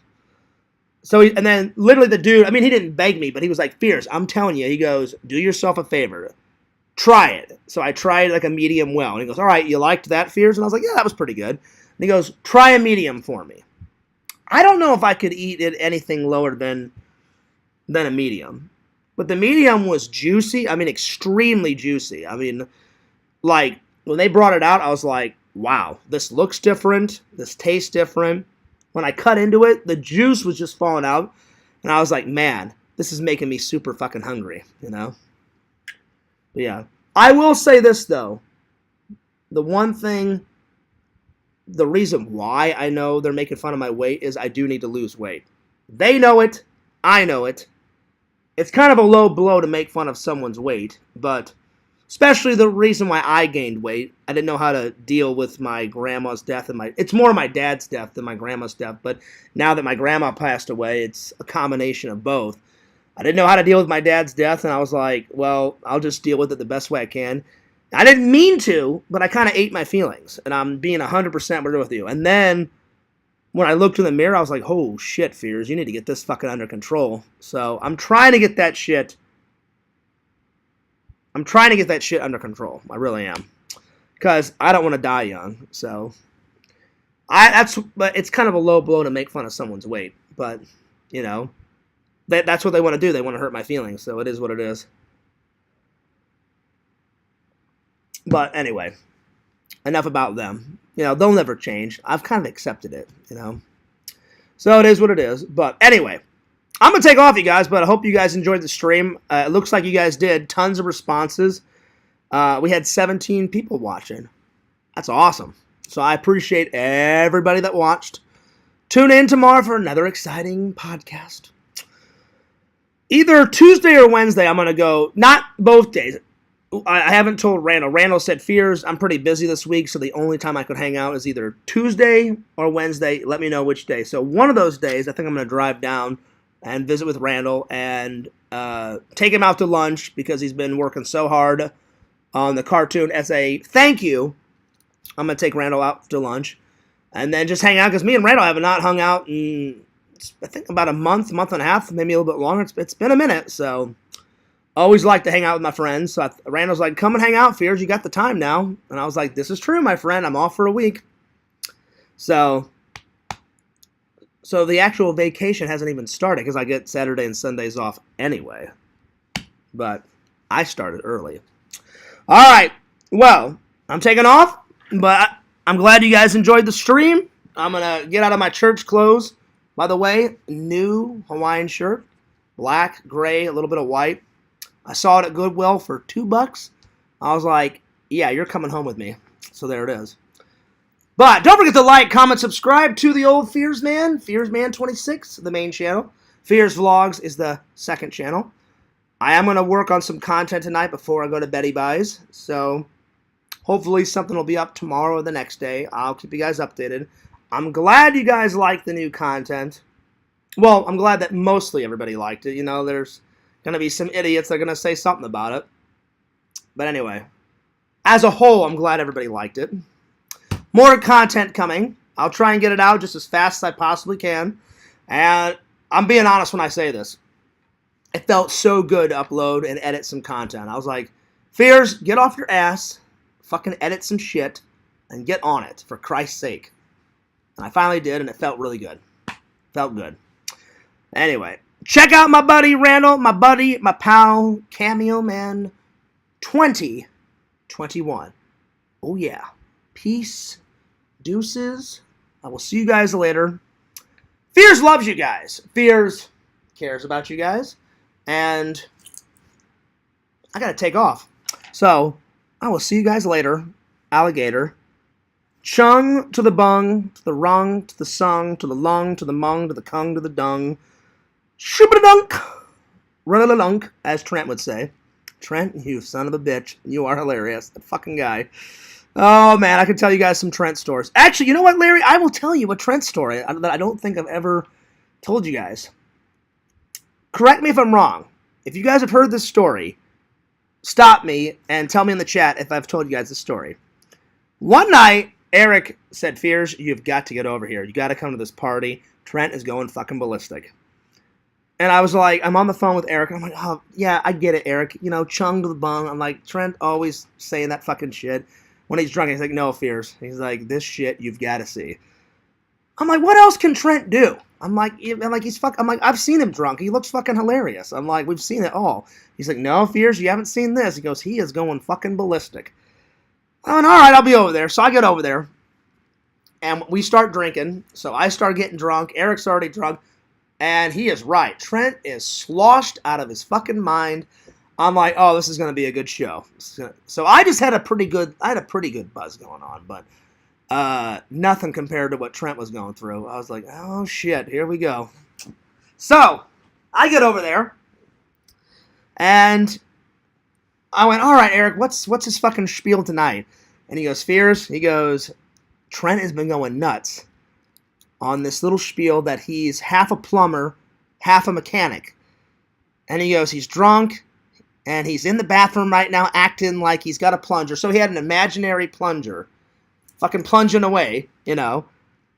So, and then literally the dude, I mean, he didn't beg me, but he was like, Fears, I'm telling you, he goes, do yourself a favor. Try it. So I tried like a medium well. And he goes, all right, you liked that, Fears? And I was like, yeah, that was pretty good. And he goes, try a medium for me. I don't know if I could eat it anything lower than a medium. But the medium was juicy. I mean, extremely juicy. I mean, like, when they brought it out, I was like, wow, this looks different. This tastes different. When I cut into it, the juice was just falling out. And I was like, man, this is making me super fucking hungry, you know? But yeah. I will say this, though. The one thing, the reason why I know they're making fun of my weight is I do need to lose weight. They know it. I know it. It's kind of a low blow to make fun of someone's weight, but especially the reason why I gained weight. I didn't know how to deal with my grandma's death and it's more my dad's death than my grandma's death, but now that my grandma passed away, it's a combination of both. I didn't know how to deal with my dad's death, and I was like, well, I'll just deal with it the best way I can. I didn't mean to, but I kind of ate my feelings, and I'm being 100% real with you. And then when I looked in the mirror, I was like, oh, shit, Fears, you need to get this fucking under control. So I'm trying to get that shit. Under control. I really am. Because I don't want to die young. So but it's kind of a low blow to make fun of someone's weight. But, you know, that's what they want to do. They want to hurt my feelings. So it is what it is. But anyway, enough about them. You know, they'll never change. I've kind of accepted it, you know. So it is what it is. But anyway, I'm going to take off, you guys, but I hope you guys enjoyed the stream. It looks like you guys did. Tons of responses. We had 17 people watching. That's awesome. So I appreciate everybody that watched. Tune in tomorrow for another exciting podcast. Either Tuesday or Wednesday, I'm going to go, not both days. I haven't told Randall. Randall said, Fears, I'm pretty busy this week, so the only time I could hang out is either Tuesday or Wednesday. Let me know which day. So one of those days, I think I'm going to drive down and visit with Randall and take him out to lunch because he's been working so hard on the cartoon. As a thank you, I'm going to take Randall out to lunch and then just hang out because me and Randall have not hung out in, I think, about a month and a half, maybe a little bit longer. It's been a minute, so... Always like to hang out with my friends. So Randall's like, come and hang out, Fears. You got the time now. And I was like, this is true, my friend. I'm off for a week. So the actual vacation hasn't even started because I get Saturday and Sundays off anyway. But I started early. All right. Well, I'm taking off. But I'm glad you guys enjoyed the stream. I'm going to get out of my church clothes. By the way, new Hawaiian shirt. Black, gray, a little bit of white. I saw it at Goodwill for $2. I was like, yeah, you're coming home with me. So there it is. But don't forget to like, comment, subscribe to the old Fears Man. Fears Man 26, the main channel. Fears Vlogs is the second channel. I am going to work on some content tonight before I go to Betty Buys. So hopefully something will be up tomorrow or the next day. I'll keep you guys updated. I'm glad you guys like the new content. Well, I'm glad that mostly everybody liked it. You know, there's going to be some idiots that are going to say something about it. But anyway, as a whole, I'm glad everybody liked it. More content coming. I'll try and get it out just as fast as I possibly can. And I'm being honest when I say this. It felt so good to upload and edit some content. I was like, Fears, get off your ass, fucking edit some shit, and get on it, for Christ's sake. And I finally did, and it felt really good. Felt good. Anyway. Check out my buddy Randall, my pal, Cameo Man 2021. Oh yeah. Peace. Deuces. I will see you guys later. Fears loves you guys. Fears cares about you guys. And I gotta take off. So, I will see you guys later. Alligator. Chung to the bung, to the rung, to the sung, to the lung, to the mung, to the kung, to the dung. Shooba-dunk, run-a-lunk, as Trent would say. Trent, you son of a bitch. You are hilarious. That fucking guy. Oh, man, I can tell you guys some Trent stories. Actually, you know what, Larry? I will tell you a Trent story that I don't think I've ever told you guys. Correct me if I'm wrong. If you guys have heard this story, stop me and tell me in the chat if I've told you guys this story. One night, Eric said, Fears, you've got to get over here. You got to come to this party. Trent is going fucking ballistic. And I was like, I'm on the phone with Eric. I'm like, oh, yeah, I get it, Eric. You know, chung to the bung. I'm like, Trent always saying that fucking shit. When he's drunk, he's like, no, Fears. He's like, this shit you've got to see. I'm like, what else can Trent do? I'm like, I've seen him drunk. He looks fucking hilarious. I'm like, we've seen it all. He's like, no, Fears, you haven't seen this. He goes, he is going fucking ballistic. I went, all right, I'll be over there. So I get over there. And we start drinking. So I start getting drunk. Eric's already drunk. And he is right. Trent is sloshed out of his fucking mind. I'm like, oh, this is going to be a good show. So I just had a pretty good buzz going on, but nothing compared to what Trent was going through. I was like, oh shit, here we go. So I get over there, and I went, all right, Eric, what's his fucking spiel tonight? And he goes, Fears. He goes, Trent has been going nuts on this little spiel that he's half a plumber, half a mechanic. And he goes, he's drunk, and he's in the bathroom right now acting like he's got a plunger. So he had an imaginary plunger, fucking plunging away, you know.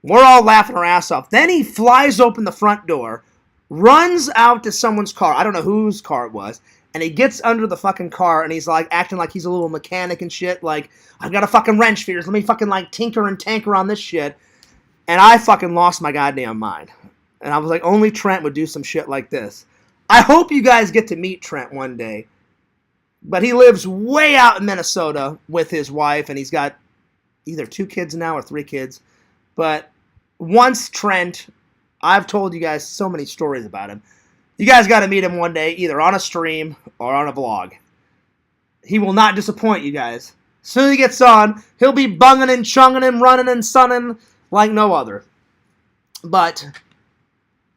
We're all laughing our ass off. Then he flies open the front door, runs out to someone's car. I don't know whose car it was. And he gets under the fucking car, and he's like acting like he's a little mechanic and shit. Like, I've got a fucking wrench, Fears. Let me fucking like tinker and tanker on this shit. And I fucking lost my goddamn mind. And I was like, only Trent would do some shit like this. I hope you guys get to meet Trent one day. But he lives way out in Minnesota with his wife, and he's got either 2 kids now or 3 kids. But once Trent, I've told you guys so many stories about him. You guys got to meet him one day, either on a stream or on a vlog. He will not disappoint you guys. As soon as he gets on, he'll be bunging and chunging and running and sunning like no other. But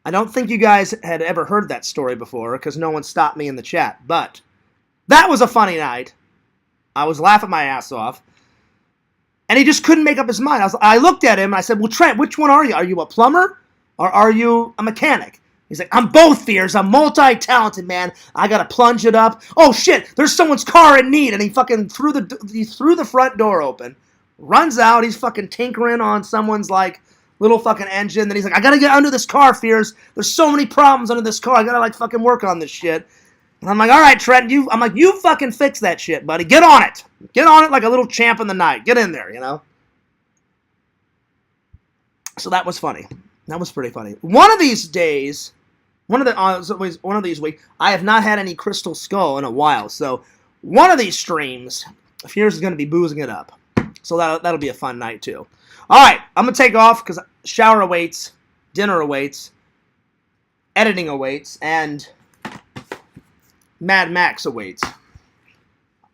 I don't think you guys had ever heard that story before because no one stopped me in the chat. But that was a funny night. I was laughing my ass off. And he just couldn't make up his mind. I looked at him and I said, well, Trent, which one are you? Are you a plumber or are you a mechanic? He's like, I'm both, Fears. I'm multi-talented, man. I gotta plunge it up. Oh shit, there's someone's car in need. And he fucking threw the front door open, runs out. He's fucking tinkering on someone's like little fucking engine. Then he's like, I gotta get under this car, Fears. There's so many problems under this car. I gotta like fucking work on this shit. And I'm like, all right, Trent, you fucking fix that shit, buddy. Get on it. Get on it like a little champ in the night. Get in there, you know? So that was funny. That was pretty funny. One of these days, one of these weeks, I have not had any Crystal Skull in a while. So one of these streams, Fears is going to be boozing it up. So that'll be a fun night, too. All right, I'm going to take off because shower awaits, dinner awaits, editing awaits, and Mad Max awaits.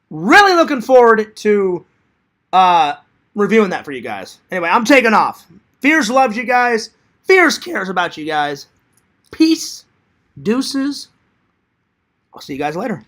Really looking forward to reviewing that for you guys. Anyway, I'm taking off. Fears loves you guys. Fears cares about you guys. Peace. Deuces. I'll see you guys later.